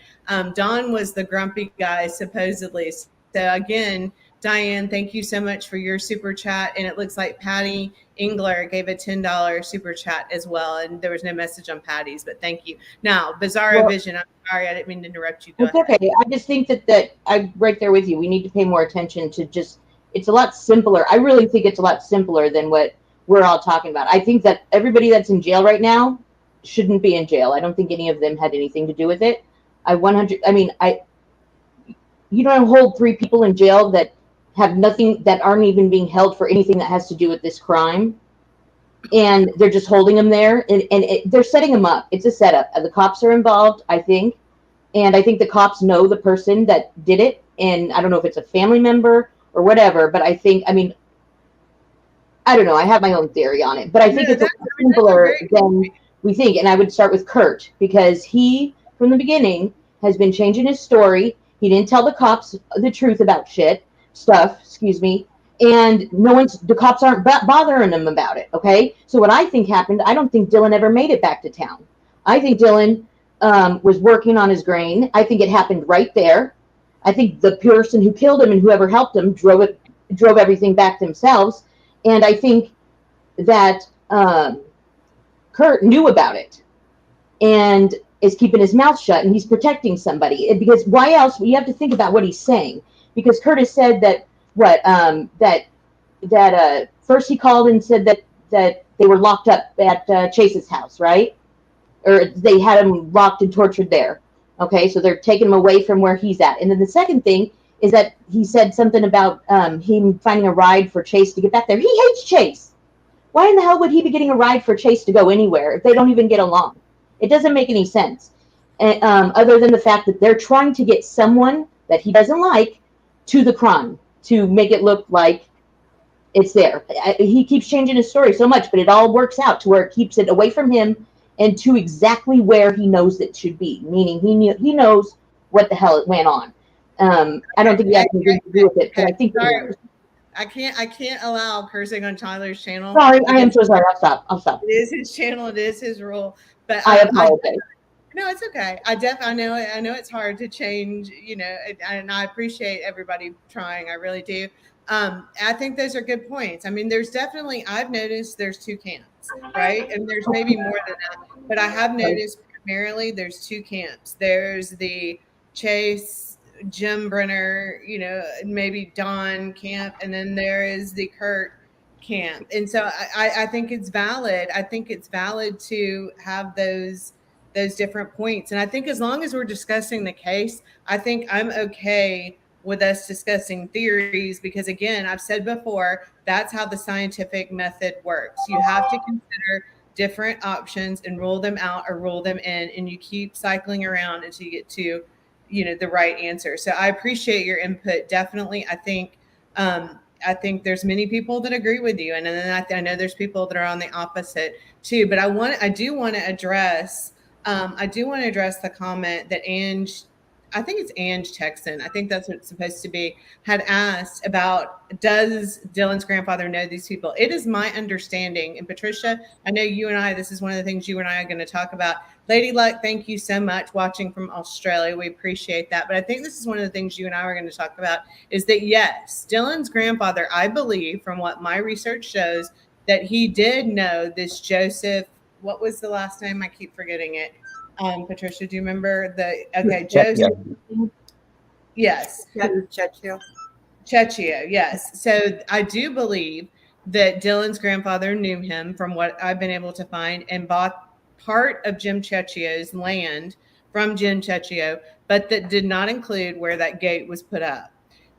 Speaker 1: Don was the grumpy guy, supposedly. So again, Diane, thank you so much for your super chat. And it looks like Patty Engler gave a $10 super chat as well, and there was no message on Patty's, but thank you. Now, Bizarro Vision, I'm sorry, I didn't mean to interrupt you. Go
Speaker 7: it's
Speaker 1: ahead.
Speaker 7: Okay. I just think that I'm right there with you. We need to pay more attention to just, it's a lot simpler. I really think it's a lot simpler than what we're all talking about. I think that everybody that's in jail right now shouldn't be in jail. I don't think any of them had anything to do with it. You don't hold 3 people in jail that have nothing, that aren't even being held for anything that has to do with this crime. And they're just holding them there, and they're setting them up. It's a setup. The cops are involved, I think. And I think the cops know the person that did it. And I don't know if it's a family member or whatever, but I think, I don't know. I have my own theory on it, but I think it's simpler than we think. And I would start with Kurt, because he, from the beginning, has been changing his story. He didn't tell the cops the truth about stuff, and the cops aren't bothering him about it. Okay. So what I think happened, I don't think Dylan ever made it back to town. I think Dylan was working on his grain. I think it happened right there. I think the person who killed him and whoever helped him drove everything back themselves. And I think that Kurt knew about it and is keeping his mouth shut, and he's protecting somebody. Because why else? You have to think about what he's saying. Because Kurt has said that first he called and said that they were locked up at Chase's house, right? Or they had him locked and tortured there. Okay, so they're taking him away from where he's at. And then the second thing is that he said something about him finding a ride for Chase to get back there. He hates Chase. Why in the hell would he be getting a ride for Chase to go anywhere if they don't even get along? It doesn't make any sense. And, other than the fact that they're trying to get someone that he doesn't like to the crime to make it look like it's there. He keeps changing his story so much, but it all works out to where it keeps it away from him and to exactly where he knows it should be, meaning he knows what the hell it went on. I don't think he has anything to do with it, but I think
Speaker 1: I can't allow cursing on Tyler's channel.
Speaker 7: Sorry, I am so sorry. I'll stop.
Speaker 1: It is his channel. It is his rule. But
Speaker 7: I apologize.
Speaker 1: No, it's okay. I know it's hard to change, and I appreciate everybody trying. I really do. I think those are good points. There's definitely, I've noticed there's 2 camps, right? And there's maybe more than that, but I have noticed primarily there's 2 camps. There's the Chase, Jim Brenner, maybe Don camp, and then there is the Kurt camp. And so I think it's valid. I think it's valid to have those different points. And I think as long as we're discussing the case, I think I'm okay with us discussing theories, because again, I've said before, that's how the scientific method works. You have to consider different options and rule them out or rule them in, and you keep cycling around until you get to, the right answer. So I appreciate your input. Definitely. I think there's many people that agree with you. And then I know there's people that are on the opposite too, but I do want to address the comment that I think it's Ange Texan, I think that's what it's supposed to be, had asked about, does Dylan's grandfather know these people? It is my understanding, and Patricia, I know you and I, this is one of the things you and I are going to talk about. Lady Luck, thank you so much, watching from Australia. We appreciate that. But I think this is one of the things you and I are going to talk about, is that yes, Dylan's grandfather, I believe from what my research shows, that he did know this Joseph, what was the last name? I keep forgetting it. Patricia, do you remember Joseph? Yes. Chechio, yes. So I do believe that Dylan's grandfather knew him, from what I've been able to find, and bought part of Jim Chechio's land from Jim Chechio, but that did not include where that gate was put up.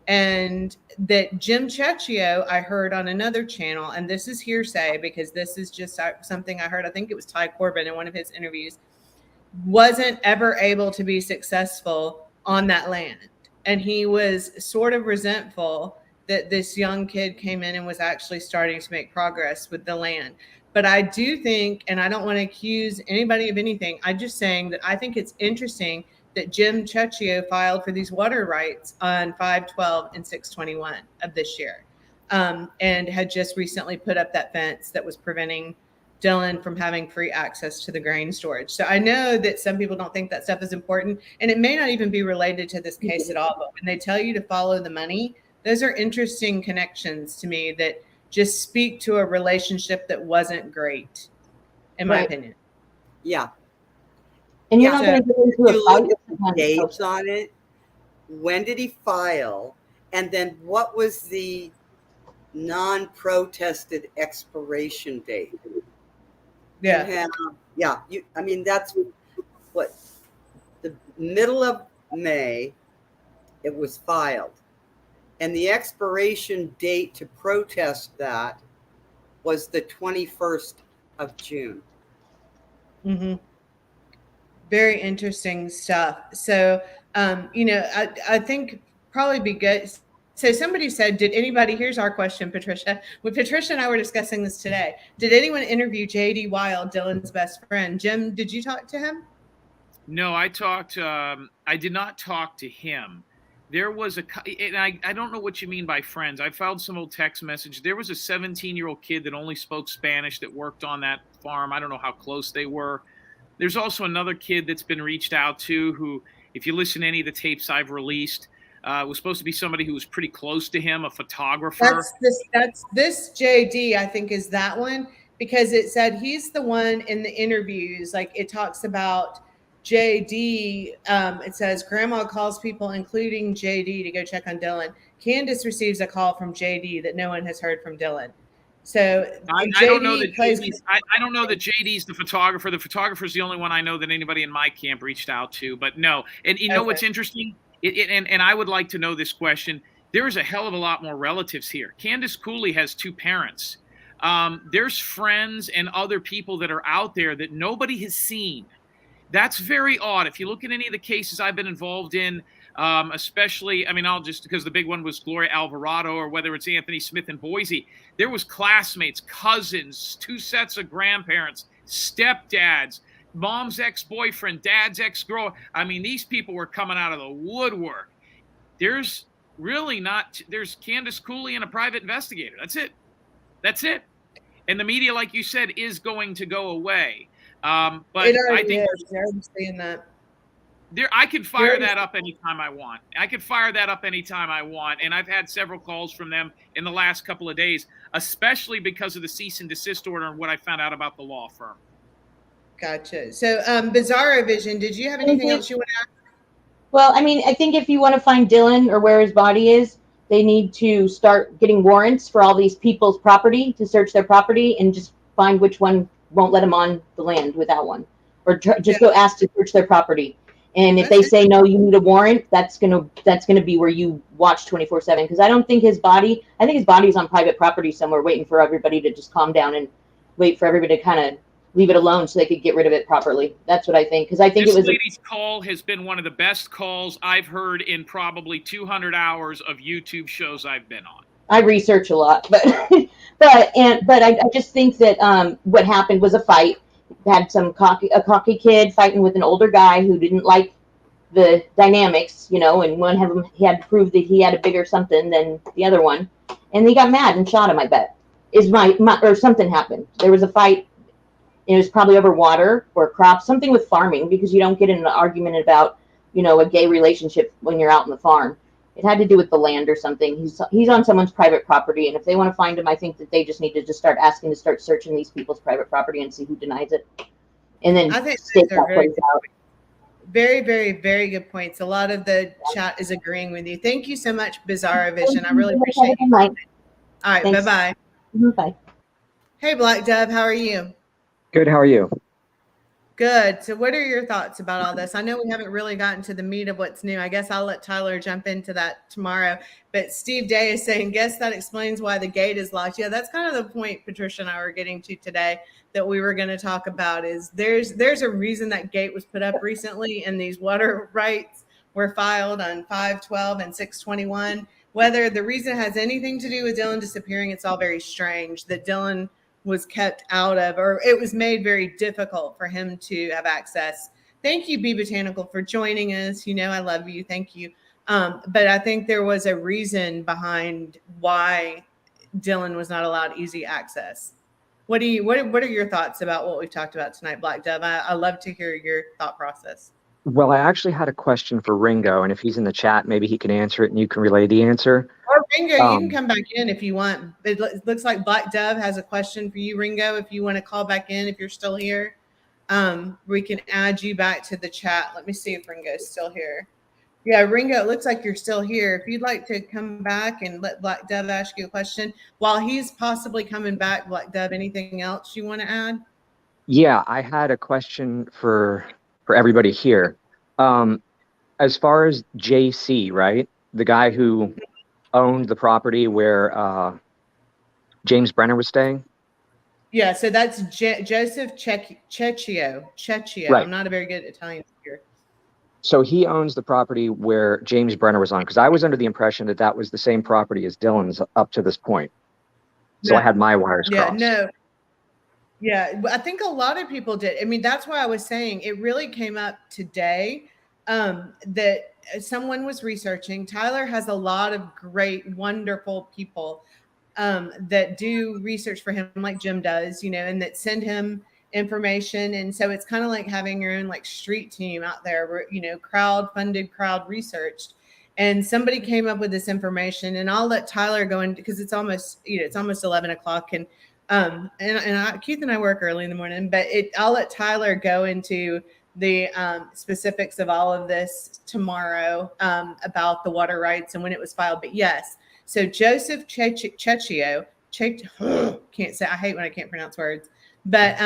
Speaker 1: And that Jim Chechio, I heard on another channel, and this is hearsay because this is just something I heard, I think it was Ty Corbin in one of his interviews, wasn't ever able to be successful on that land. And he was sort of resentful that this young kid came in and was actually starting to make progress with the land. But I do think, and I don't want to accuse anybody of anything, I'm just saying that I think it's interesting that Jim Chechio filed for these water rights on 5/12 and 6/21 of this year, and had just recently put up that fence that was preventing Dylan from having free access to the grain storage. So I know that some people don't think that stuff is important, and it may not even be related to this case at all, but when they tell you to follow the money, those are interesting connections to me, that just speak to a relationship that wasn't great, in my opinion.
Speaker 3: Yeah.
Speaker 7: And you're not going to get into
Speaker 3: You
Speaker 7: a fight
Speaker 3: look
Speaker 7: with
Speaker 3: at
Speaker 7: someone.
Speaker 3: the dates on it. When did he file? And then what was the non-protested expiration date?
Speaker 1: Yeah.
Speaker 3: I mean, that's what the middle of May it was filed. And the expiration date to protest that was the 21st of June.
Speaker 1: Mm-hmm. Very interesting stuff. So, I think probably be good. So somebody said, did anybody, here's our question, Patricia. When Patricia and I were discussing this today, did anyone interview J.D. Wild, Dylan's best friend? Jim, did you talk to him?
Speaker 4: No, I did not talk to him. There was and I don't know what you mean by friends. I found some old text message. There was a 17-year-old kid that only spoke Spanish that worked on that farm. I don't know how close they were. There's also another kid that's been reached out to who, if you listen to any of the tapes I've released, was supposed to be somebody who was pretty close to him, a photographer.
Speaker 1: That's this JD, I think, is that one, because it said he's the one in the interviews. Like, it talks about JD. It says grandma calls people, including JD, to go check on Dylan. Candace receives a call from JD that no one has heard from Dylan. So
Speaker 4: I don't know that I don't know that JD's the photographer. The photographer is the only one I know that anybody in my camp reached out to. But no, and you know what's interesting? And I would like to know this question. There's a hell of a lot more relatives here. Candace Cooley has two parents. There's friends and other people that are out there that nobody has seen. That's very odd. If you look at any of the cases I've been involved in, especially, I mean, I'll just, because the big one was Gloria Alvarado, or whether it's Anthony Smith in Boise, there was classmates, cousins, two sets of grandparents, stepdads, mom's ex-boyfriend, dad's ex-girl. I mean, these people were coming out of the woodwork. There's really not, there's Candace Cooley and a private investigator. That's it. That's it. And the media, like you said, is going to go away. But I think
Speaker 1: they're saying that.
Speaker 4: I can fire that up anytime I want. And I've had several calls from them in the last couple of days, especially because of the cease and desist order and what I found out about the law firm.
Speaker 1: Gotcha. So, Bizarro Vision, did you have anything else you want to ask?
Speaker 7: Well, I mean, I think if you want to find Dylan or where his body is, they need to start getting warrants for all these people's property to search their property and just find which one won't let them on the land without one, or just go ask to search their property. And if they say no, you need a warrant, that's gonna be where you watch 24/7. Because I think his body is on private property somewhere, waiting for everybody to just calm down and wait for everybody to kind of leave it alone so they could get rid of it properly. That's what I think. Because I think
Speaker 4: this lady's call has been one of the best calls I've heard in probably 200 hours of YouTube shows I've been on.
Speaker 7: I research a lot, but I just think that what happened was a fight. Had a cocky kid fighting with an older guy who didn't like the dynamics, and one of them, he had to prove that he had a bigger something than the other one, and they got mad and shot him. I bet or something happened. There was a fight. It was probably over water or crops, something with farming, because you don't get in an argument about a gay relationship when you're out in the farm. It had to do with the land or something. He's on someone's private property, and if they want to find him, I think that they just need to just start searching these people's private property and see who denies it, and then stake that place out.
Speaker 1: Very, very, very good points. A lot of the chat is agreeing with you. Thank you so much, Bizarro Vision. I really appreciate you. All right, bye-bye.
Speaker 7: Bye.
Speaker 1: Hey, Black Dove, how are you?
Speaker 8: Good. How are you?
Speaker 1: Good. So what are your thoughts about all this? I know we haven't really gotten to the meat of what's new. I guess I'll let Tyler jump into that tomorrow. But Steve Day is saying, guess that explains why the gate is locked. Yeah, that's kind of the point Patricia and I were getting to today that we were going to talk about is there's a reason that gate was put up recently, and these water rights were filed on 5/12 and 6/21. Whether the reason has anything to do with Dylan disappearing, it's all very strange that Dylan was kept out of, or it was made very difficult for him to have access. Thank you, Bee Botanical, for joining us. I love you. Thank you. But I think there was a reason behind why Dylan was not allowed easy access. What are your thoughts about what we've talked about tonight, Black Dove? I love to hear your thought process.
Speaker 8: Well, I actually had a question for Ringo, and if he's in the chat, maybe he can answer it and you can relay the answer.
Speaker 1: Or Ringo, you can come back in if you want. It looks like Black Dove has a question for you, Ringo, if you want to call back in, if you're still here. We can add you back to the chat. Let me see if Ringo's still here. Yeah, Ringo, it looks like you're still here. If you'd like to come back and let Black Dove ask you a question. While he's possibly coming back, Black Dove, anything else you want to add?
Speaker 8: Yeah, I had a question for everybody here. As far as JC, right? The guy who owned the property where James Brenner was staying?
Speaker 1: Yeah, so that's Joseph Cecchio.
Speaker 8: Right.
Speaker 1: I'm not a very good Italian speaker.
Speaker 8: So he owns the property where James Brenner was on, because I was under the impression that that was the same property as Dylan's up to this point. So
Speaker 1: No.
Speaker 8: I had my wires crossed.
Speaker 1: No. Yeah, I think a lot of people did. I mean, that's why I was saying it really came up today that someone was researching. Tyler has a lot of great, wonderful people that do research for him, like Jim does, and that send him information. And so it's kind of like having your own like street team out there where, crowd funded, crowd researched. And somebody came up with this information, and I'll let Tyler go in because it's almost 11 o'clock. And Keith and I work early in the morning, but I'll let Tyler go into the specifics of all of this tomorrow about the water rights and when it was filed. But yes, so Joseph Cecchio, can't say, I hate when I can't pronounce words, but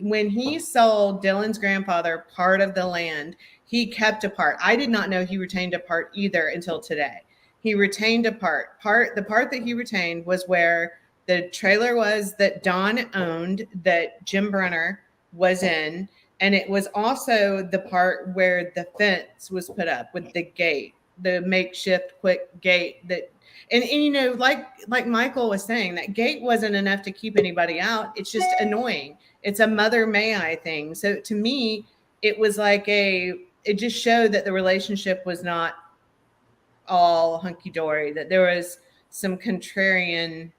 Speaker 1: when he sold Dylan's grandfather part of the land, he kept a part. I did not know he retained a part either until today. He retained a part. The part that he retained was where the trailer was that Don owned, that Jim Brenner was in, and it was also the part where the fence was put up with the gate, the makeshift quick gate that, and like Michael was saying, that gate wasn't enough to keep anybody out. It's just annoying. It's a Mother May I thing. So to me, it was like it just showed that the relationship was not all hunky-dory, that there was some contrarian,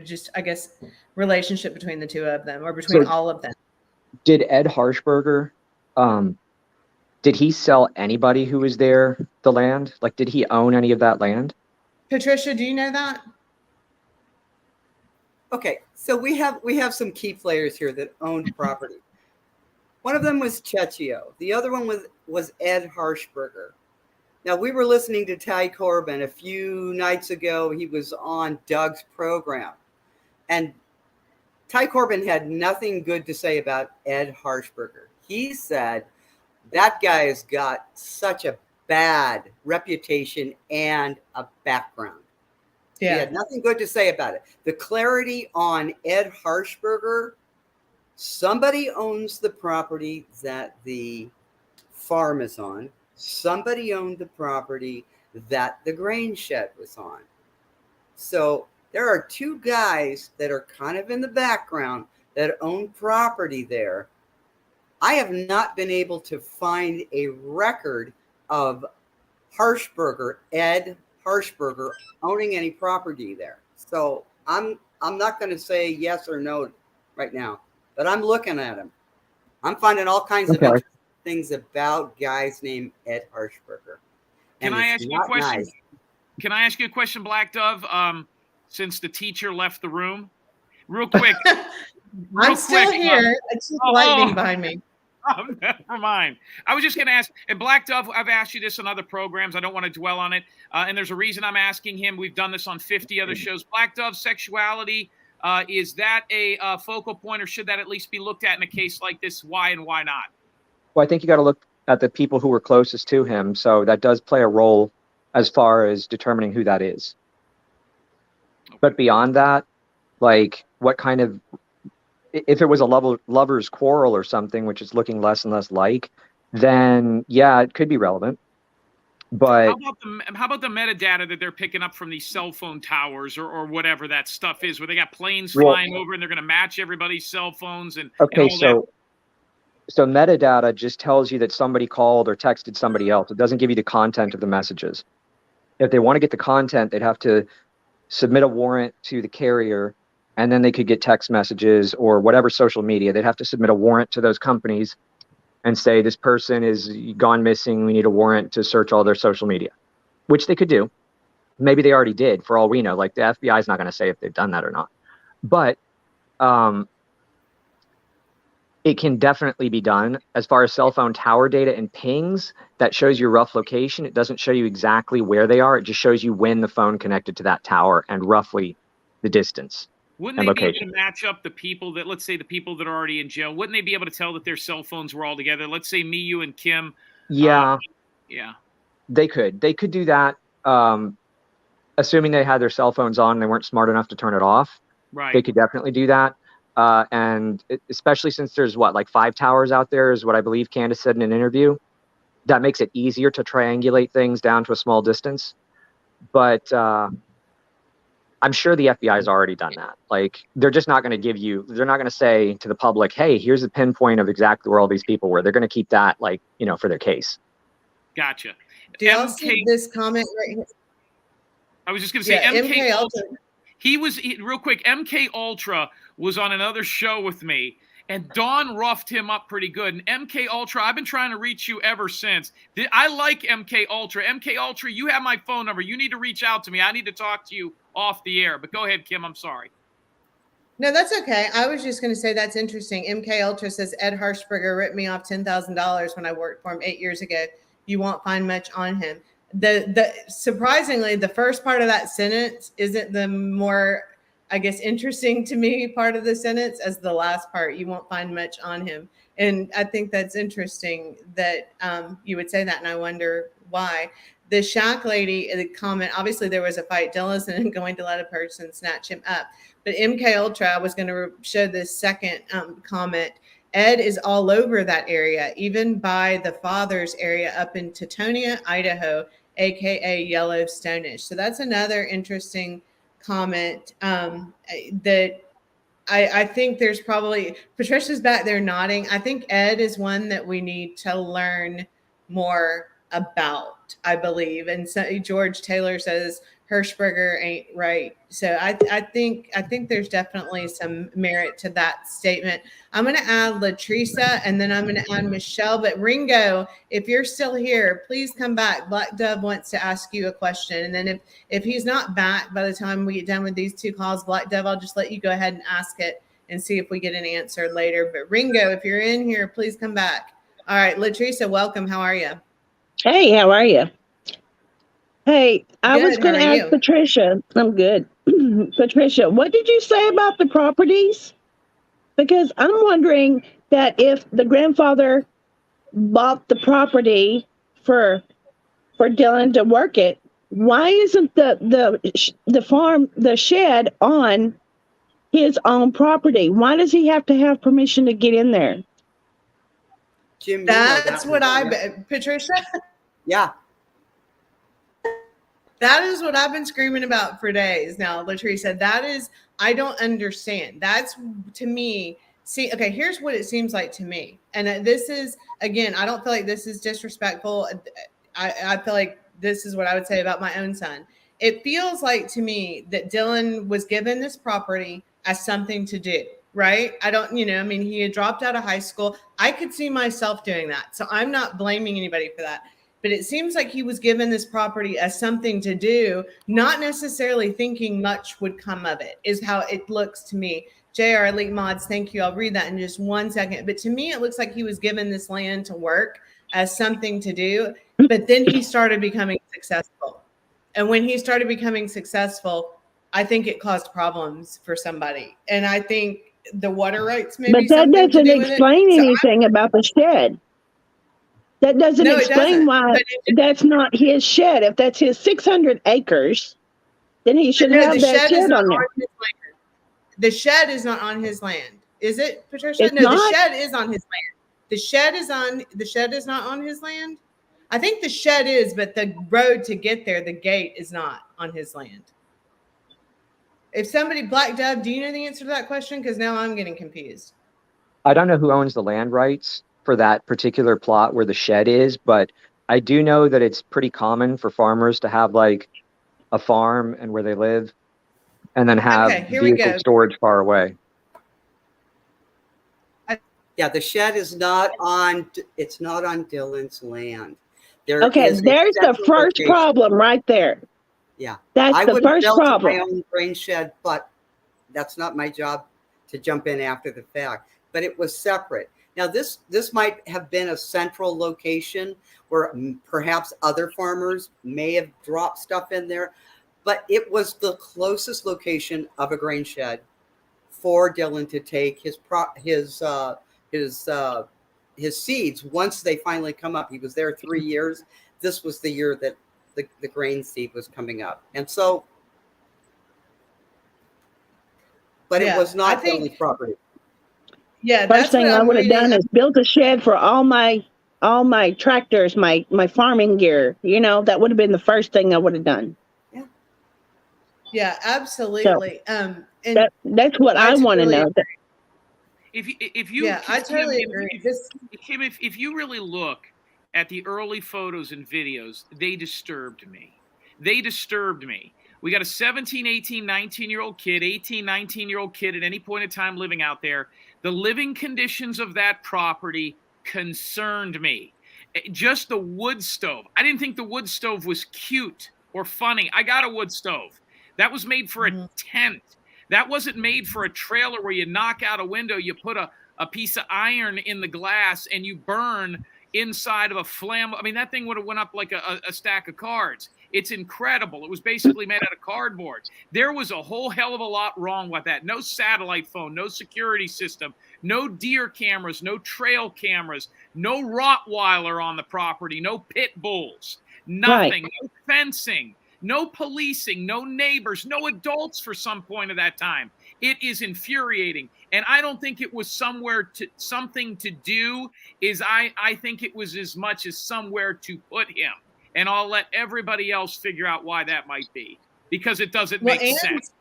Speaker 1: just, I guess, relationship between the two of them, or between all of them.
Speaker 8: Did Ed Harshberger, did he sell anybody who was there the land? Like, did he own any of that land?
Speaker 1: Patricia, do you know that?
Speaker 3: Okay, so we have some key players here that owned property. One of them was Cecchio. The other one was Ed Harshberger. Now, we were listening to Ty Corbin a few nights ago. He was on Doug's program. And Ty Corbin had nothing good to say about Ed Harshberger. He said that guy has got such a bad reputation and a background. Yeah. He had nothing good to say about it. The clarity on Ed Harshberger, somebody owns the property that the farm is on. Somebody owned the property that the grain shed was on. So there are two guys that are kind of in the background that own property there. I have not been able to find a record of Harshberger, Ed Harshberger, owning any property there. So I'm not going to say yes or no right now, but I'm looking at him. I'm finding all kinds of interesting things about guys named Ed Harshberger.
Speaker 4: Can I ask you a question? Nice. Can I ask you a question, Black Dove? Since the teacher left the room, real quick.
Speaker 1: I'm still here. It's just lightning behind me.
Speaker 4: Oh, never mind. I was just going to ask, and Black Dove, I've asked you this on other programs. I don't want to dwell on it. And there's a reason I'm asking him. We've done this on 50 other shows. Black Dove, sexuality, is that a focal point, or should that at least be looked at in a case like this? Why and why not?
Speaker 8: Well, I think you got to look at the people who were closest to him. So that does play a role as far as determining who that is. Okay. But beyond that, like what kind of, if it was a lover's quarrel or something, which is looking less and less like, then yeah, it could be relevant. But
Speaker 4: how about the metadata that they're picking up from these cell phone towers or whatever that stuff is, where they got planes flying over and they're going to match everybody's cell phones and
Speaker 8: okay,
Speaker 4: and all
Speaker 8: so metadata just tells you that somebody called or texted somebody else. It doesn't give you the content of the messages. If they want to get the content, they'd have to submit a warrant to the carrier, and then they could get text messages or whatever social media. They'd have to submit a warrant to those companies, and say this person is gone missing. We need a warrant to search all their social media, which they could do. Maybe they already did, for all we know. Like, the FBI is not going to say if they've done that or not. But it can definitely be done. As far as cell phone tower data and pings, that shows your rough location. It doesn't show you exactly where they are. It just shows you when the phone connected to that tower and roughly the distance.
Speaker 4: Wouldn't they be able to match up the people that, let's say, the people that are already in jail? Wouldn't they be able to tell that their cell phones were all together? Let's say me, you, and Kim.
Speaker 8: Yeah.
Speaker 4: Yeah.
Speaker 8: They could do that. Assuming they had their cell phones on and they weren't smart enough to turn it off.
Speaker 4: Right.
Speaker 8: They could definitely do that. And especially since there's like 5 towers out there is what I believe Candace said in an interview. That makes it easier to triangulate things down to a small distance. But I'm sure the FBI has already done that. Like, they're just not going to they're not going to say to the public, hey, here's the pinpoint of exactly where all these people were. They're going to keep that, like, for their case.
Speaker 4: Gotcha.
Speaker 1: Do y'all see this comment right here?
Speaker 4: I was just going to say, MK Ultra. Real quick, MK Ultra was on another show with me, and Dawn roughed him up pretty good. And MK Ultra, I've been trying to reach you ever since. I like MK Ultra. MK Ultra, you have my phone number. You need to reach out to me. I need to talk to you off the air. But go ahead, Kim. I'm sorry.
Speaker 1: No, that's okay. I was just going to say that's interesting. MK Ultra says Ed Harshberger ripped me off $10,000 when I worked for him 8 years ago. You won't find much on him. The surprisingly, the first part of that sentence isn't the more, I guess, interesting to me part of the sentence as the last part. You won't find much on him. And I think that's interesting that you would say that. And I wonder why. The Shaq lady, the comment, obviously there was a fight. Dylan isn't going to let a person snatch him up. But MK Ultra, I was going to show this second comment. Ed is all over that area, even by the father's area up in Teutonia, Idaho, aka Yellowstone-ish. So that's another interesting comment that I think there's probably, Patricia's back there nodding. I think Ed is one that we need to learn more about, I believe. And so George Taylor says Hirschberger ain't right. So I think there's definitely some merit to that statement. I'm going to add Latresa and then I'm going to add Michelle. But Ringo, if you're still here, please come back. Black Dove wants to ask you a question. And then if he's not back by the time we get done with these 2 calls, Black Dove, I'll just let you go ahead and ask it and see if we get an answer later. But Ringo, if you're in here, please come back. All right, Latresa, welcome. How are you?
Speaker 9: Hey, how are you? Hey, I
Speaker 1: Good.
Speaker 9: was going to ask Patricia. I'm good. Patricia, what did you say about the properties? Because I'm wondering that if the grandfather bought the property for Dylan to work it, why isn't the farm, the shed on his own property? Why does he have to have permission to get in there?
Speaker 3: Jim,
Speaker 1: that's what Patricia?
Speaker 3: Yeah.
Speaker 1: That is what I've been screaming about for days now, Latresa. That is, I don't understand. That's, to me, see, okay, here's what it seems like to me. And this is, again, I don't feel like this is disrespectful. I feel like this is what I would say about my own son. It feels like to me that Dylan was given this property as something to do, right? I don't, he had dropped out of high school. I could see myself doing that. So I'm not blaming anybody for that. But it seems like he was given this property as something to do, not necessarily thinking much would come of it, is how it looks to me. JR Elite Mods, thank you. I'll read that in just 1 second. But to me, it looks like he was given this land to work as something to do. But then he started becoming successful. And when he started becoming successful, I think it caused problems for somebody. And I think the water rights maybe.
Speaker 9: But that doesn't explain anything about the shed. That doesn't explain why that's not his shed. If that's his 600 acres, then he should have that shed on there.
Speaker 1: The shed is not on his land, is it, Patricia?
Speaker 9: It's not?
Speaker 1: The shed is on his land. The shed is not on his land. I think the shed is, but the road to get there, the gate is not on his land. If somebody, Black Dove, do you know the answer to that question? Because now I'm getting confused.
Speaker 8: I don't know who owns the land rights for that particular plot where the shed is, but I do know that it's pretty common for farmers to have like a farm and where they live and then have vehicle storage far away.
Speaker 3: Yeah, the shed is not on. It's not on Dylan's land. There
Speaker 9: Okay,
Speaker 3: is a
Speaker 9: there's the
Speaker 3: central
Speaker 9: first
Speaker 3: location.
Speaker 9: problem right there.
Speaker 3: Yeah,
Speaker 9: That's
Speaker 3: I
Speaker 9: the
Speaker 3: would have
Speaker 9: first
Speaker 3: built my
Speaker 9: problem.
Speaker 3: own grain shed, but that's not my job to jump in after the fact. But it was separate. Now this might have been a central location where perhaps other farmers may have dropped stuff in there, but it was the closest location of a grain shed for Dylan to take his seeds once they finally come up. He was there 3 years. This was the year that the grain seed was coming up, and so, but it was not Dylan's property.
Speaker 1: Yeah,
Speaker 9: First thing I would have done is built a shed for all my tractors, my farming gear. You know, that would have been the first thing I would have done.
Speaker 1: Yeah, absolutely.
Speaker 9: So, and that's what I want to know.
Speaker 4: If you
Speaker 1: yeah, I totally agree.
Speaker 4: Kim, if you really look at the early photos and videos, they disturbed me. We got a 17, 18, 19-year-old kid, 18, 19-year-old kid at any point in time living out there. The living conditions of that property concerned me. Just the wood stove. I didn't think the wood stove was cute or funny. I got a wood stove. That was made for a tent. That wasn't made for a trailer where you knock out a window, you put a piece of iron in the glass, and you burn inside of a flammable. I mean, that thing would have went up like a stack of cards. It's incredible. It was basically made out of cardboard. There was a whole hell of a lot wrong with that. No satellite phone, no security system, no deer cameras, no trail cameras, no Rottweiler on the property, no pit bulls, nothing, no fencing, no policing, no neighbors, no adults for some point of that time. It is infuriating. And I don't think it was something to do. I think it was as much as somewhere to put him. And I'll let everybody else figure out why that might be, because it doesn't make sense.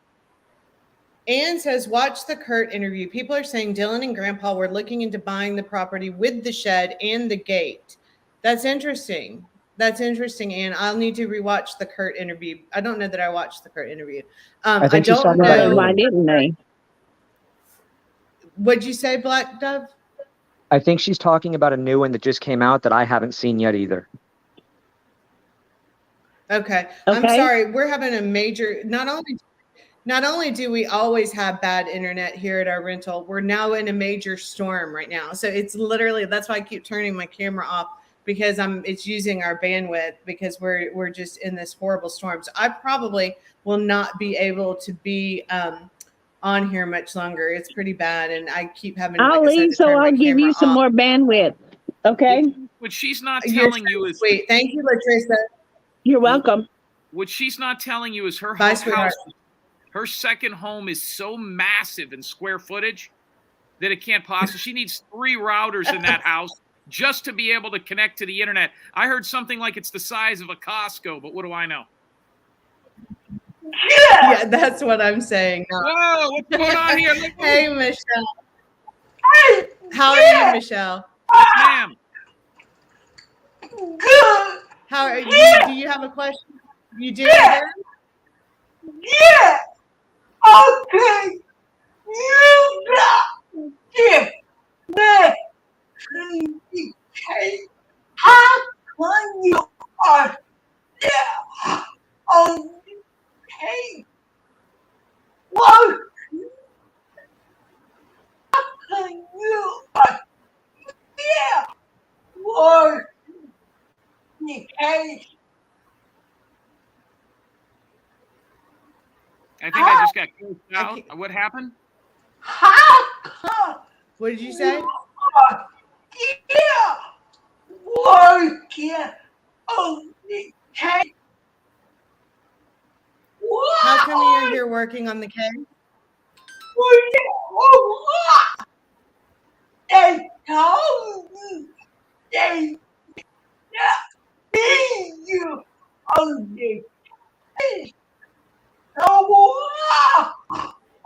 Speaker 1: Ann says, watch the Kurt interview. People are saying Dylan and Grandpa were looking into buying the property with the shed and the gate. That's interesting. Ann. I'll need to rewatch the Kurt interview. I don't know that I watched the Kurt interview.
Speaker 8: I don't know.
Speaker 9: Why didn't they?
Speaker 1: What'd you say, Black Dove?
Speaker 8: I think she's talking about a new one that just came out that I haven't seen yet either.
Speaker 1: Okay. I'm sorry. We're having a major, not only do we always have bad internet here at our rental, we're now in a major storm right now. So it's literally, that's why I keep turning my camera off, because it's using our bandwidth, because we're just in this horrible storm. So I probably will not be able to be on here much longer. It's pretty bad. And I keep having,
Speaker 9: I'll leave, so I'll give you some more bandwidth. Okay.
Speaker 4: What she's not telling you is,
Speaker 1: wait, thank you, Latricia.
Speaker 9: You're welcome.
Speaker 4: What she's not telling you is her house, her second home is so massive in square footage that it can't possibly. She needs 3 routers in that house just to be able to connect to the internet. I heard something like it's the size of a Costco, but what do I know?
Speaker 1: Yeah, that's what I'm saying.
Speaker 4: Whoa, what's going on here?
Speaker 1: Hey, Michelle. How are you, Michelle?
Speaker 4: Yes, ma'am.
Speaker 1: Good. How are you? Do you have a question? You do?
Speaker 10: Yeah. Okay. You got give me communicate. How come you are there on the case? What? How come you are there? What? The case.
Speaker 4: I think I just got closed out. What happened?
Speaker 10: How come?
Speaker 1: What did you say?
Speaker 10: Yeah, working on the case.
Speaker 1: How come you're here working on the case?
Speaker 10: They told me they see you on the case. So why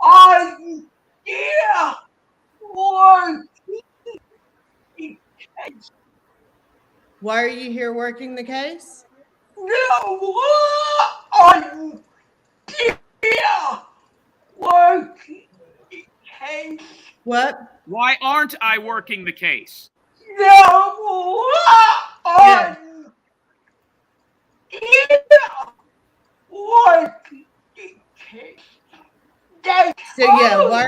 Speaker 10: are you here working the case?
Speaker 1: Why are you here working the case?
Speaker 10: No, why are you here working the case?
Speaker 1: What?
Speaker 4: Why aren't I working the case?
Speaker 10: No,
Speaker 1: Yeah. So yeah, why?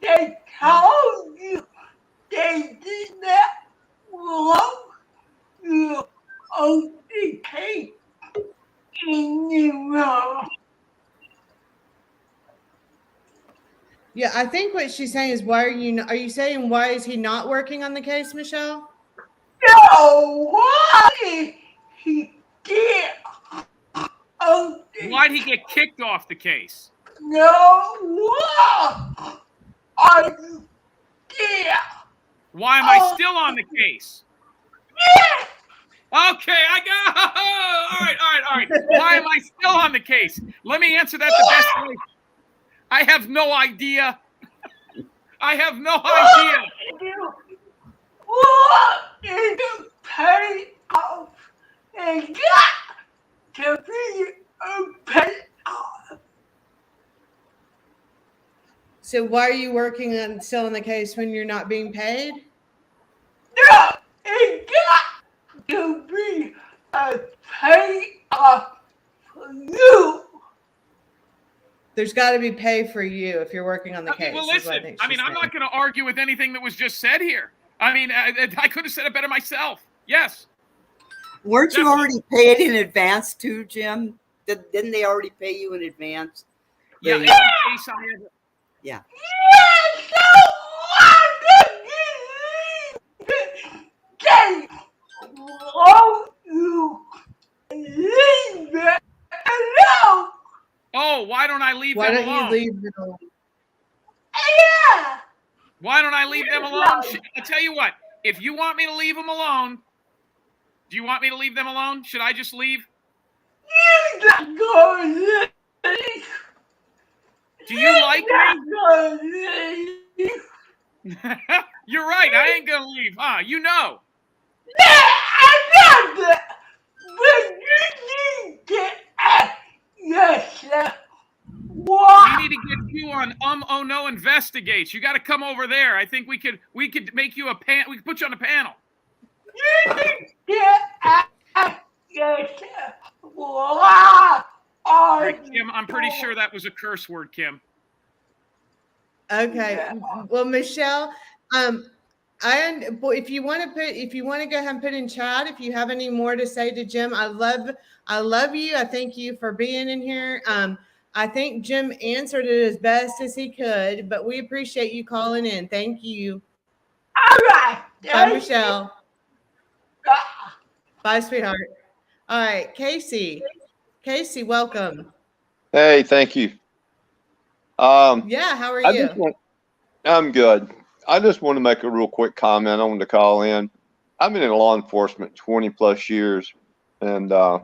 Speaker 10: They told you they did not want you on the case anymore.
Speaker 1: Yeah, I think what she's saying is why are you saying why is he not working on the case, Michelle?
Speaker 10: No, why he did on the
Speaker 4: Why'd he get kicked off the case?
Speaker 10: no, why are you there?
Speaker 4: Why am I still on the case?
Speaker 10: Yeah.
Speaker 4: Okay, I got. All right. Why am I still on the case? Let me answer that the best way. I have no idea. I have no idea.
Speaker 10: What is the pay off? And got to be a pay off.
Speaker 1: So why are you working on still on the case when you're not being paid?
Speaker 10: No, it got to be a pay off for you.
Speaker 1: There's got to be pay for you if you're working on the case.
Speaker 4: Well, listen. I'm not going to argue with anything that was just said here. I mean, I could have said it better myself. Yes.
Speaker 3: Weren't you already paid in advance too, Jim? Didn't they already pay you in advance?
Speaker 4: Yeah.
Speaker 3: Yeah.
Speaker 10: They won't you leave it alone?
Speaker 4: Oh, why don't I leave them alone?
Speaker 1: Why don't you leave it alone?
Speaker 10: Yeah.
Speaker 4: Why don't I leave them alone? I'll tell you what. If you want me to leave them alone, do you want me to leave them alone? Should I just leave?
Speaker 10: You're not going to leave.
Speaker 4: Do you like me? You're right. I ain't going to leave, huh? You know.
Speaker 10: Yeah, I know that. But you need to ask yourself why.
Speaker 4: We need to get you on Oh No Investigates. You got to come over there. I think we could make you we could put you on a panel.
Speaker 10: You need to ask yourself why are
Speaker 4: Kim, I'm pretty sure that was a curse word, Kim.
Speaker 1: Okay. Yeah. Well, Michelle, if you want to go ahead and put in chat, if you have any more to say to Jim, I love you. I thank you for being in here. I think Jim answered it as best as he could, but we appreciate you calling in. Thank you.
Speaker 10: All right.
Speaker 1: Bye, Michelle. Bye, sweetheart. All right, Casey. Casey, welcome.
Speaker 11: Hey, thank you.
Speaker 1: Yeah, how are you?
Speaker 11: I'm good. I just want to make a real quick comment. I wanted to call in. I've been in law enforcement 20 plus years, and I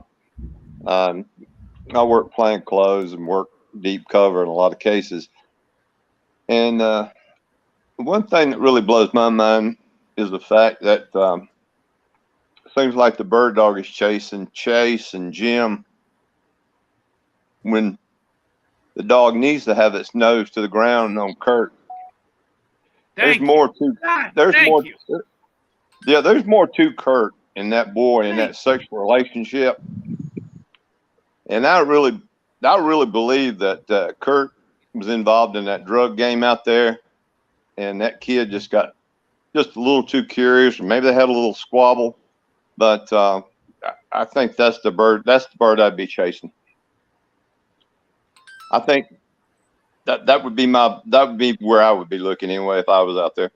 Speaker 11: work plain clothes and work deep cover in a lot of cases. And one thing that really blows my mind is the fact that it seems like the bird dog is chasing Chase and Jim when the dog needs to have its nose to the ground on Kurt. There's more to Kurt and that boy and that sexual relationship. And I really believe that Kurt was involved in that drug game out there, and that kid just got just a little too curious, or maybe they had a little squabble. But I think that's the bird I'd be chasing. I think that would be where I would be looking anyway if I was out there.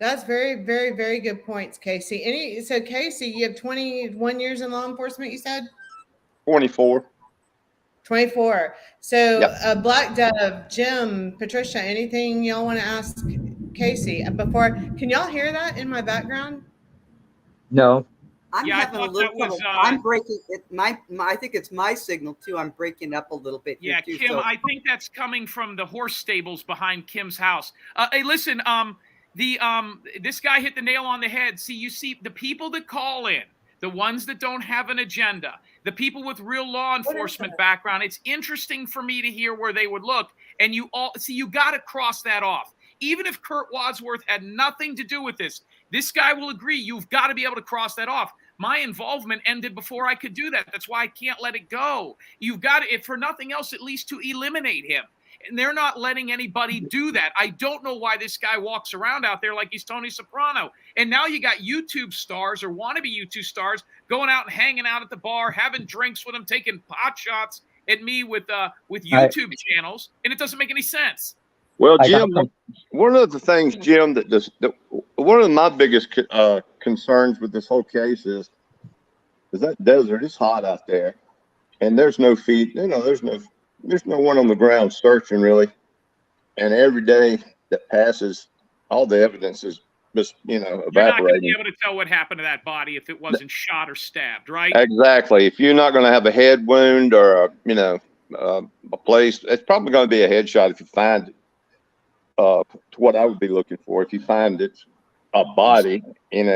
Speaker 1: That's very, very, very good points, Casey. So Casey, you have 21 years in law enforcement, you said?
Speaker 11: 24.
Speaker 1: 24. So
Speaker 11: yep.
Speaker 1: Black Dove, Jim, Patricia, anything y'all want to ask Casey before? Can y'all hear that in my background?
Speaker 8: No.
Speaker 3: I'm having a little trouble. I'm breaking it. I think it's my signal too. I'm breaking up a little bit.
Speaker 4: Yeah,
Speaker 3: here too,
Speaker 4: Kim, I think that's coming from the horse stables behind Kim's house. Hey, listen, this guy hit the nail on the head. See, you see the people that call in, the ones that don't have an agenda, the people with real law enforcement background. It's interesting for me to hear where they would look. And you got to cross that off. Even if Kurt Wadsworth had nothing to do with this guy will agree you've got to be able to cross that off. My involvement ended before I could do that. That's why I can't let it go. You've got to, if for nothing else, at least to eliminate him. And they're not letting anybody do that. I don't know why this guy walks around out there like he's Tony Soprano. And now you got YouTube stars or wannabe YouTube stars going out and hanging out at the bar, having drinks with him, taking pot shots at me with YouTube channels, and it doesn't make any sense.
Speaker 11: Well, Jim, one of the things, Jim, one of my biggest concerns with this whole case is that desert is hot out there, and there's no feet. There's no one on the ground searching really, and every day that passes, all the evidence is just evaporating.
Speaker 4: You're not going to be able to tell what happened to that body if it wasn't shot or stabbed, right?
Speaker 11: Exactly. If you're not going to have a head wound or a place, it's probably going to be a headshot if you find it. To what I would be looking for if you find it's a body, and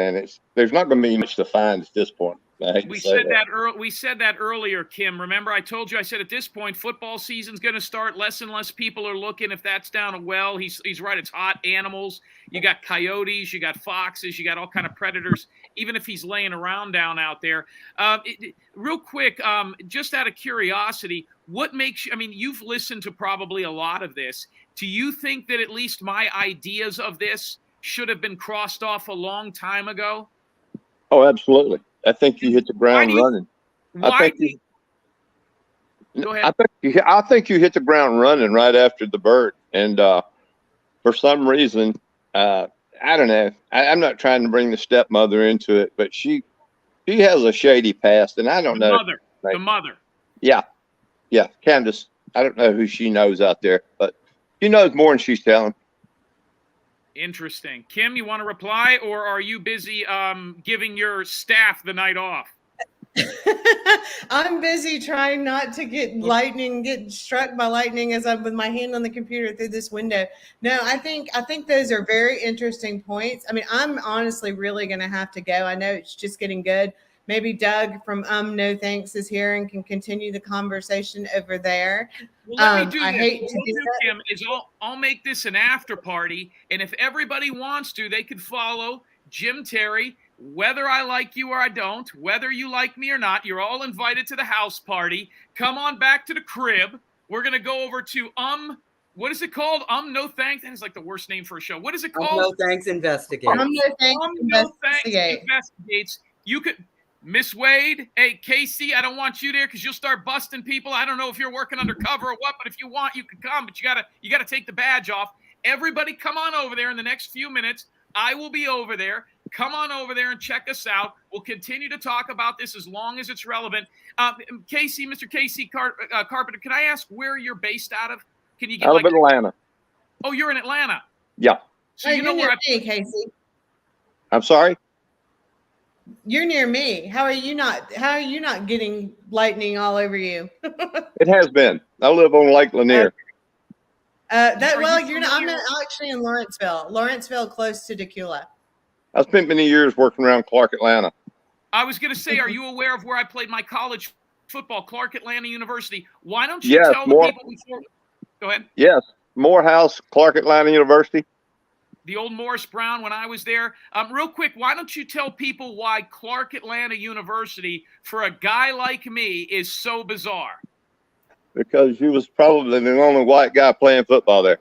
Speaker 11: there's not going to be much to find at this point.
Speaker 4: We said that earlier, Kim. Remember, I told you. I said at this point, football season's going to start. Less and less people are looking. If that's down a well, he's right. It's hot animals. You got coyotes. You got foxes. You got all kind of predators. Even if he's laying around down out there. Real quick, just out of curiosity, what makes you? I mean, you've listened to probably a lot of this. Do you think that at least my ideas of this should have been crossed off a long time ago?
Speaker 11: Oh, absolutely. I think you hit the ground running.
Speaker 4: Go ahead.
Speaker 11: I think you hit the ground running right after the bird. And for some reason, I don't know. I'm not trying to bring the stepmother into it, but she has a shady past, and I don't know.
Speaker 4: The mother.
Speaker 11: Yeah. Candace. I don't know who she knows out there, but she knows more than she's telling.
Speaker 4: Interesting. Kim, you want to reply, or are you busy giving your staff the night off?
Speaker 1: I'm busy trying not to get struck by lightning as I'm with my hand on the computer through this window. No, I think those are very interesting points. I mean, I'm honestly really going to have to go. I know it's just getting good. Maybe Doug from No Thanks is here and can continue the conversation over there.
Speaker 4: Well, let me do
Speaker 1: I
Speaker 4: this.
Speaker 1: hate
Speaker 4: What
Speaker 1: to do
Speaker 4: we'll do,
Speaker 1: that.
Speaker 4: Kim, is I'll make this an after party, and if everybody wants to, they could follow Jim Terry, whether I like you or I don't, whether you like me or not. You're all invited to the house party. Come on back to the crib. We're going to go over to what is it called? No Thanks. That is like the worst name for a show. What is it called?
Speaker 3: No Thanks Investigate.
Speaker 1: No Thanks
Speaker 4: Investigates. You could. Miss Wade, hey, Casey, I don't want you there because you'll start busting people. I don't know if you're working undercover or what, but if you want, you can come, but you gotta take the badge off. Everybody come on over there in the next few minutes. I will be over there. Come on over there and check us out. We'll continue to talk about this as long as it's relevant. Casey, Mr. Casey Carpenter, can I ask where you're based out of? Can you get
Speaker 11: out of Atlanta?
Speaker 4: Oh, you're in Atlanta.
Speaker 11: Yeah.
Speaker 4: So you know where
Speaker 1: Casey.
Speaker 11: I'm sorry.
Speaker 1: You're near me. How are you not getting lightning all over you?
Speaker 11: It has been. I live on Lake Lanier.
Speaker 1: I'm actually in Lawrenceville, close to Decula.
Speaker 11: I spent many years working around Clark, Atlanta.
Speaker 4: I was going to say, are you aware of where I played my college football, Clark Atlanta University? Why don't you tell the people before? Go ahead.
Speaker 11: Yes, Morehouse, Clark Atlanta University.
Speaker 4: The old Morris Brown when I was there. Real quick, why don't you tell people why Clark Atlanta University, for a guy like me, is so bizarre?
Speaker 11: Because you was probably the only white guy playing football there.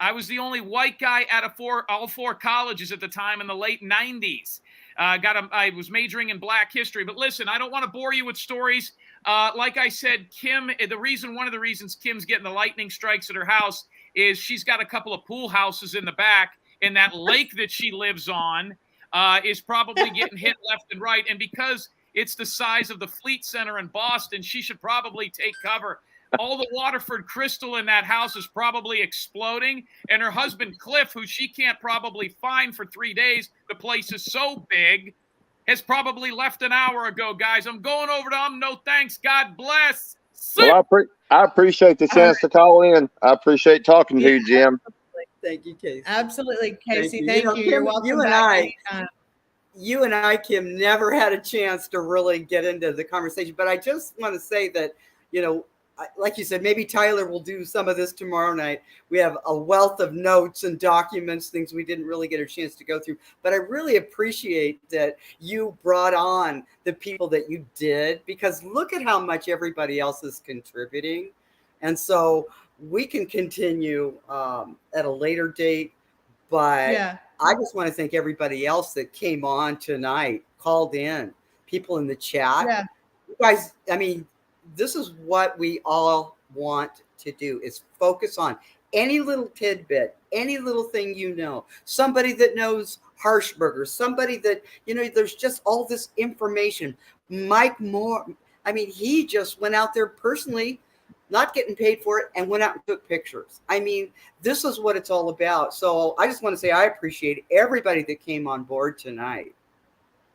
Speaker 4: I was the only white guy out of all four colleges at the time in the late 90s. I was majoring in Black history. But listen, I don't want to bore you with stories. Like I said, Kim, one of the reasons Kim's getting the lightning strikes at her house is she's got a couple of pool houses in the back. And that lake that she lives on is probably getting hit left and right. And because it's the size of the Fleet Center in Boston, she should probably take cover. All the Waterford crystal in that house is probably exploding. And her husband, Cliff, who she can't probably find for 3 days, the place is so big, has probably left an hour ago, guys. I'm going over to No Thanks. God bless.
Speaker 11: Well, I appreciate the chance to call in. I appreciate talking to you, Jim.
Speaker 3: Thank you, Casey.
Speaker 1: Absolutely, Casey. Thank you.
Speaker 3: Kim,
Speaker 1: You're welcome.
Speaker 3: You and I, Kim, never had a chance to really get into the conversation. But I just want to say that, like you said, maybe Tyler will do some of this tomorrow night. We have a wealth of notes and documents, things we didn't really get a chance to go through. But I really appreciate that you brought on the people that you did, because look at how much everybody else is contributing. And so we can continue at a later date. But
Speaker 1: Yeah.
Speaker 3: I just want to thank everybody else that came on tonight, called in, people in the chat.
Speaker 1: Yeah.
Speaker 3: You guys, I mean, this is what we all want to do, is focus on any little tidbit, any little thing, somebody that knows Harshberger, somebody that, there's just all this information. Mike Moore, I mean, he just went out there personally, not getting paid for it, and went out and took pictures. I mean, this is what it's all about. So I just want to say I appreciate everybody that came on board tonight.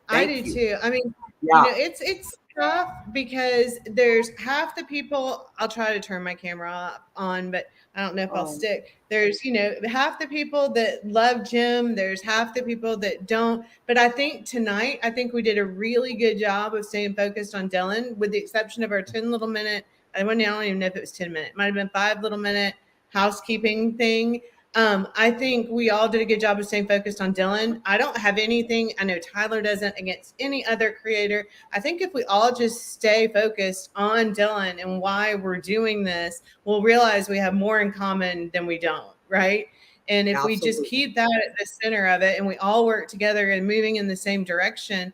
Speaker 1: I do too. I mean,
Speaker 3: yeah.
Speaker 1: It's tough because there's half the people. I'll try to turn my camera on, but I don't know if I'll stick. There's, half the people that love Jim. There's half the people that don't. But I think tonight, we did a really good job of staying focused on Dylan, with the exception of our 10 little minute. I don't even know if it was 10 minutes. It might have been 5 little minute housekeeping thing. I think we all did a good job of staying focused on Dylan. I don't have anything, I know Tyler doesn't, against any other creator. I think if we all just stay focused on Dylan and why we're doing this, we'll realize we have more in common than we don't, right? And if we just keep that at the center of it and we all work together and moving in the same direction,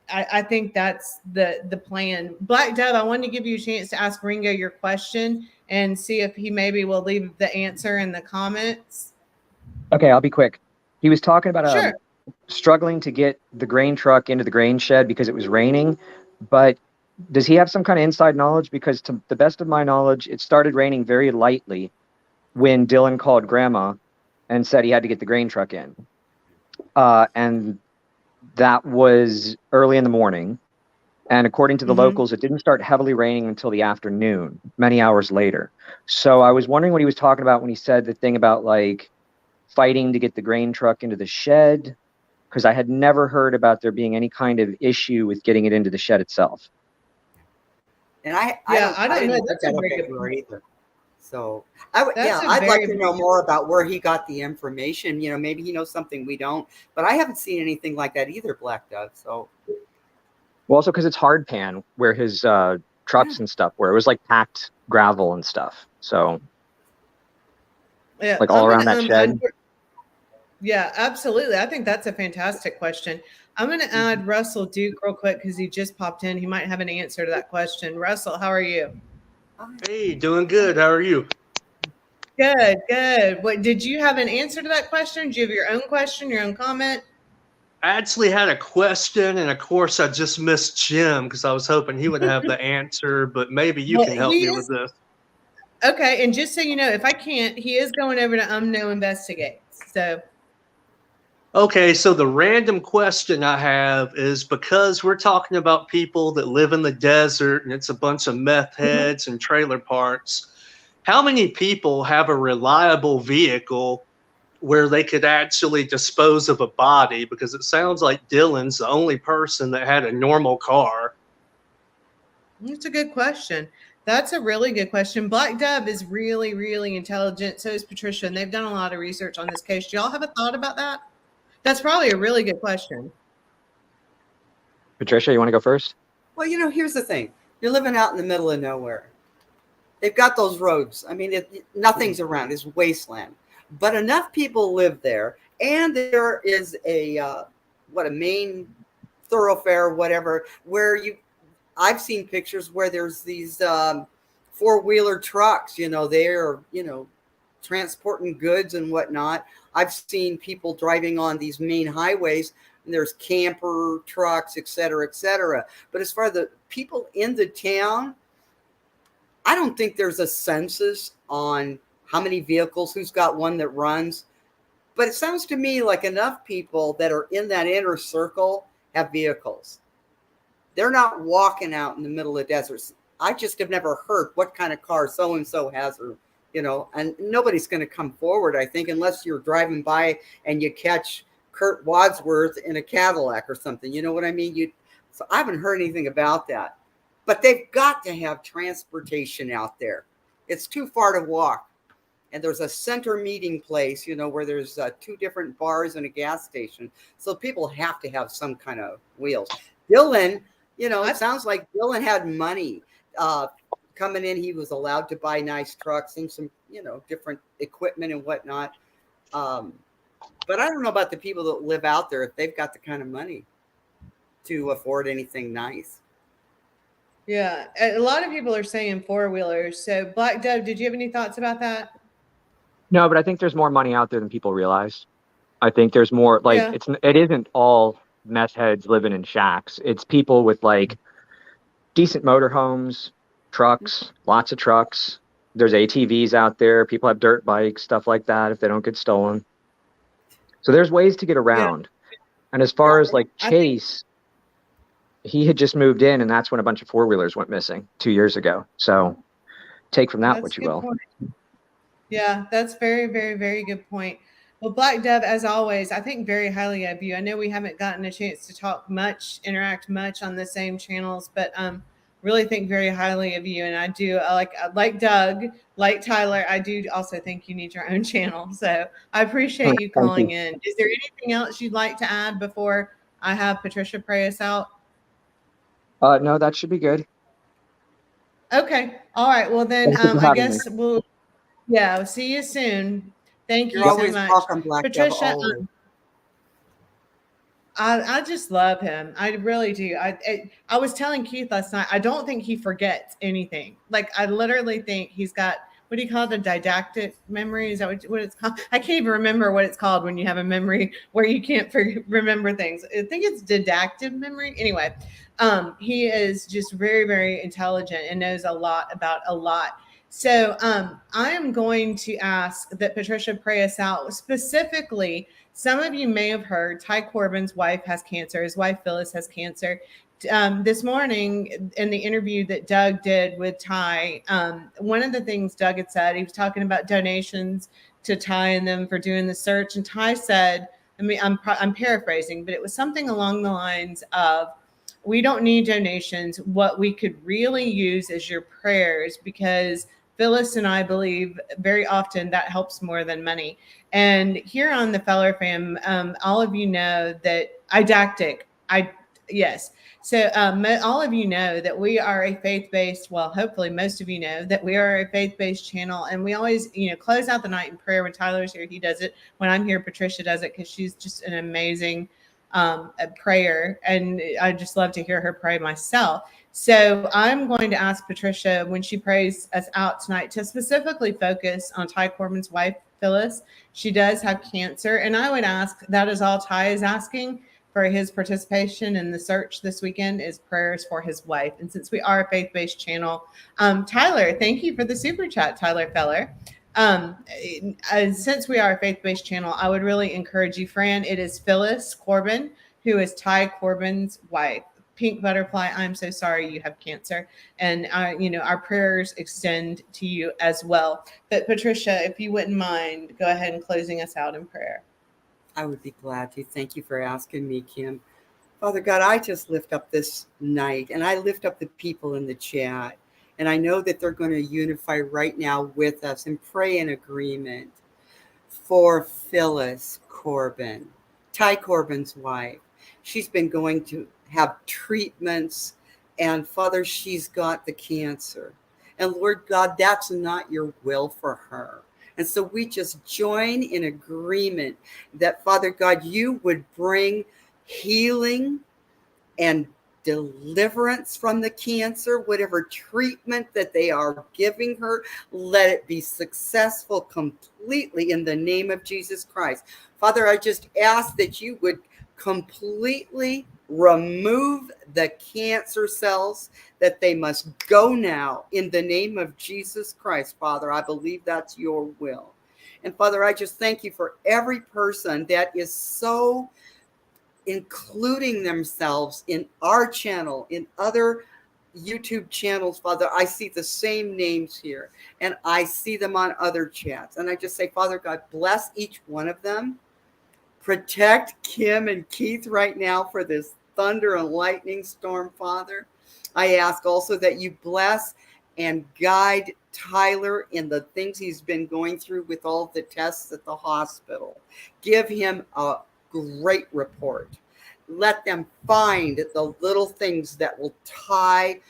Speaker 1: I think that's the plan. Black Dove, I wanted to give you a chance to ask Ringo your question and see if he maybe will leave the answer in the comments.
Speaker 8: Okay, I'll be quick. He was talking about struggling to get the grain truck into the grain shed because it was raining, but does he have some kind of inside knowledge? Because to the best of my knowledge, it started raining very lightly when Dylan called Grandma and said he had to get the grain truck in. And that was early in the morning. And according to the locals, it didn't start heavily raining until the afternoon, many hours later. So I was wondering what he was talking about when he said the thing about like fighting to get the grain truck into the shed, because I had never heard about there being any kind of issue with getting it into the shed itself.
Speaker 3: And I don't know. That's a very good point either. So I'd like to know more about where he got the information. Maybe he knows something we don't, but I haven't seen anything like that either, Black Dove. So,
Speaker 8: well, also because it's hard pan where his trucks and stuff, where it was like packed gravel and stuff. So, like all around that shed.
Speaker 1: Yeah, absolutely. I think that's a fantastic question. I'm going to add Russell Duke real quick because he just popped in. He might have an answer to that question. Russell, how are you?
Speaker 12: Hey, doing good. How are you?
Speaker 1: Good. What did you have an answer to that question? Do you have your own question, your own comment?
Speaker 12: I actually had a question, and of course, I just missed Jim because I was hoping he would have the answer, but maybe you can help me with this.
Speaker 1: Okay, and just so you know, if I can't, he is going over to UMNO Investigates. So.
Speaker 12: Okay, so the random question I have is, because we're talking about people that live in the desert and it's a bunch of meth heads and trailer parks, how many people have a reliable vehicle where they could actually dispose of a body? Because it sounds like Dylan's the only person that had a normal car.
Speaker 1: That's a good question. That's a really good question. Black Dove is really, really intelligent. So is Patricia, and they've done a lot of research on this case. Do y'all have a thought about that? That's probably a really good question.
Speaker 8: Patricia, you want to go first?
Speaker 3: Well, here's the thing. You're living out in the middle of nowhere. They've got those roads. I mean, nothing's around. It's wasteland. But enough people live there. And there is a main thoroughfare, whatever, where I've seen pictures where there's these four-wheeler trucks, they're, transporting goods and whatnot. I've seen people driving on these main highways, and there's camper trucks, et cetera, et cetera. But as far as the people in the town, I don't think there's a census on how many vehicles, who's got one that runs. But it sounds to me like enough people that are in that inner circle have vehicles. They're not walking out in the middle of deserts. I just have never heard what kind of car so-and-so has, or and nobody's going to come forward, I think, unless you're driving by and you catch Kurt Wadsworth in a Cadillac or something. You know what I mean? So I haven't heard anything about that. But they've got to have transportation out there. It's too far to walk. And there's a center meeting place, where there's 2 different bars and a gas station. So people have to have some kind of wheels. Dylan, it sounds like Dylan had money coming in. He was allowed to buy nice trucks and some, different equipment and whatnot. But I don't know about the people that live out there, if they've got the kind of money to afford anything nice.
Speaker 1: Yeah. A lot of people are saying 4-wheelers. So Black Dove, did you have any thoughts about that?
Speaker 8: No, but I think there's more money out there than people realize. I think there's more, like,
Speaker 1: Yeah.
Speaker 8: it isn't all meth heads living in shacks. It's people with like decent motorhomes, trucks, lots of trucks. There's ATVs out there. People have dirt bikes, stuff like that, if they don't get stolen. So there's ways to get around. Yeah. And as far as like Chase, he had just moved in, and that's when a bunch of 4-wheelers went missing 2 years ago. So take from that what you will.
Speaker 1: Point. Yeah, that's very, very, very good point. Well, Black Dove, as always, I think very highly of you. I know we haven't gotten a chance to talk much, interact much on the same channels, but really think very highly of you. And I do, like Doug, like Tyler, I do also think you need your own channel. So I appreciate you calling in. Is there anything else you'd like to add before I have Patricia pray us out?
Speaker 8: No, that should be good.
Speaker 1: Okay. All right. Well, then I guess we'll see you soon. Thank you so much.
Speaker 3: Welcome, Black
Speaker 1: Patricia. I just love him. I really do. I was telling Keith last night, I don't think he forgets anything. Like, I literally think he's got, what do you call it, a didactic memory? Is that what it's called? I can't even remember what it's called when you have a memory where you can't remember things. I think it's didactic memory. Anyway, he is just very, very intelligent and knows a lot about a lot. So I am going to ask that Patricia pray us out. Specifically, some of you may have heard Ty Corbin's wife has cancer. His wife, Phyllis, has cancer. This morning in the interview that Doug did with Ty, one of the things Doug had said, he was talking about donations to Ty and them for doing the search. And Ty said, I'm paraphrasing, but it was something along the lines of, we don't need donations. What we could really use is your prayers, because Phyllis and I believe very often that helps more than money. And here on the Feller Fam, all of you know that yes. So all of you know that we are a faith-based, well, hopefully most of you know that we are a faith-based channel. And we always, close out the night in prayer. When Tyler's here, he does it. When I'm here, Patricia does it, because she's just an amazing prayer. And I just love to hear her pray myself. So I'm going to ask Patricia, when she prays us out tonight, to specifically focus on Ty Corbin's wife, Phyllis. She does have cancer. And I would ask, that is all Ty is asking for his participation in the search this weekend, is prayers for his wife. And since we are a faith-based channel, Tyler, thank you for the super chat, Tyler Feller. Since we are a faith-based channel, I would really encourage you, Fran. It is Phyllis Corbin, who is Ty Corbin's wife. Pink Butterfly, I'm so sorry you have cancer. And, our prayers extend to you as well. But Patricia, if you wouldn't mind, go ahead and closing us out in prayer.
Speaker 3: I would be glad to. Thank you for asking me, Kim. Father God, I just lift up this night, and I lift up the people in the chat. And I know that they're going to unify right now with us and pray in agreement for Phyllis Corbin, Ty Corbin's wife. She's been going to have treatments, and Father, she's got the cancer. And Lord God, that's not your will for her. And so we just join in agreement that, Father God, you would bring healing and deliverance from the cancer. Whatever treatment that they are giving her, let it be successful completely in the name of Jesus Christ. Father, I just ask that you would completely remove the cancer cells, that they must go now in the name of Jesus Christ. Father, I believe that's your will. And Father, I just thank you for every person that is so including themselves in our channel, in other YouTube channels. Father, I see the same names here, and I see them on other chats. And I just say, Father God, bless each one of them. Protect Kim and Keith right now for this thunder and lightning storm, Father. I ask also that you bless and guide Tyler in the things he's been going through with all the tests at the hospital. Give him a great report. Let them find the little things that will tie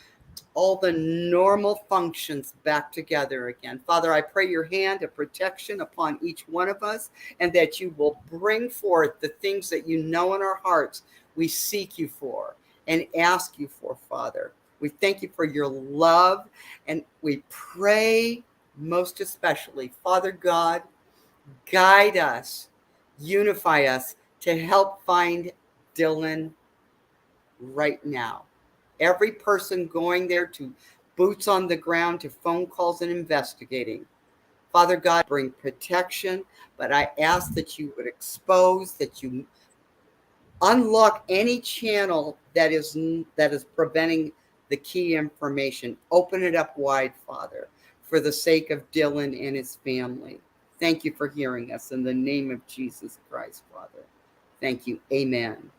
Speaker 3: all the normal functions back together again. Father, I pray your hand of protection upon each one of us, and that you will bring forth the things that you know in our hearts we seek you for and ask you for, Father. We thank you for your love, and we pray most especially, Father God, guide us, unify us to help find Dylan right now. Every person going there, to boots on the ground, to phone calls and investigating. Father God, bring protection, but I ask that you would expose, that you unlock any channel that is preventing the key information. Open it up wide, Father, for the sake of Dylan and his family. Thank you for hearing us in the name of Jesus Christ, Father. Thank you. Amen.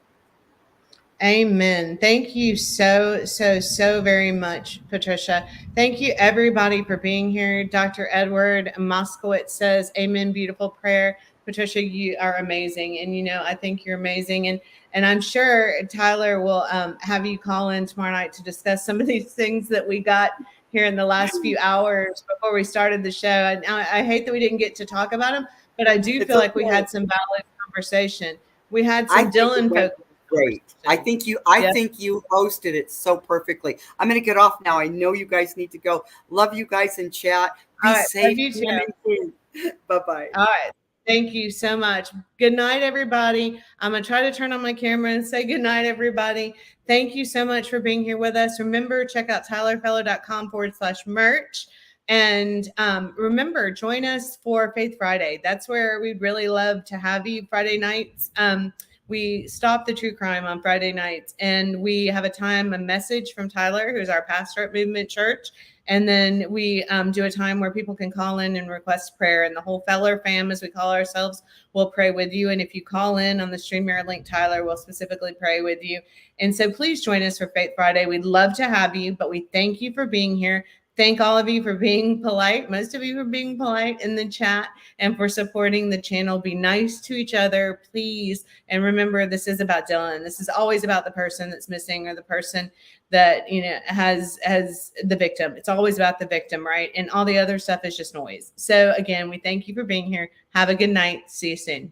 Speaker 1: Amen. Thank you so very much, Patricia. Thank you, everybody, for being here. Dr. Edward Moskowitz says, amen, beautiful prayer. Patricia, you are amazing. And, I think you're amazing. And I'm sure Tyler will have you call in tomorrow night to discuss some of these things that we got here in the last few hours before we started the show. I hate that we didn't get to talk about them, but I do feel like we had some valid conversation. We had some Dylan folks.
Speaker 3: Great. I think you hosted it so perfectly. I'm going to get off now. I know you guys need to go. Love you guys in chat. Be safe.
Speaker 1: Love you too.
Speaker 3: Bye-bye.
Speaker 1: All right. Thank you so much. Good night, everybody. I'm going to try to turn on my camera and say good night, everybody. Thank you so much for being here with us. Remember, check out tylerfellow.com/merch. And remember, join us for Faith Friday. That's where we'd really love to have you Friday nights. We stop the true crime on Friday nights, and we have a message from Tyler, who's our pastor at Movement Church. And then we do a time where people can call in and request prayer, and the whole Feller fam, as we call ourselves, will pray with you. And if you call in on the StreamYard link, Tyler will specifically pray with you. And so please join us for Faith Friday. We'd love to have you, but we thank you for being here. Thank all of you for being polite. Most of you for being polite in the chat and for supporting the channel. Be nice to each other, please. And remember, this is about Dylan. This is always about the person that's missing, or the person that, has the victim. It's always about the victim, right? And all the other stuff is just noise. So again, we thank you for being here. Have a good night. See you soon.